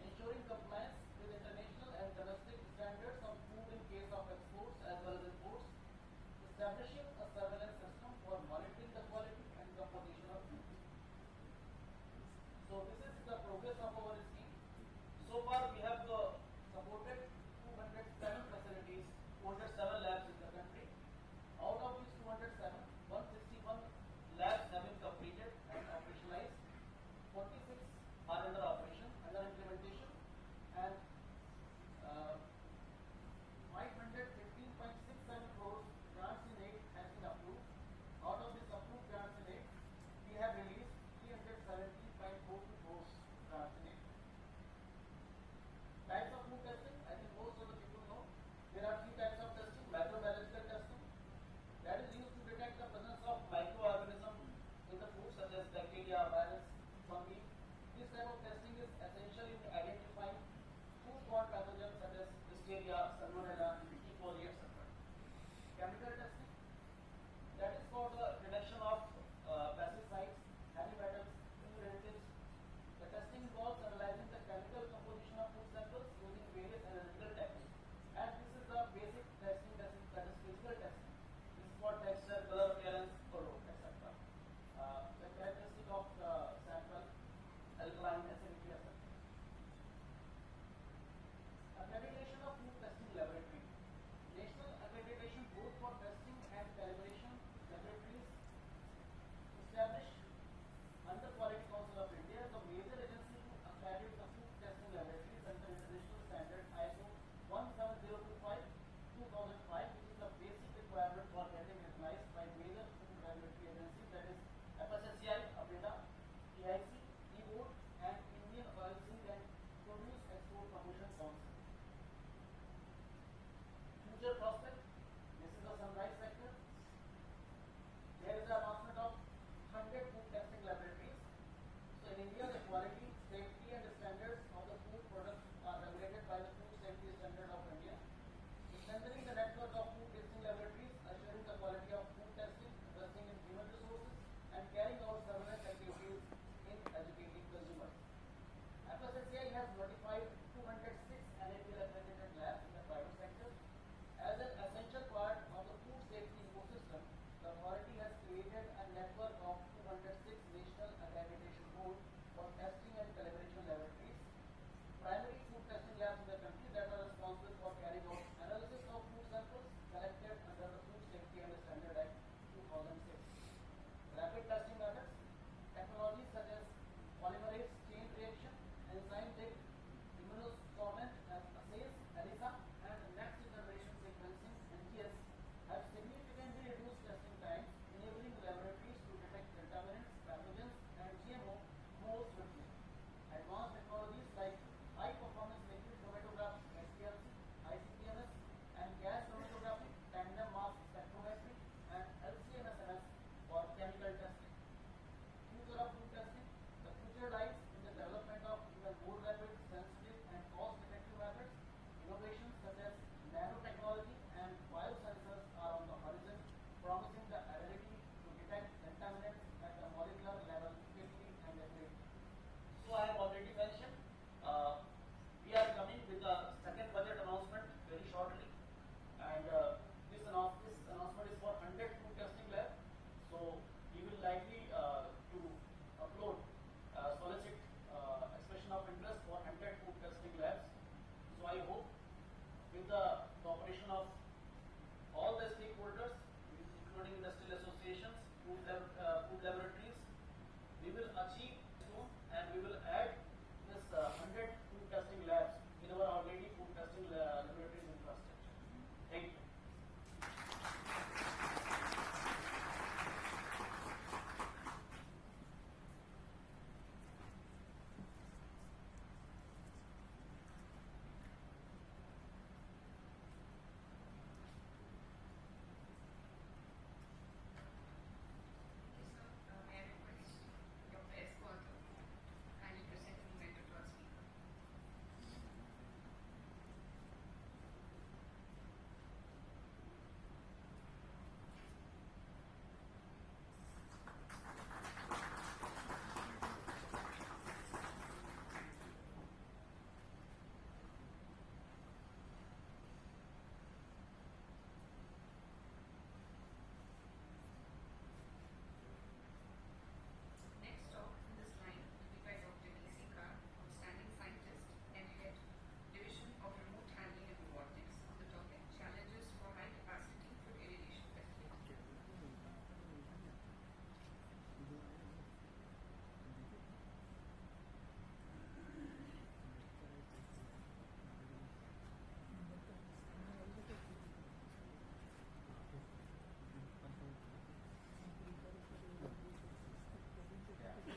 Ensuring compliance with international and domestic standards on food in case of exports as well as imports. Establishing a surveillance system for monitoring the quality and composition of food. So this is the progress of our scheme. So far we have supported 207 facilities, 207 labs in the country. Out of these 207, 161 labs have been completed and operationalized. 46 are under operation, under implementation, and 515.67 crores grants in aid has been approved. Out of this approved grants in aid, we have released 317.42 crores future prospect. This is the sunrise sector. There is an announcement of 100 food testing laboratories. So in India, the quality, safety and standards of the food products are regulated by the Food Safety Standard of India. Strengthening the network of food testing laboratories, assuring the quality of food testing, investing in human resources, and carrying out surveillance activities in educating consumers. FSSAI has notified 206 NABL accredited labs in the private sector. As an essential part of the food safety ecosystem, the authority has created a network of 206 national accreditation boards for testing and calibration laboratories, primary food testing labs in the country that are responsible for carrying out analysis of food samples collected under the Food Safety and Standard Act 2006. Rapid testing methods, technologies such as polymerase chain reaction, enzyme-linked immunosorbent assays, ELISA, and next generation sequencing (NGS) have significantly reduced testing times, enabling laboratories to detect contaminants, pathogens, and GMO more swiftly. Advanced technologies like high-performance liquid chromatography (HPLC), ICP-MS, and gas chromatography, tandem mass spectrometry, and LC-MS for chemical testing. Future of food testing. The future lies in the development of even more rapid, sensitive, and cost-effective methods. Innovations such as nanotechnology and biosensors are on the horizon, promising the ability to detect contaminants at the molecular level quickly and accurately. So I have already mentioned, we are coming with a second budget announcement very shortly, and this announcement is for 100 food testing labs. So we will likely to upload, solicit expression of interest for 100 food testing labs. So I hope with the cooperation of all the stakeholders, including industrial associations, food laboratories, we will achieve soon, and we will add this 100 food testing labs in our already food testing laboratories infrastructure. Thank you. May I request Dr. Esquerdo kindly present the event to our speaker. Next talk in this line will be by Dr. D.C. Carr, outstanding scientist and head, Division of Remote Handling and Robotics, on the topic Challenges for High Capacity Food Irradiation Testing.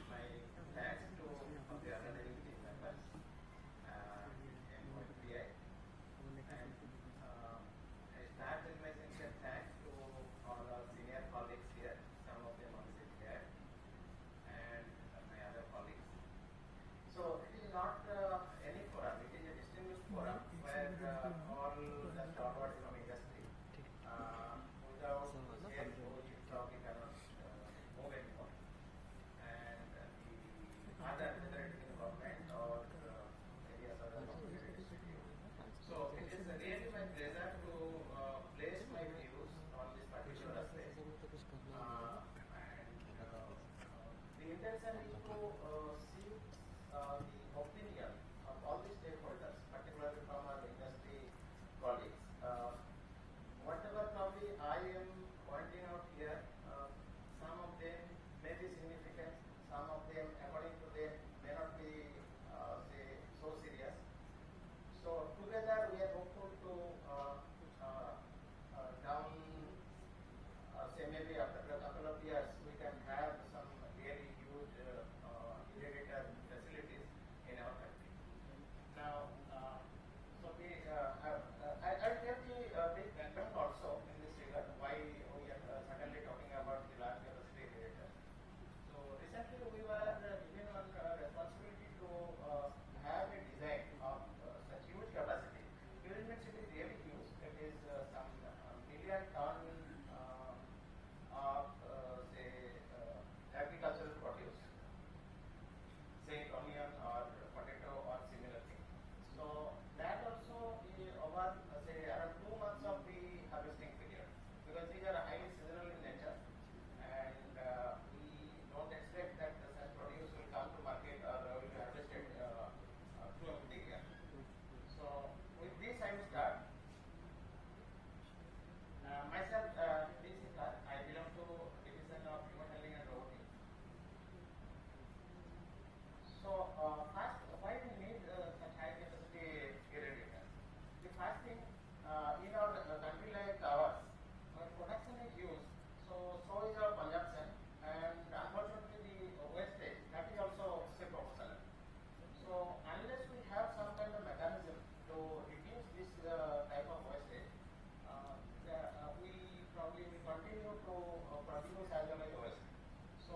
My thanks to the organizing team members, MOFPI, and I start with my sincere thanks to all our senior colleagues here, some of them on sit here, and my other colleagues. So it is not any forum, it is a distinguished forum where all the stalwarts from industry, without sharing we cannot move anymore. And the other, whether it is in government or areas other government institute. So it is really my pleasure to place my views on this particular aspect. The intention is to seek the opinion of all the stakeholders, particularly from our industry colleagues. Whatever probably I am pointing out here, some of them may be significant, some of them according to them may not be say so serious. So together we are hopeful to down say maybe after a couple of years we can have some really huge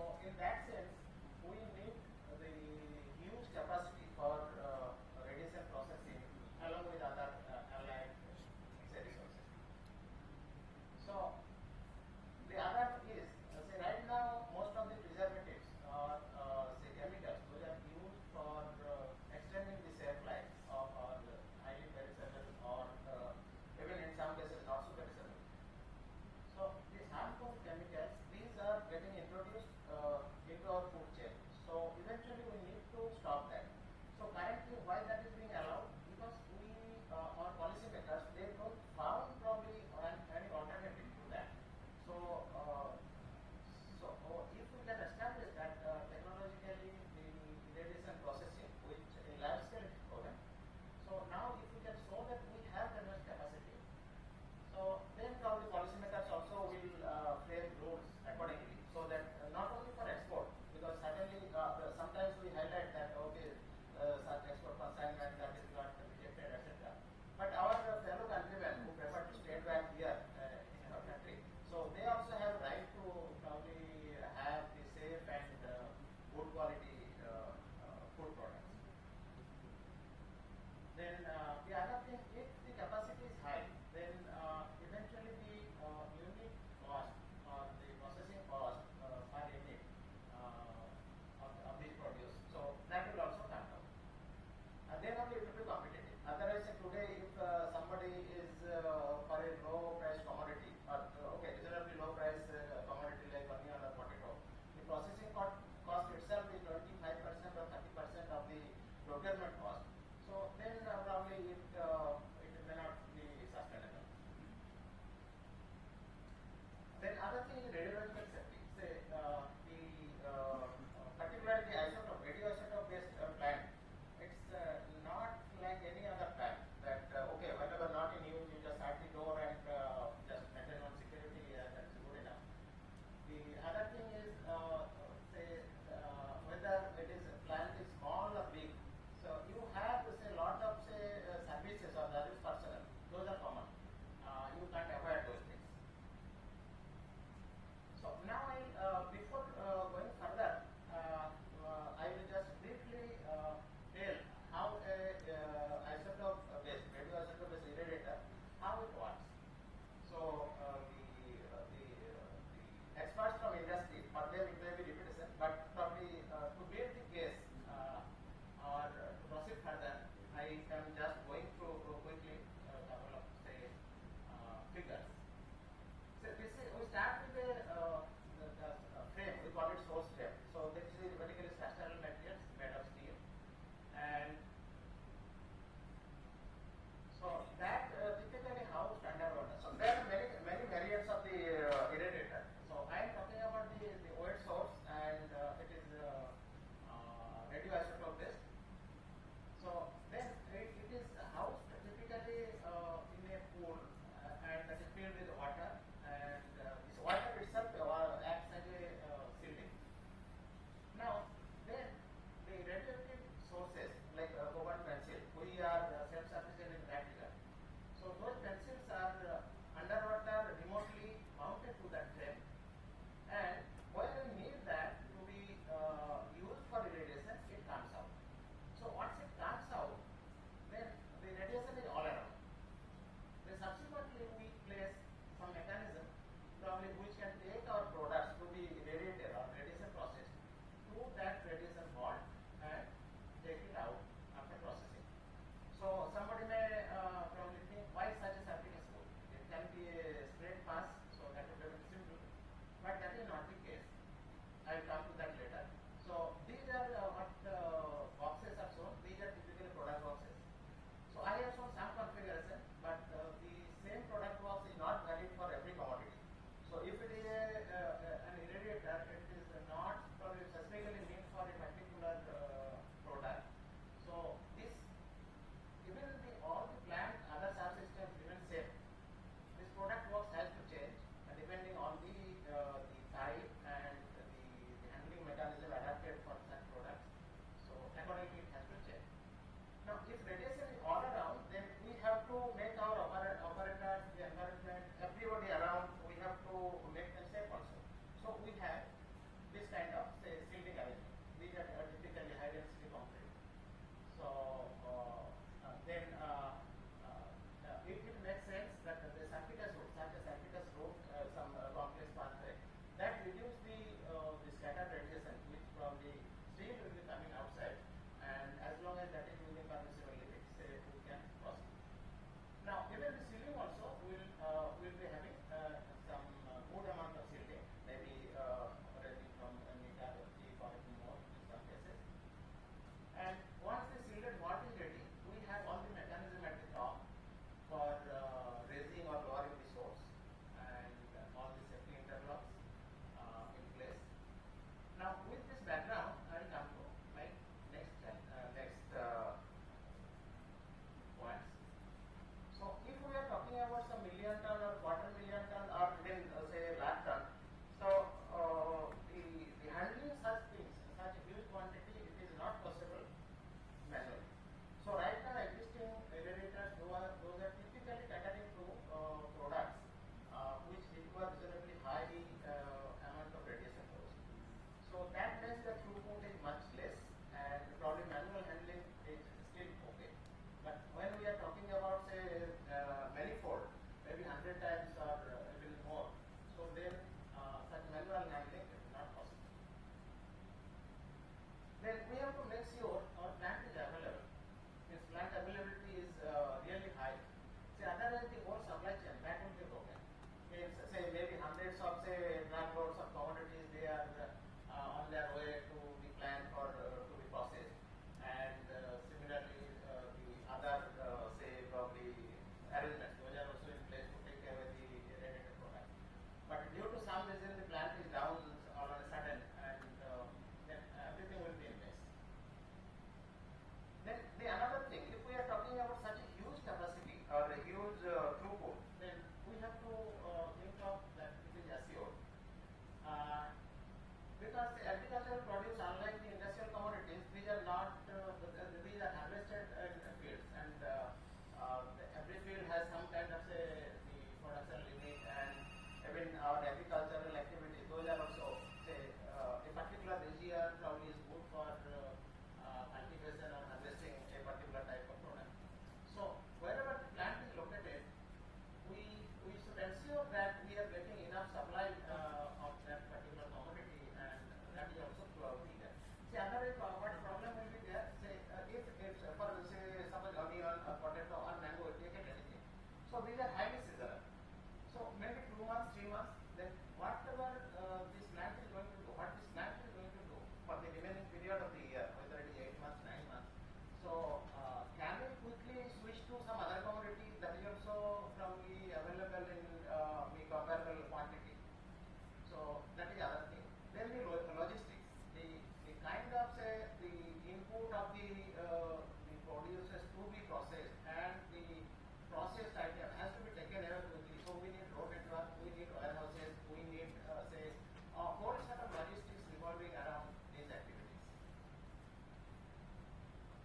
So in that sense, we need the huge capacity for radiation processing along with other allied resources. So the other is, say right now, most of the preservatives or say chemicals, those are used for extending the shelf life of our highly perishable or even in some cases not so perishable. So these harmful chemicals, these are getting introduced into our food chain. So eventually we need to stop that. So currently why that is being allowed? Because we, our policymakers, they don't found probably any alternative to that. So, if we can establish that technologically the radiation processing, which in lab scale is proven, so now if we can show that we have that much capacity, so then probably policymakers also will frame rules accordingly, so that not only for export, because certainly sometimes we highlight that okay, such export consignment that is not rejected, etc. But our fellow countrymen who prefer to stay back here in our country, so they also have right to probably have the safe and good quality food products. Then the other thing, if the capacity is high, then eventually the unit cost or the processing cost per unit of this produce, so that will also come down. And then only it will be competitive. Otherwise, today if somebody is for a low price commodity or reasonably low price commodity like onion or potato, the processing cost itself is 25% or 30% of the procurement cost. So then probably it may not be sustainable. Then other thing is radiological safety. Say particularly the isotope, radioisotope based plant, it's not like any other plant that whenever not in use you just shut the door and just maintain on security and that's good enough. The other thing is whether it is plant is small or big. So you have say lot of services or service personnel. Those are common. You can't avoid those things. So now before going further, I will just briefly tell how a isotope-based, radioisotope-based irradiator, how it works. So the experts from industry, for them it may be repetition, but probably to build the case or to proceed further, I am just going through quickly a couple of figures. So this is, we start with the frame, we call it source frame. So this is vertically structural materials made of steel, and so that typically how standard works. So there are many variants of the irradiator. So I am talking about the weight source, and it is radioisotope based. So then it is housed typically in a pool and that is filled with water, and this water itself acts as a shielding. Now then the radioactive sources like cobalt pencil, we are self-sufficient in that regard. So those pencils are underwater remotely mounted to that frame, and when we need that to be used for irradiation, it comes out. So once it comes out, then the radiation is all around. Then subsequently we place some mechanism probably which can take our products to be irradiated or radiation processed to that radiation vault and take it out after processing. So somebody may probably think why such a circuit is good. It can be a straight pass, so that would be very simple. But that is not the case. I will come to that later. So these are what boxes are shown. These are typically product boxes. So I have shown some configuration, but the same product box is not valid for every commodity. So if it is an irradiator, it is not probably specifically meant for a particular product. So this, even all the plant other subsystems remain same. This product box has to change depending on the type and the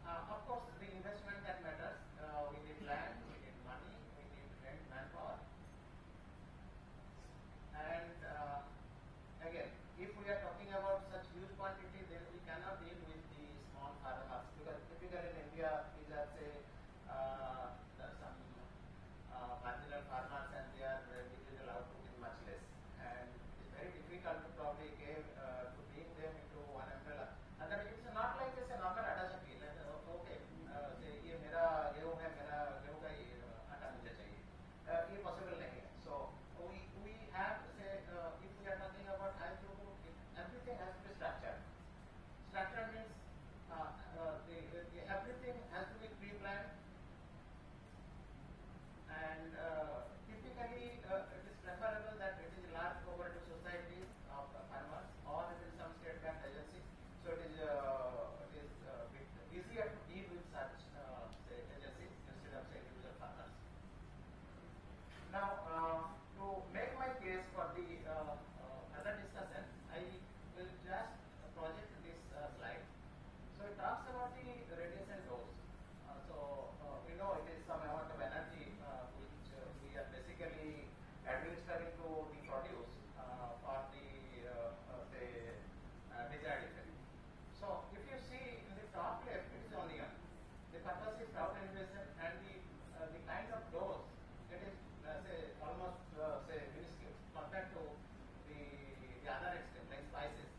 of course, the investment that matters. We need land, we need money, we need rent, manpower. And again, if we are talking about such huge quantity, then we cannot deal with the small farmers, because typically in India, these are say some marginal farmers, and their individual output is much less, and it's very difficult to probably give to bring them into one umbrella. And then it's not like it's a normal atta chakki, like okay, say ये मेरा गेहूं है, मेरा गेहूं का आटा मुझे चाहिए, ये possible नहीं है. So we have say if we are talking about high throughput, everything has to be structured. Structure means everything has to be pre-planned, and typically it is preferable that it is large cooperative societies of farmers, or it is some state-backed agency. So it is easier to deal with such say agencies instead of say individual farmers. Now, to make my case for the other discussion, I will just project this slide. So it talks about the radiation dose. We know it is some amount of energy which we are basically administering to the produce for the say desired effect. So if you see in the top left, it is onion. The purpose is crowd elevation, and the kind of dose, it is say almost say minuscule compared to the other extreme like spices.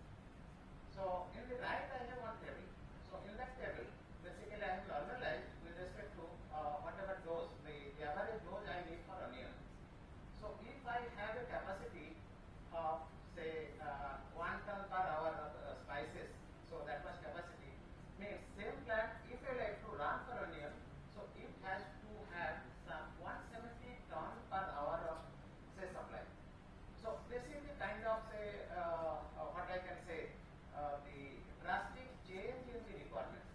So in the right I have one table. So in that table, basically I have normalized with respect to whatever dose, the average dose I need for onion. So if I have a capacity of say 1 ton per hour of spices, so that much capacity means same plant, if I like to run for onion, so it has to have some 170 ton per hour of say supply. So this is the kind of say what I can say the drastic change in the requirements.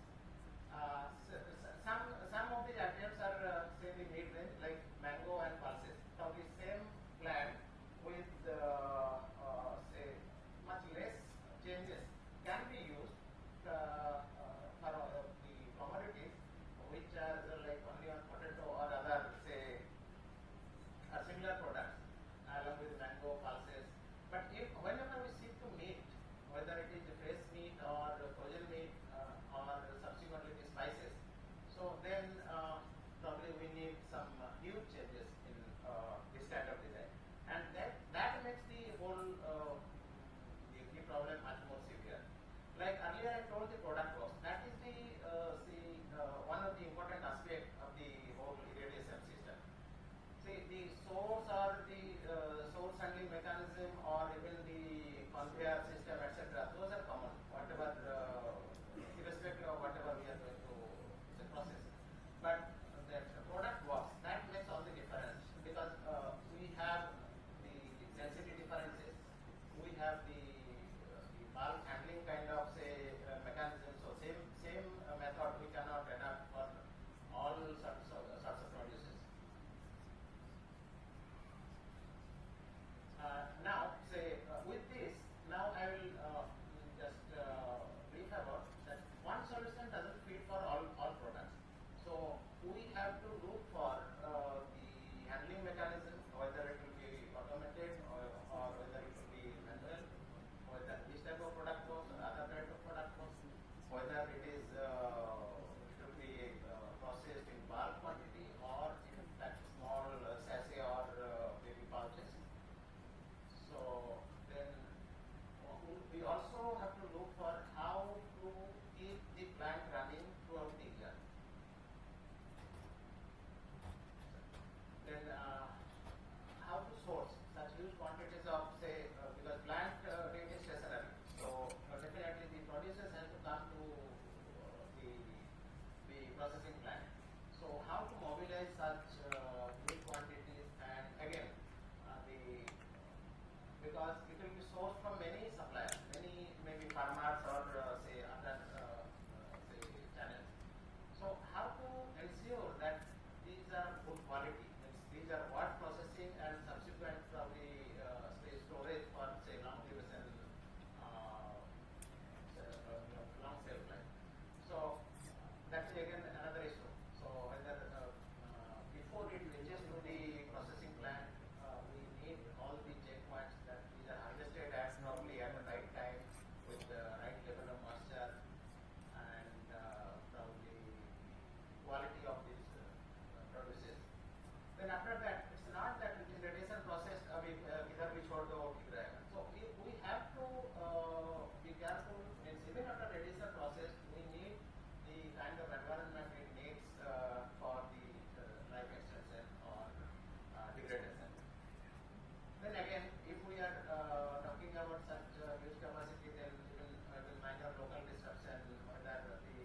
Some of these items are say the mid range like mango and pulses. Now the same plant with say much less changes can be used for the commodities which are like onion, potato, or other say similar products along with mango, pulses. But if whenever we seek to meat, whether it is fresh meat or frozen meat or subsequently the spices, so then probably we need some huge changes in this kind of design, and that makes the whole the problem much more severe. Like earlier I told the product loss, that is the one of the important aspects of the whole irradiation system. See, the source or the source handling mechanism, or even the conveyor system, etc., those are common, whatever irrespective of whatever we are going to process. But the product works, that makes all the difference, because we have the density differences, we have the bulk handling kind of say mechanism. So same method we cannot adapt for all sorts of produces. Now, say with this, now I will just brief about that one solution doesn't fit for all products. So we have to look for the handling mechanism, whether it will be automated or whether it will be manual, whether this type of product goes or other type of product goes, whether it is it will be processed in bulk quantity or in that small sachet or maybe pouches. So then we also have to look for how to keep the plant running throughout the year. Then how to source such huge quantities of say because plant rate is stationary. So definitely the producers have to come to the processing plant. So how to mobilize such huge quantities, and again because it will be sourced from many suppliers, many maybe farmers or say other say channels. So how to ensure that these are good quality, means these are what processing and subsequent probably say storage for say long duration long shelf life. So that is then after that, it's not that within radiation process अभी किधर भी छोड़ दो ठीक रहेगा. So we have to be careful. Means even after radiation process, we need the kind of environment it needs for the life extension or degradation. Then again, if we are talking about such huge capacity, then it will minor local disruption, whether the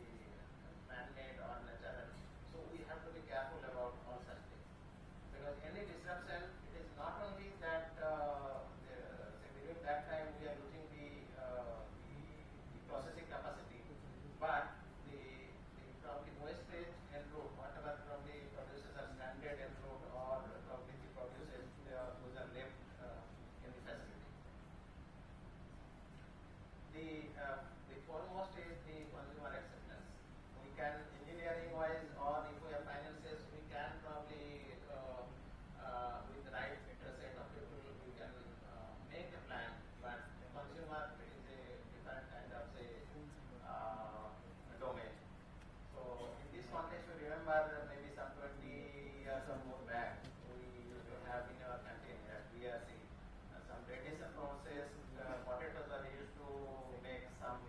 man-made or natural. So we have to be careful about all such things. Because any disruption, it is not only that during that time we are losing the processing capacity, but from the wastage en route, whatever from the producers are stranded en route or probably the producers those are left in the facility. The foremost is the consumer acceptance. We can engineering wise or if we have finances, we can probably with the right set of people we can make a plan, but consumer it is a different kind of say domain. So in this context, we remember maybe some 20 years or more back, we used to have in our canteen at BARC some radiation process potatoes were used to make some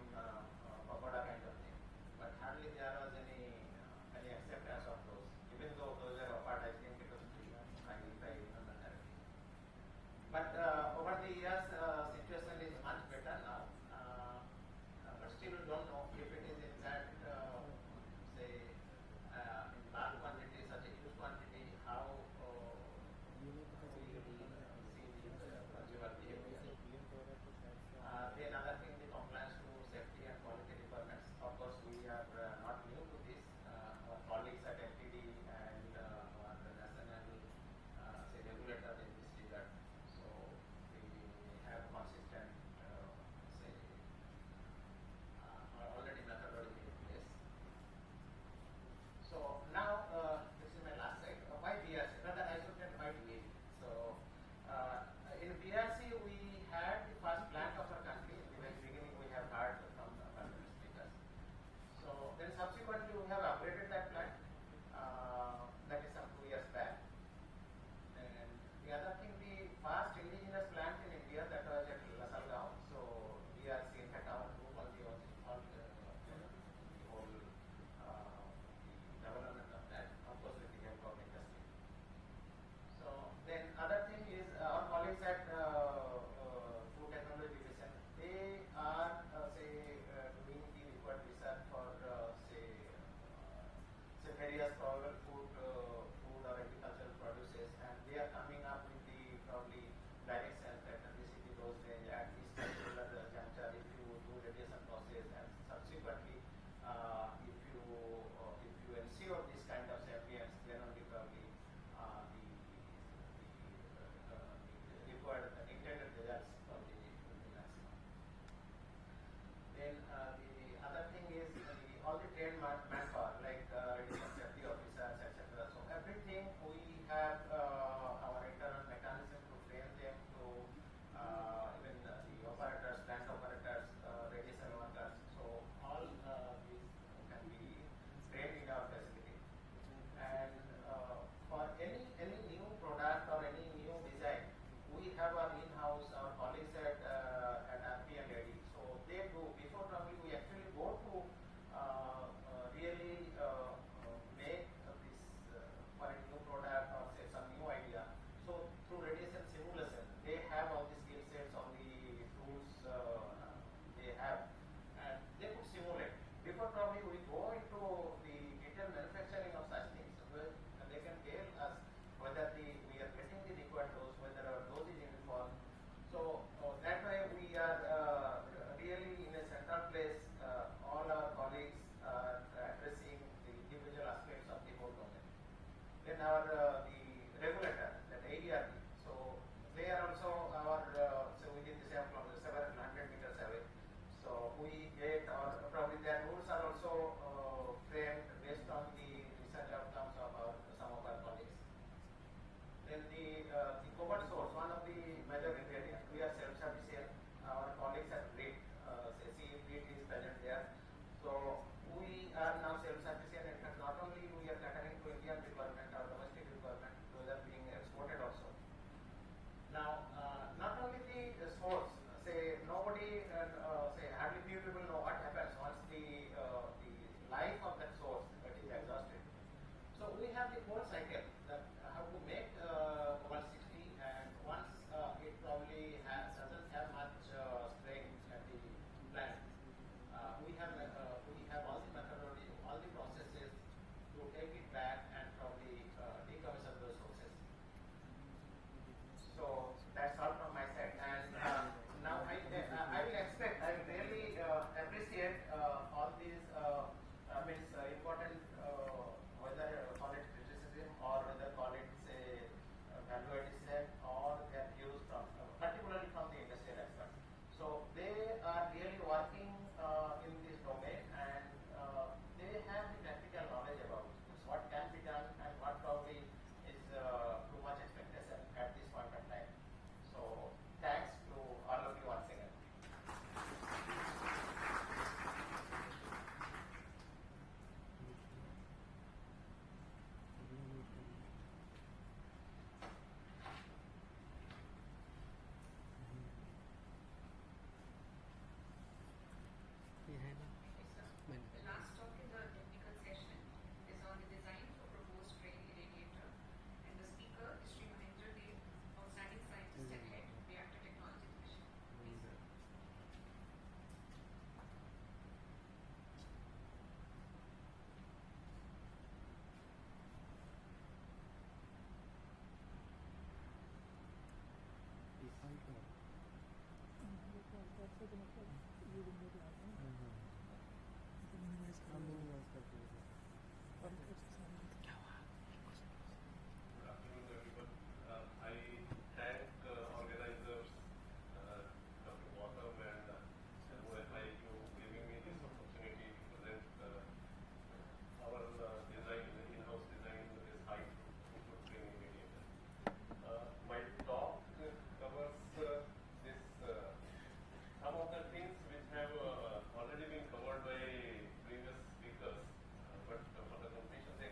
pakoda kind of thing, but hardly there was any acceptance of those, even though those were offered. I think it was free, if I remember correctly. But over the years, situation is much better now. But still don't know if it is in fact say in large quantity, such a huge quantity, how we see the consumer behavior. Then other thing, the compliance to safety and quality requirements. Of course, we are not new to this. Our colleagues at MPD and our national say regulator in this regard. So we have consistent say already methodology in place. So now this is my last slide. Why BRC? Rather, I should tell why DA. So in BRC we had the first plant of our country. In the very beginning we have heard from the country speakers. So then subsequently we have upgraded that plant. That is some 2 years back. And the other thing, the first indigenous plant in India, that was at Lasalgaon. So BRC in fact our group only was involved the whole development of that, of course with the help of industry. So then other thing is our colleagues at food technology division, they are say doing the required research for say various probable food or agricultural produces, and they are coming up with the probably directions that this is the dose range at this particular juncture if you do radiation process, and subsequently if you ensure this kind of sapience, then only probably the required intended results probably will be maximum. Then the other thing is all the trained manpower like radiation safety officers, etc. So everything we have our internal mechanism to train them to even the operators, plant operators, radiation workers. So all these can be trained in our facility. And for any new product or any new design, we have our in-house, our colleagues at RP and AD. So they do, before probably we actually go to really make this for a new product or say some new idea. So through radiation simulation, they have all the skill sets, all the tools they have, and they could simulate. Before probably we go into the detailed manufacturing of such things, where they can tell us whether we are getting the required dose, whether our dose is uniform. So that afternoon, everyone. I thank organizers, Dr. Gautam and MOFPI, to giving me this opportunity to present our design, in-house design, this high throughput training mediator. My talk covers this some of the things which have already been covered by previous speakers, but for the completion sake,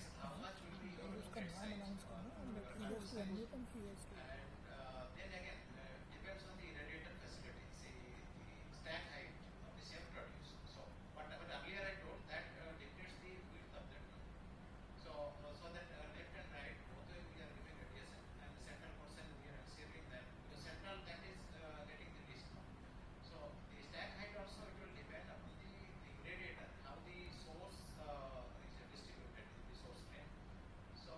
guess how much will be your उसका ticket नाम size announce for करना the and he control has to size? unmute and he has to. And then again, depends on the irradiator facility. See, the stack height of the same produce. So, whatever earlier I told, that dictates the width of the tube. So that left and right, both way we are giving radiation, and the central portion we are receiving that. The central that is getting the least now. So the stack height also it will depend upon the irradiator, how the source is distributed in the source plane. So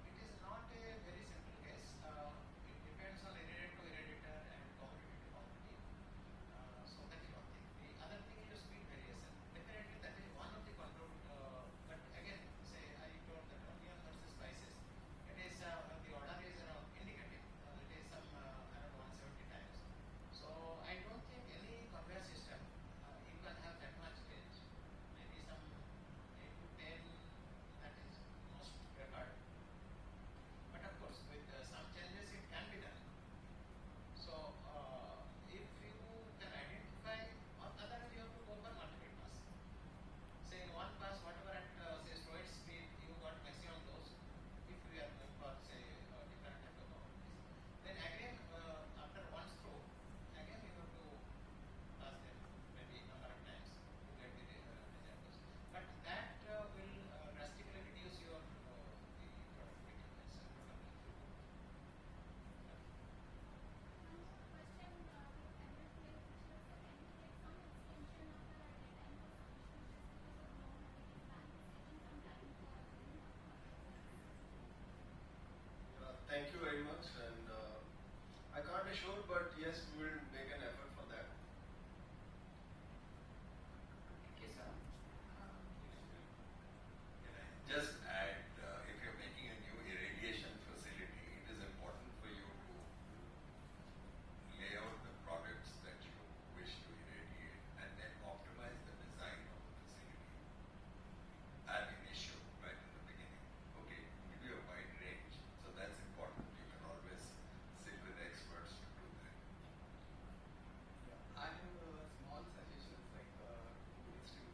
it is not a very simple case. It depends on irradiator to irradiator and commodity to commodity. So that is one thing. The other thing is speed variation. Definitely that is one of the control. But again, say I told that onion versus spices. It is the order is around indicative. It is some around 170 times. So I don't think any conveyor system you can have that much range. Maybe some 8 to 10. That is most preferred. But of course, with some changes it can be done. So if you can identify, on the other hand you have to go for multiple pass. Say in one pass, whatever at say storage speed you got maximum dose. If we are going for say different type of commodities, then again after one stroke, again you have to pass them maybe number of times to get the desired dose. But that will drastically reduce your the productivity as total throughput. Thank you very much, and I can't assure, but yes, we will make an effort for that. Okay, sir. Just add, if you're making a new irradiation facility, it is important for you to lay out the products that you wish to irradiate and then optimize the design of the facility at initio, right in the beginning. Okay, give you a wide range, so that's important. You can always sit with experts to do that. I have small suggestions like ministry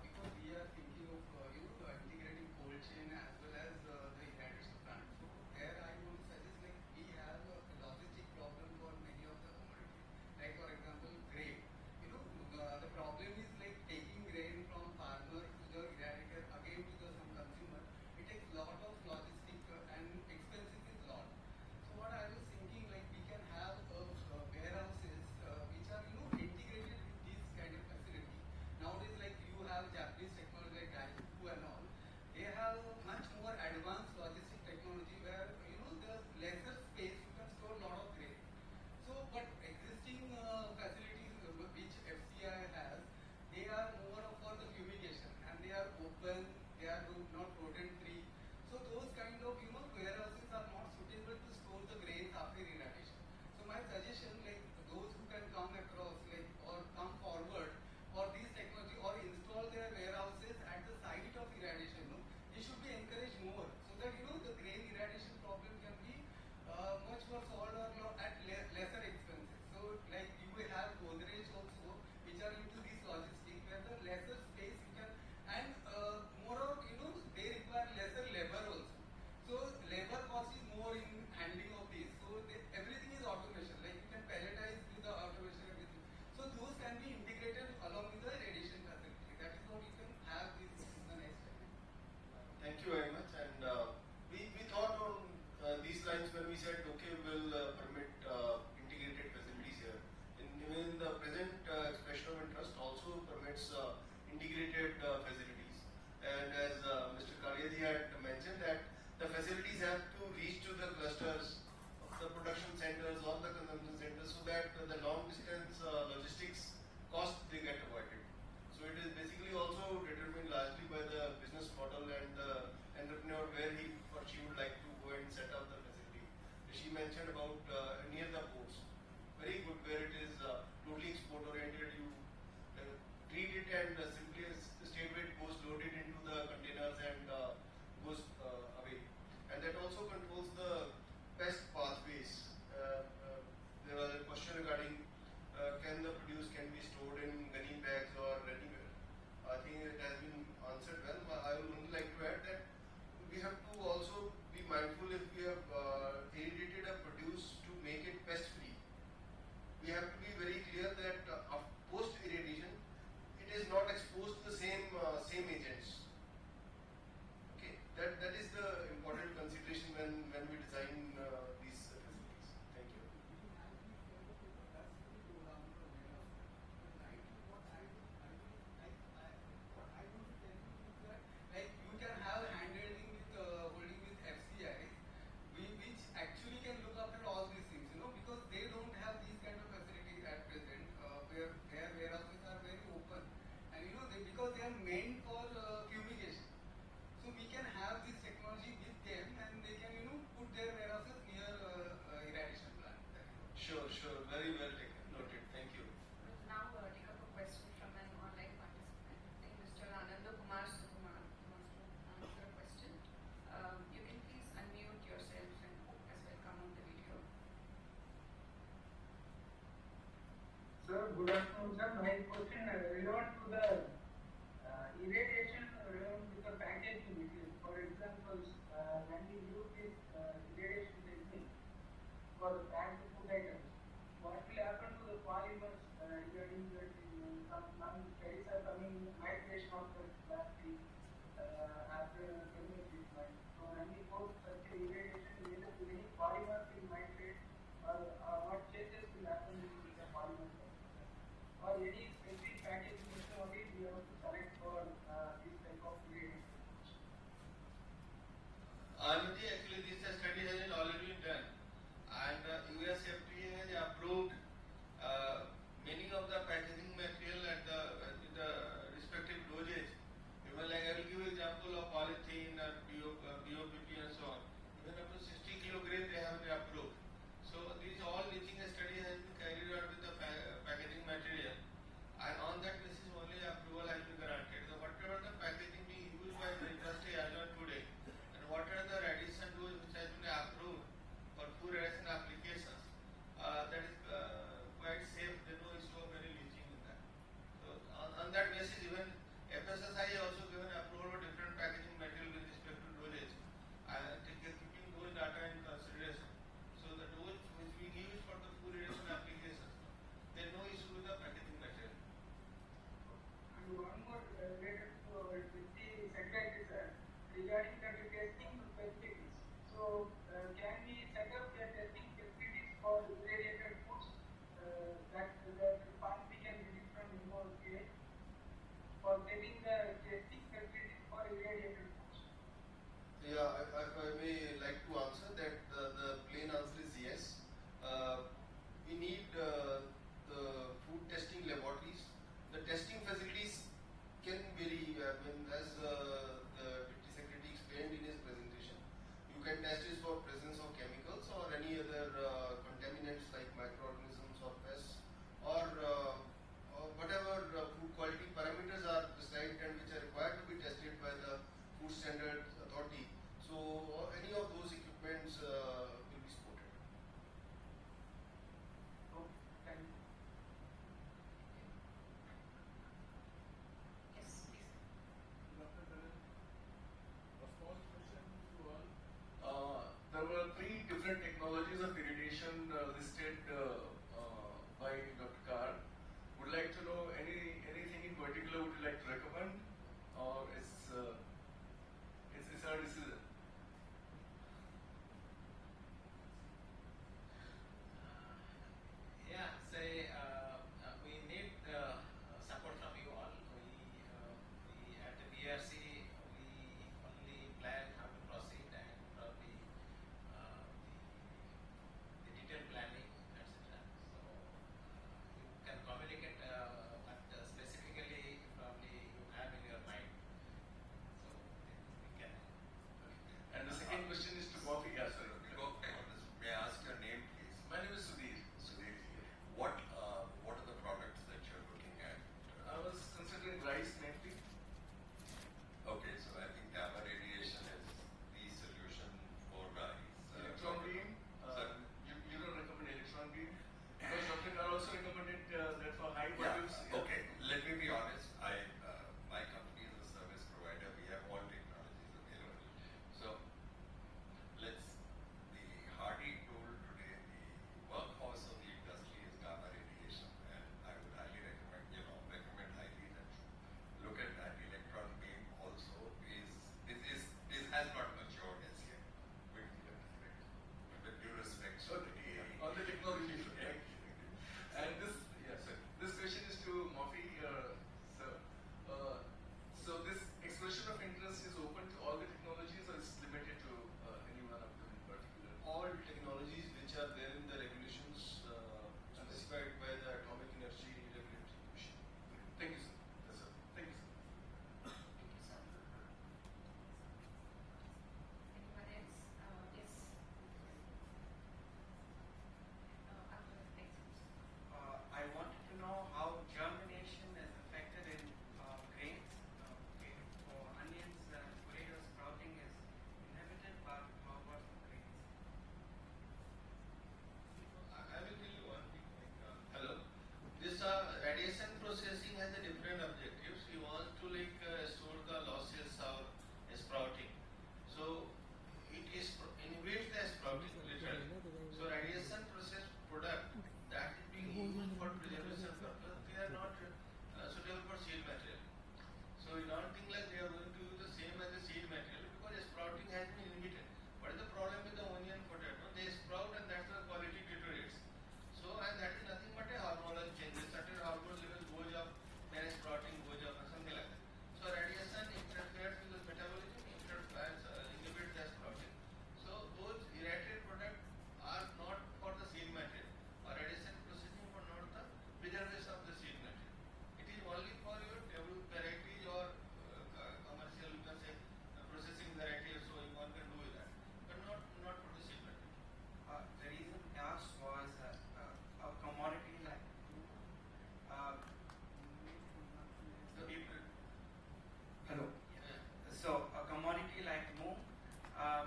because we are thinking of integrating cold chain as well as the irradiation plant. So there I want to suggest like we have a logistic problem for many of the commodities. Like for example, grain. The problem is like taking grain from farmer to the irradiator again to the some consumer. It takes lot of logistic and expenses is lot. So what I was thinking, like we can have warehouses which are integrated with this kind of facility. Nowadays, like you have Japanese technology like Daifuku and all, they have much more advanced logistic technology where the lesser space you can store a lot of grain. So, but existing facilities which FCI has, they are more for the fumigation and they are open, they are not rodent free. So those kind of warehouses are not suitable to store the grains after irradiation. So my suggestion, like those who can come across, like or come forward for this technology or install their warehouses at the site of irradiation, they should be encouraged more so that the grain irradiation problem can be much more solved or at lesser expenses. So like you will have Godrej also, which are into this logistics where the lesser space you can and more of they require lesser labor also. So labor cost is more in handling of this. So everything is automation. Like you can pelletize with the automation everything. So those can be integrated along with the radiation facility. That is how we can have this in the next time. Thank you very much. And we thought on these lines when we said, okay, we'll permit integrated facilities here. Even the present expression of interest also permits integrated facilities. And as Mr. Kalyadi had mentioned that the facilities have to reach to the clusters of the production centers or the consumption centers so that the long distance logistics cost they get avoided. So it is basically also determined largely by the business model and the entrepreneur where he or she would like to go and set up the facility. She mentioned about near the ports. Very good where it is totally export oriented. You treat it and simply straight away it goes loaded into the containers and goes away. And that also controls the pest pathways. There was a question regarding can the produce can be stored in gunny bags or anywhere. I think it has been answered well. I would only like to add that Good afternoon, sir. My question relevant to the irradiation relevant with the packaging material. For example, when we use this irradiation technique for the packed food items, what will happen to the polymers regarding that? Some studies are coming migration of the plastic after chemical treatment. So when we go such a irradiation, whether any polymers will migrate or what changes will happen in the polymers?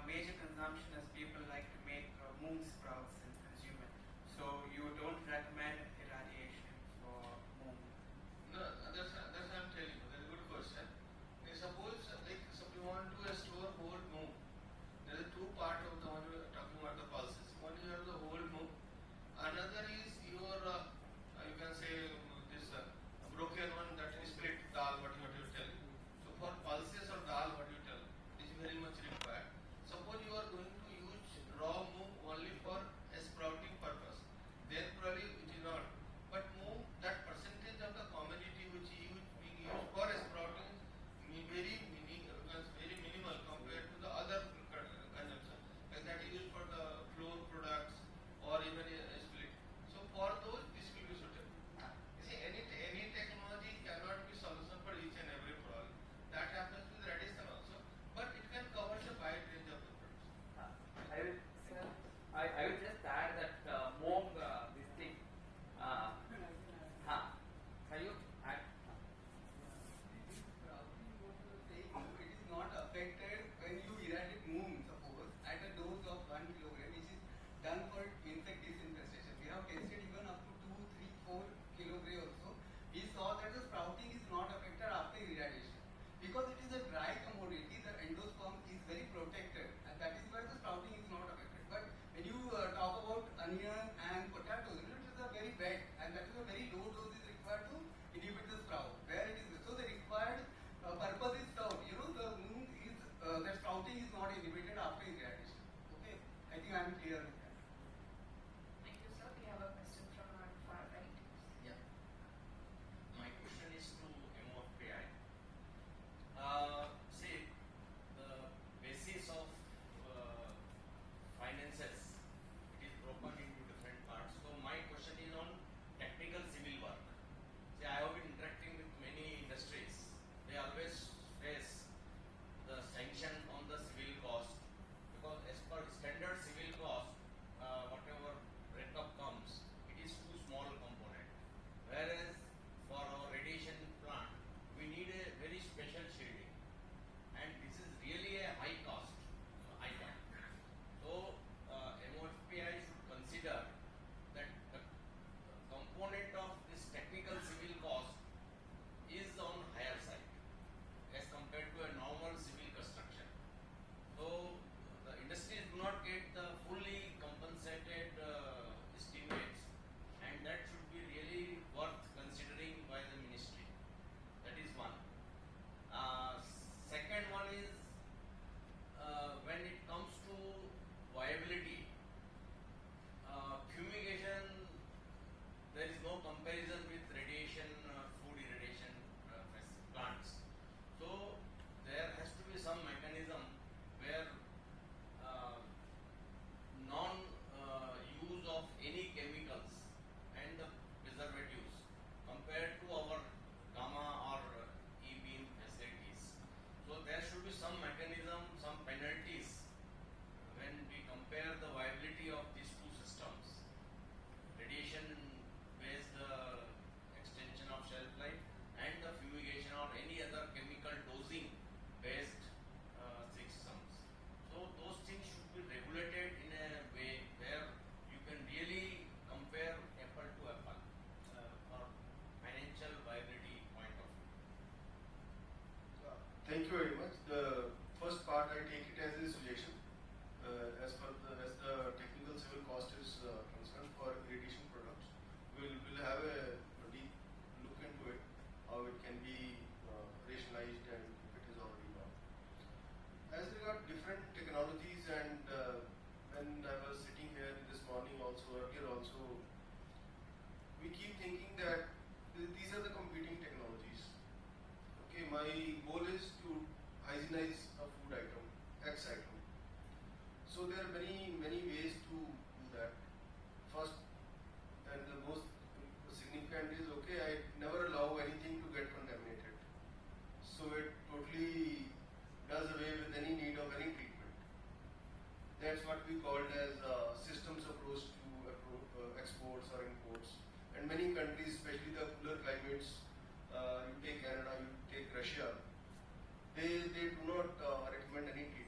major consumption as people like to make moon sprouts and consume it. So you don't recommend irradiation for moon? No, that's what I'm telling you. That's a good question. Suppose you want to store whole moon. There are two parts of the one we are talking about the pulses. One you have the whole moon. Another is your you can say this broken one that is split dal. What you tell. So for pulses or dal, what you tell is very much required. Suppose you are going to use raw moon only for a sprouting purpose, then probably it is not. But moon, that percentage of the commodity which is being used for sprouting is very minimal compared to the other consumption, like that is used for the flour products or even a split. So for those, this will be suitable. You see, any technology cannot be solution for each and every problem. That happens with radiation also, but it can cover a wide range of the products. I will just add that more this thing. Can you add? It is not affected when you irradiate moon, suppose, at a dose of 1 kilogram, which is done for insect disinfestation. We have tested even up to 2, 3, 4 kilogram also. We saw that the sprouting is not affected after irradiation. Because it is a dry commodity, the endosperm is very protected, and that is why the sprouting is not affected. But when you talk about onion and potatoes, it is a very wet, and that is a very low dose is required to inhibit the sprout. Where it is so the required purpose is served. You know, the moon is the sprouting is not inhibited after irradiation. Okay, I think I am clear with that. Thank you, sir. We have a question from our far right. Yeah. My question is to MOFPI. See, the basis of finances, it is broken into different parts. So my question is on technical civil work. See, I have been interacting with many industries. They always face the sanction on the civil cost, because as per standard civil cost, whatever breakup comes, it is too small component. Whereas for our radiation plant, we need a very special shading, and this is really a high cost item. So MOFPI should consider that the component of this technical civil cost is on higher side as compared to a normal civil construction. So the industries do not get the fully compensated estimates, and that should be really worth considering by the ministry. That is one. Second one is when it comes to viability, fumigation, there is no comparison with radiation, food irradiation plants. So there has to be some mechanism where non-use of any chemicals and the preservatives compared to our gamma or E-beam facilities. So there should be some mechanism, some penalties when we compare the viability of these two systems. Radiation-based extension of shelf life and the fumigation or any other chemical dosing-based systems. So those things should be regulated in a way where you can really compare apple to apple for financial viability point of view. Thank you very much. The first part I take it as a suggestion. As the technical civil cost is concerned for irrigation products, we'll have a deep look into it, how it can be rationalized and if it is already done. As regard different technologies, and when I was sitting here this morning also, earlier also, we keep thinking that these are the competing technologies. Okay, my goal is to hygienize a food item, X item. So there are many ways to do that. First, and the most significant is, okay, I never allow anything to get contaminated. So it totally does away with any need of any treatment. That's what we called as systems approach to exports or imports. And many countries, especially the cooler climates, you take Canada, you take Russia, they do not recommend any treatment.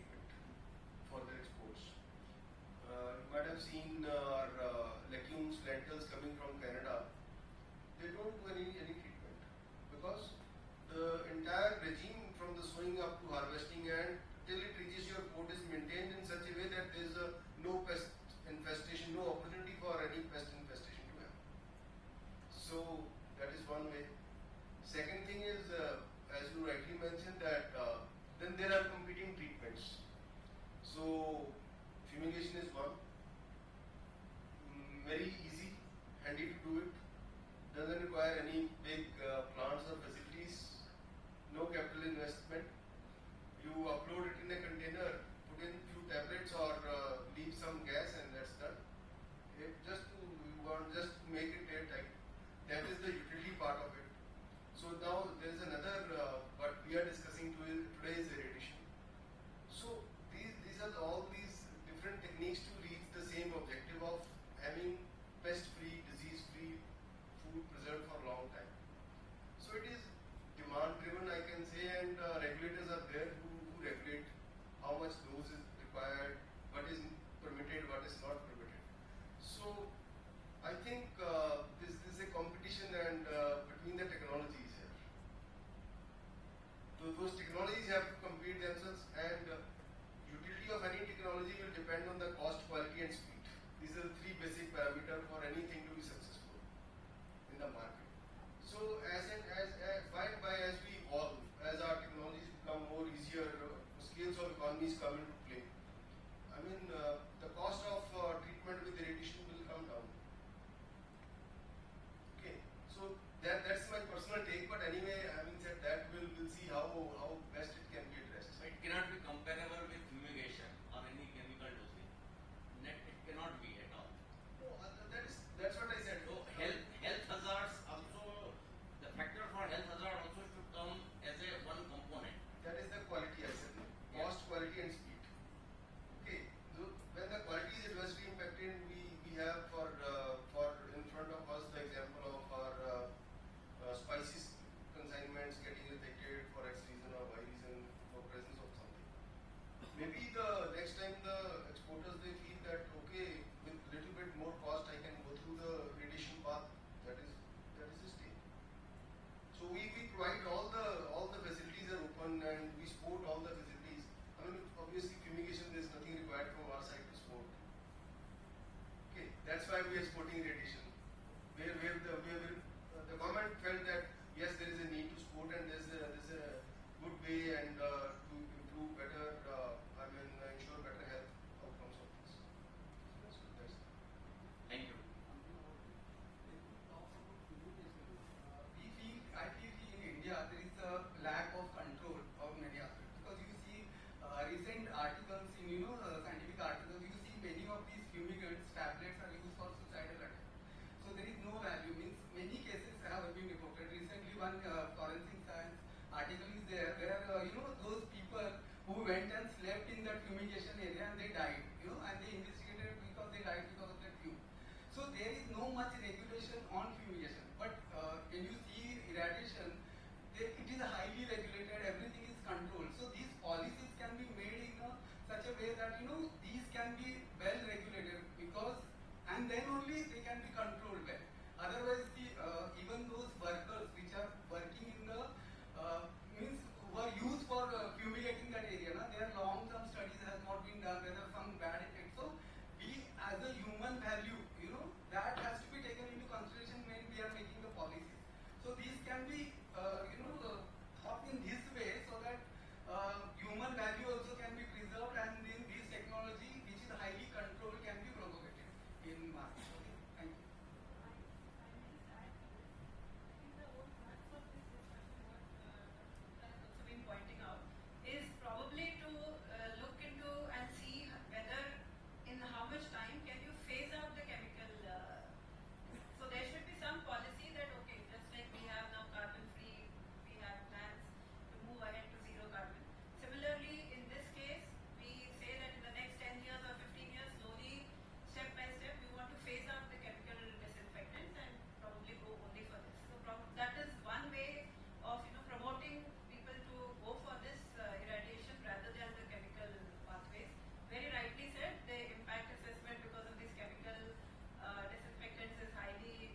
much dose is required, what is permitted, what is not permitted. So I think this is a competition and between the technologies here. So those technologies have to compete themselves, and utility of any technology will depend on the cost, quality and speed. These are the three basic parameters for anything to be successful in the market. So as we evolve, as our technologies become more easier, scales of economies come into play. I mean, the cost of treatment with radiation will come down. Okay, so that's my personal take. But anyway, having said that, we'll see how best it can be addressed. It cannot be comparable with fumigation or any chemical dosing. It cannot be at all. No, that's what I said. So health hazards also, the factor for health hazard also should come as a one component. That is the quality I said. Cost, quality and speed. Okay. So when the quality is adversely impacted, we have for in front of us the example of our spices consignments getting affected for X reason or Y reason for presence of something. Maybe the next time the exporters they feel that okay, with little bit more cost I can go through the radiation path. That is a stage. So we provide all the facilities are open and we support all the facilities. I mean, obviously fumigation there is nothing required from our side to support. Okay, that's why we are supporting radiation. Where the government felt that yes, there is a need to support and there's a good way and to improve better, ensure better health outcomes of this. Thank you. I feel in India there is a lack of control of many aspects, because you see recent articles in scientific articles, you see many of these fumigants tablets are used for suicidal attack. So there is no value. Means many cases have been reported. Recently, one forensic science article is there where those people who went and slept in that fumigation area and they died. And they investigated because they died because of that fume. So there is no much regulation on fumigation. But when you see irradiation, it is highly regulated. Everything is controlled. So these policies can be made in such a way that these can be well regulated, because and then only they can be controlled well. Otherwise, even those workers which are working in the means who are used for fumigating that area, their long-term studies has not been done, whether some bad effects. So we, as a human value, that has to be taken into consideration when we are making the policies. So these can be thought in this way so that human value also can be preserved, and then this technology, which is highly controlled, can be propagated in market. Okay, thank you. Also been pointing out is probably to look into and see whether in how much time can you phase out the chemical. So there should be some policy that okay, just like we have now carbon free, we have plans to move ahead to zero carbon. Similarly, in this case, we say that in the next 10 years or 15 years, slowly, step by step, we want to phase out the chemical disinfectants and probably go only for this. So that is one way of promoting people to go for this irradiation rather than the chemical pathways. Very rightly said, the impact assessment because of these chemical disinfectants is highly,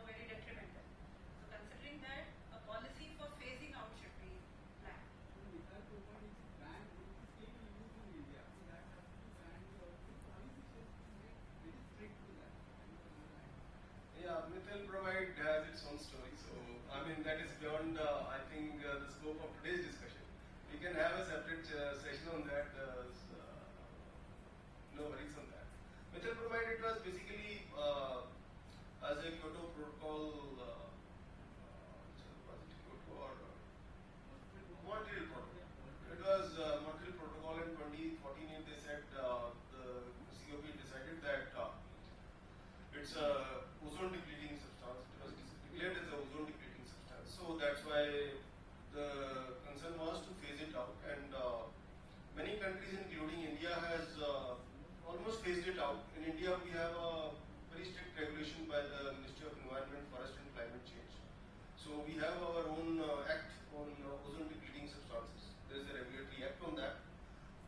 very detrimental. So considering that, a policy for phasing out should be planned. Yeah, methyl bromide has its own story. So, I mean, that is beyond, I think, the scope of today's discussion. We can have a separate session on that. No worries on that. Methyl bromide, it was basically as a Kyoto protocol, was it Kyoto or Montreal protocol? It was Montreal protocol in 2014. They said the COP decided that it's a ozone depleting substance. It was declared as a ozone depleting substance. So that's why the concern was to phase it out, and many countries, including India, has almost phased it out. In India, we have a very strict regulation by the Ministry of Environment, Forest and Climate Change. So we have our own act on ozone depleting substances. There is a regulatory act on that.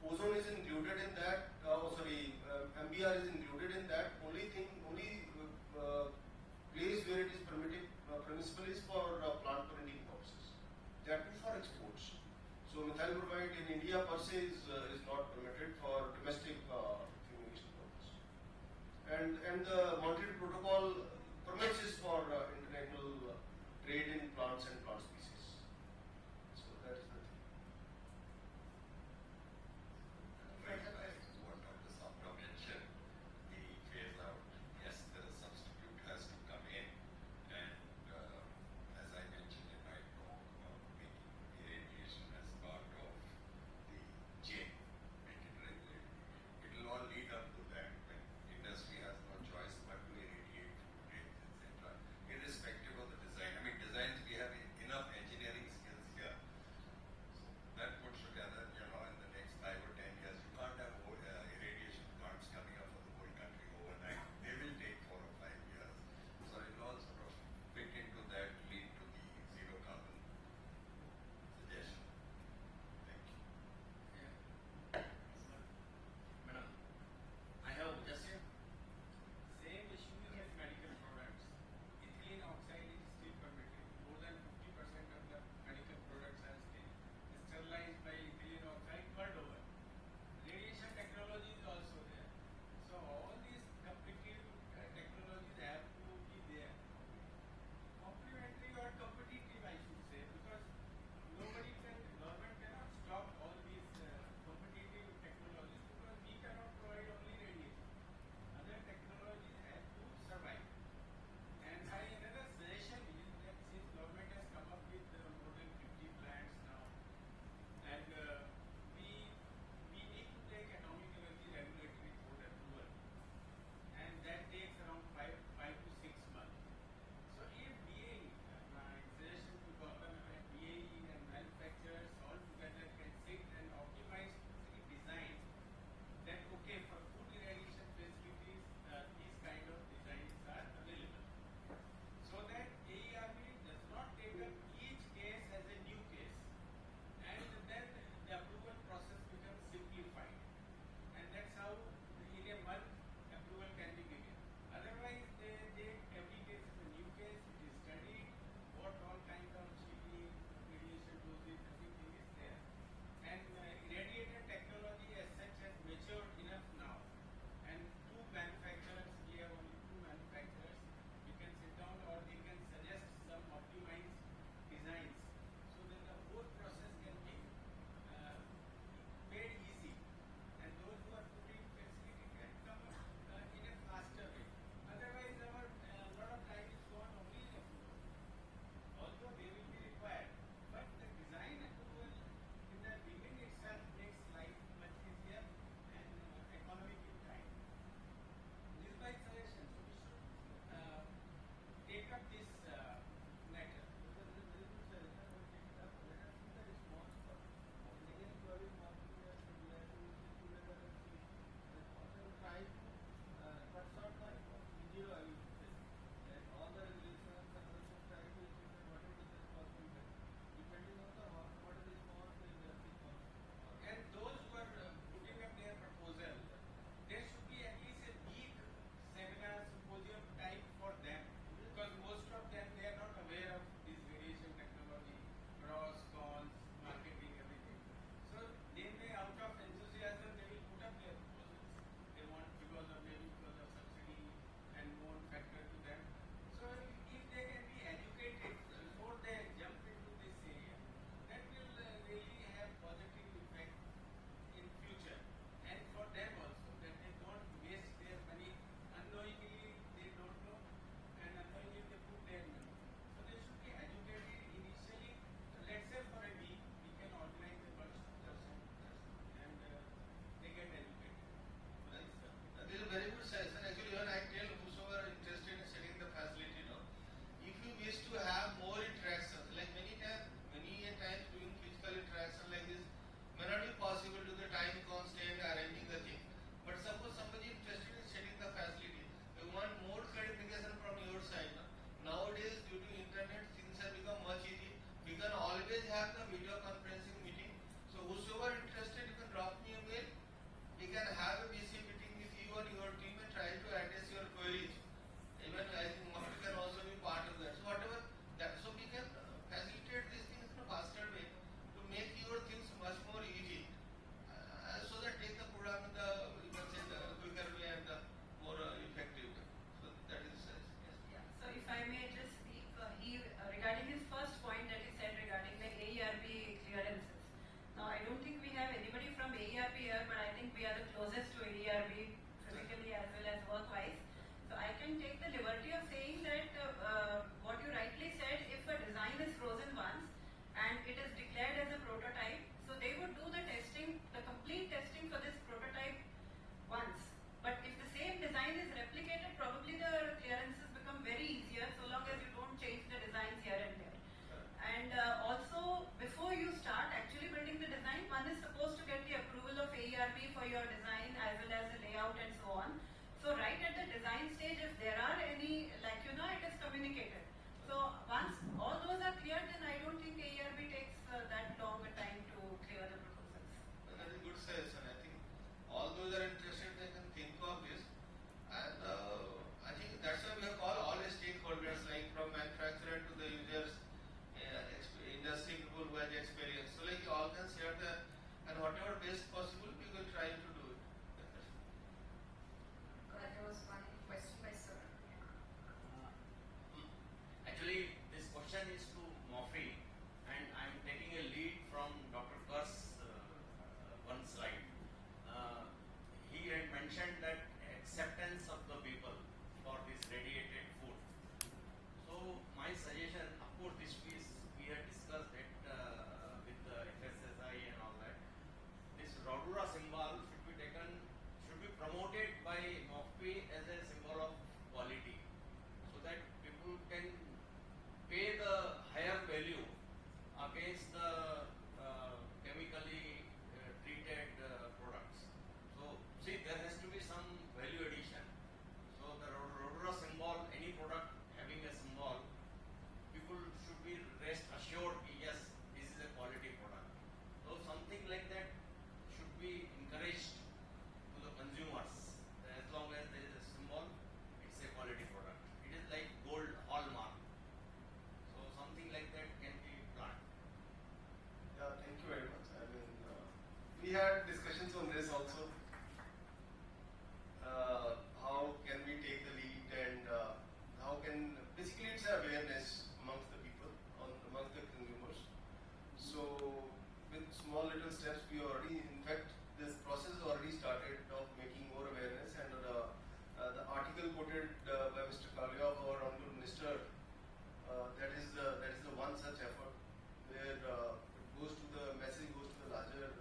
ozone is included in that, MBR is included in that. Only place where it is permissible is for plant printing purposes. That too for exports. So methyl bromide in India per se is not permitted for domestic fumigation purpose. And the Montreal Protocol permits this for international trade in plants and plant species. So that is the thing. Right, like what Dr. Sapra mentioned, the phase out, yes, the substitute has to come in. And as I mentioned in my talk about making irradiation as part of the chain, make it regulated, it will all lead up to that. When industry has no choice but to for your design as well as the layout and so on. So right at the design stage, if there are any, like, you know, it is communicated. So once all those are clear, then I don't think AERB takes that long a time to clear the proposals. That is a good suggestion. I think all those are interested, they can think of this. And I think that's why we have called all the stakeholders, like from manufacturer to the users, industry people who have experience. So like you all can share the, and whatever best possible, we will try to do it. There was one question by Sir. Actually, this question is to MOFPI, and I am taking a lead from Dr. Kur's one slide. He had mentioned that acceptance of the people for this radiated food. So my suggestion, of course, this piece we had discussed it with the FSSI and all that. This Rodura symbol should be taken, should be promoted by MOFPI as a symbol of quality, so that people can pay the higher value against the chemically treated products. So see, there has to be some value addition. So the Rodura symbol, any product having a symbol, people should be rest assured, yes, this is a quality product. So something like that should be encouraged to the consumers. As long as there is a symbol, it's a quality product. It is like gold hallmark. So something like that can be planned. Yeah, thank you very much. I mean, we had discussions on this also. How can we take the lead, and how can, basically it's awareness amongst the people, amongst the consumers. So with small little steps, we already, in fact, this process already started of making more awareness, and the article quoted by Mr. Kalia of our Honorable Minister, that is the one such effort where the message goes to the larger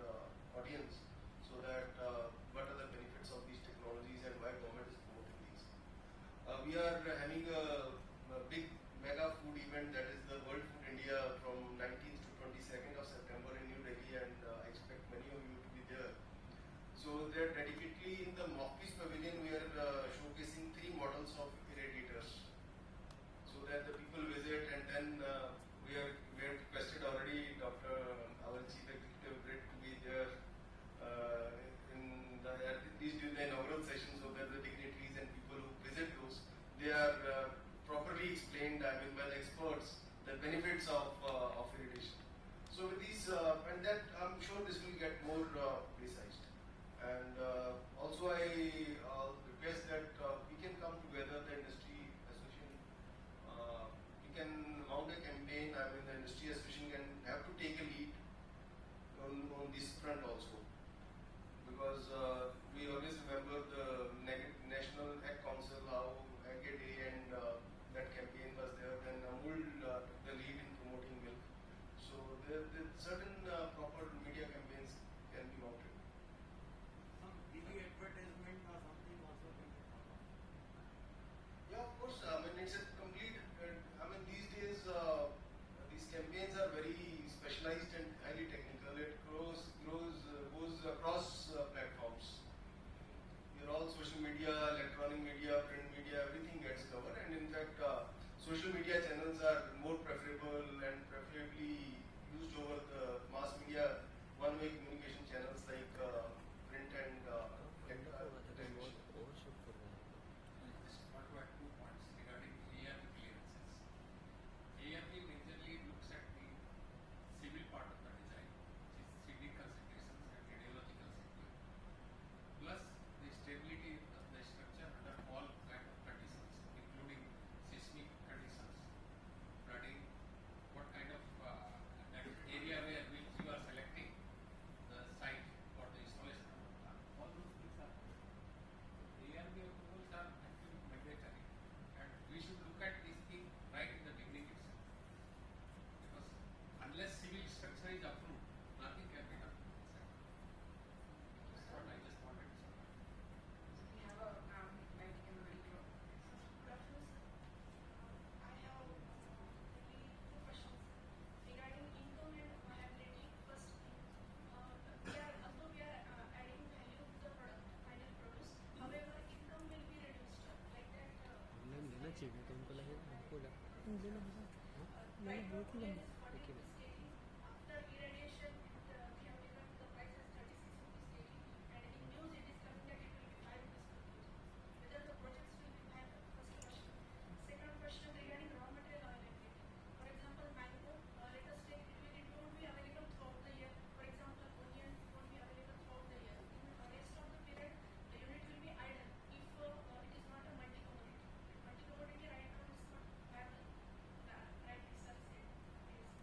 audience, so that what are the benefits of these technologies and why government is promoting these. We are having a big mega food event, that is the World Food India, from 19th to 22nd of September in New Delhi, and I expect many of you to be there. So there dedicatedly in the MOFPI's pavilion, we are showcasing 3 models of irradiators, so that the people visit, and then we have requested already our Chief Executive to be there during the inaugural session, so that the dignitaries and people who visit those, they are properly explained, I mean, by the experts, the benefits of irradiation. So with these, and that I'm sure this will get more precise. And also I request that we can come together, the industry association, we can mount a campaign. I mean, the industry association can have to take a lead on this front also, because we always remember the National Egg Council, how Egg a Day and that campaign was there. Then Amul took the lead in promoting milk. So there certain proper media campaigns can be mounted. Some TV advertisement or something also can be thought of. Yeah, of course. I mean, it's a complete. I mean, these days these campaigns are very specialized and highly technical. It goes across platforms. All social media, electronic media, print media, everything gets covered. And in fact, social media channels are more preferable and preferably used over the mass media one-way communication channels like print and television. Just want to add 2 points regarding ARP clearances. ARP majorly looks at the civil part of the design, which is 3D considerations and radiological safety, plus the stability of the structure under all kind of conditions, including seismic conditions, flooding, what kind of that area where which you are selecting the site चाहिए तो उनको लगेगा हमको ले लो भैया ले लो एक ही बंदा ₹40 kg. After irradiation, we have given the price as ₹36 kg, and in news it is coming that it will be ₹5 per kg. Whether the projects will be banked? First question. Second question regarding raw material availability. For example, mango. Let us take it won't be available throughout the year. For example, onion won't be available throughout the year. In the rest of the period, the unit will be idle if it is not a multi-commodity. Multi-commodity right now is not viable. Rightly sir said. Yes.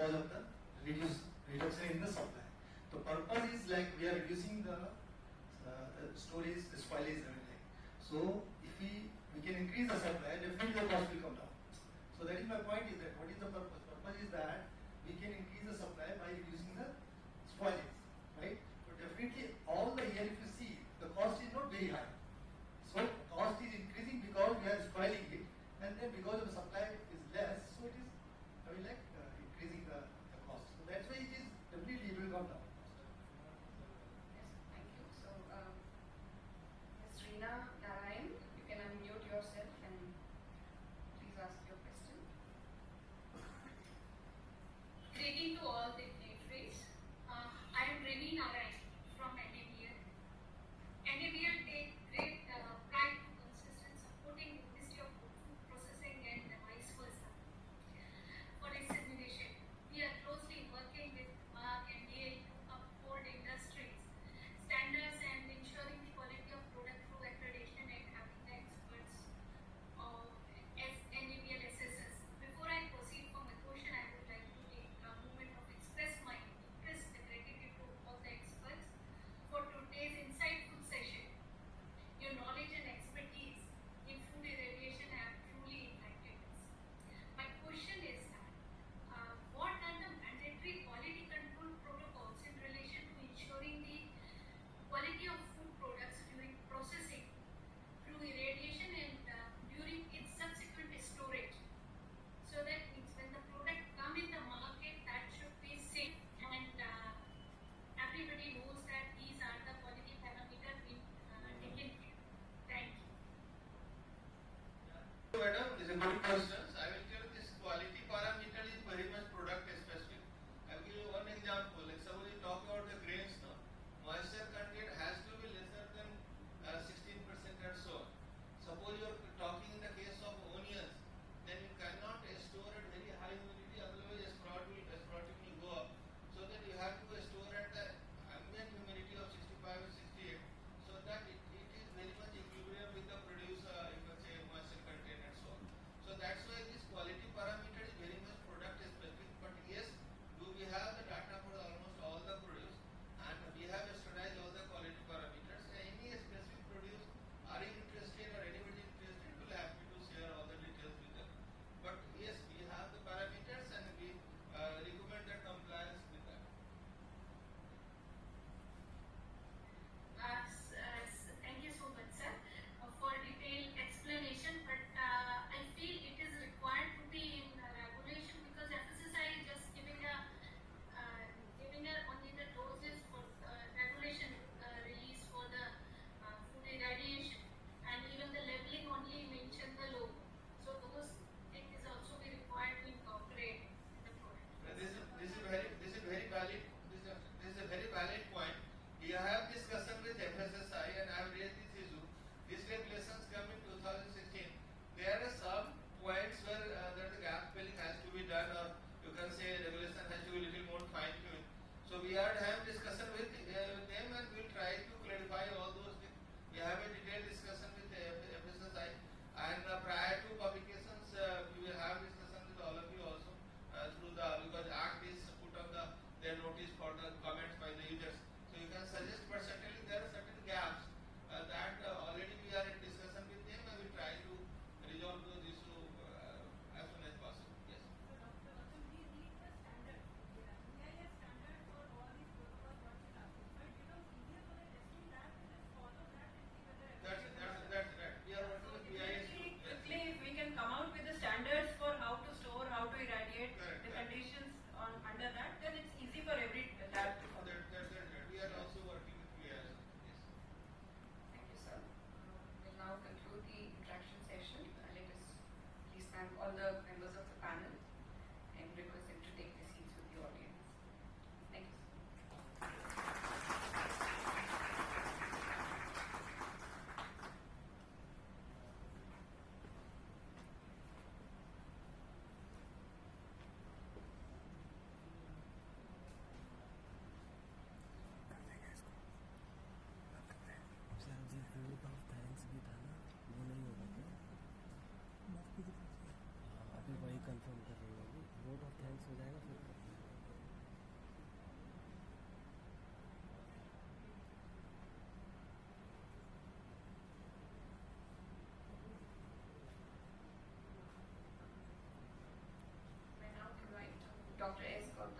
because of the reduction in the supply. The purpose is like we are reducing the storage, the spoilage, everything. So if we can increase the supply, definitely the cost will come down. So that is my point, is that what is the purpose? Purpose is that we can increase the supply by reducing the spoilage, right? So definitely all the year if you see, the cost is not very high. So cost is increasing because we are spoiling it, and then because of the supply is less, so it is increasing the cost. So that's why it is definitely it will come down. Yes, thank you. So, Ms. Reena Narayan, you can unmute yourself and please ask your question.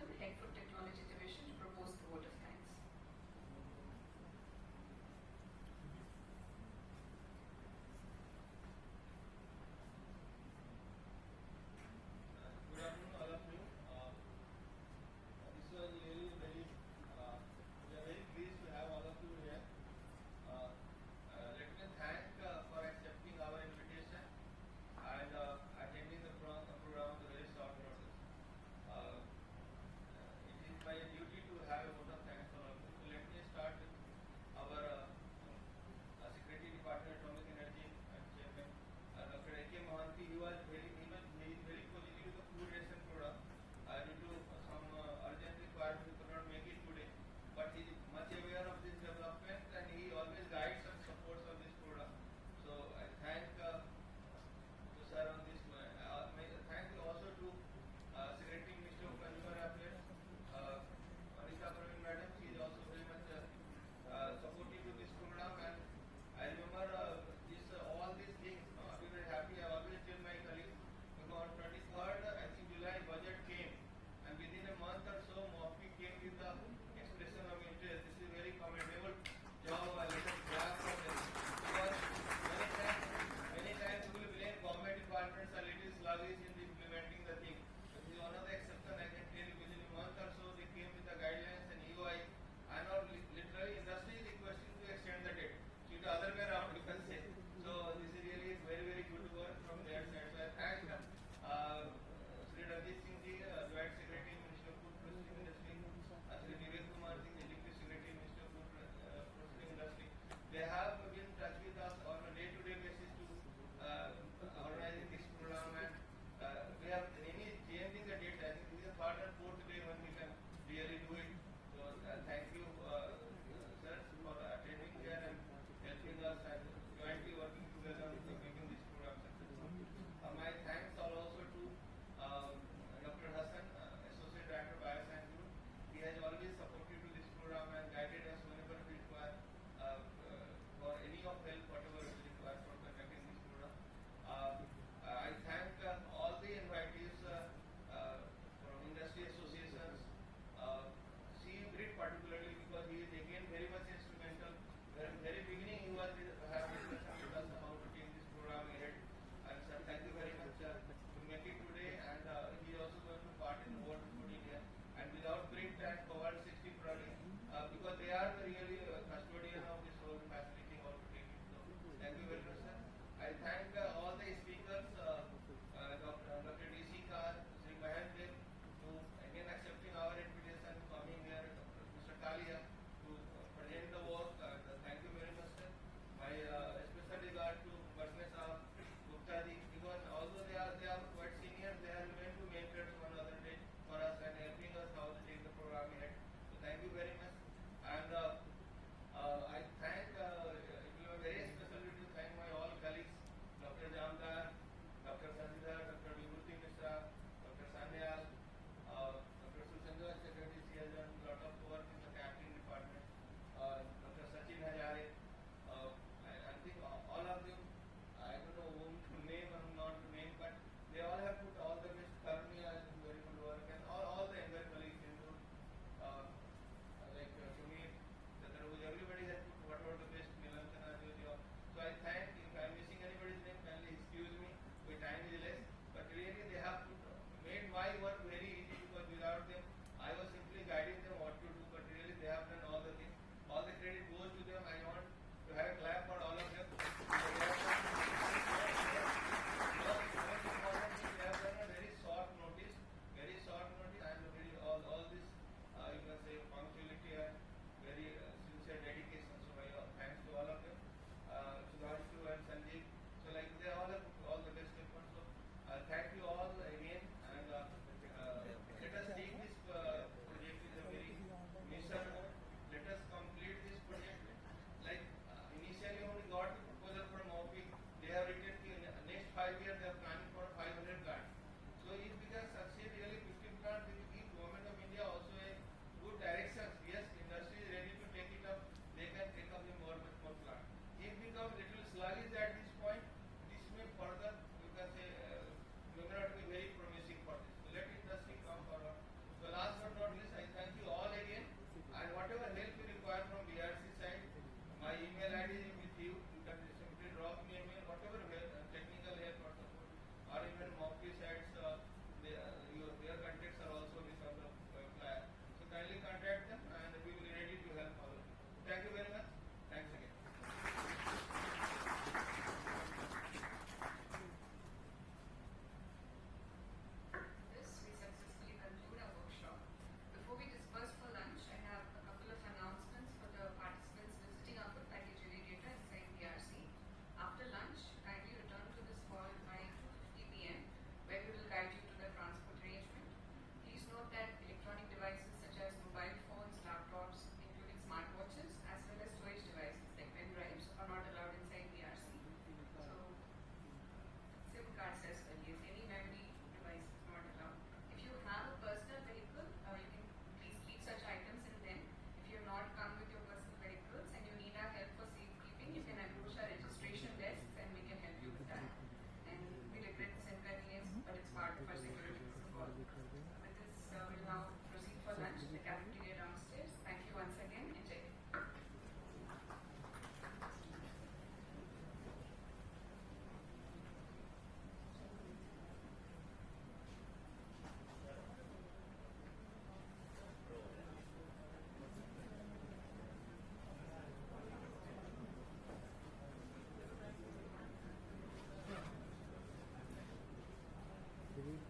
welcome Head for Technology Division to propose the vote of thanks. Good afternoon, all of you. This was really very, we are very pleased to have all of you here. Let me thank for accepting our invitation and attending the program with a very short notice. It is my duty to have a vote of thanks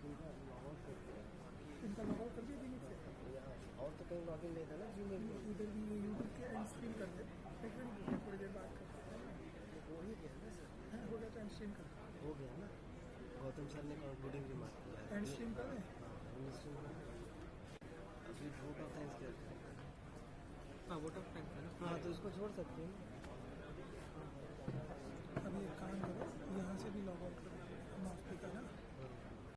इनका log out करके इनका log out कर दिया दिन से और तो कहीं लॉगिन नहीं था ना जीमेल में इधर भी ये यूट्यूब के एंड स्ट्रीम कर दे एक मिनट थोड़ी देर बात करते हैं हो ही गया ना सर हाँ हो गया तो एंड स्ट्रीम कर हो गया ना गौतम सर ने कंक्लूडिंग रिमार्क किया है एंड स्ट्रीम कर दें एंड स्ट्रीम कर अभी वोट ऑफ थैंक्स कर हाँ वोट ऑफ थैंक्स है ना हाँ तो इसको छोड़ सकते हैं अभी एक काम करो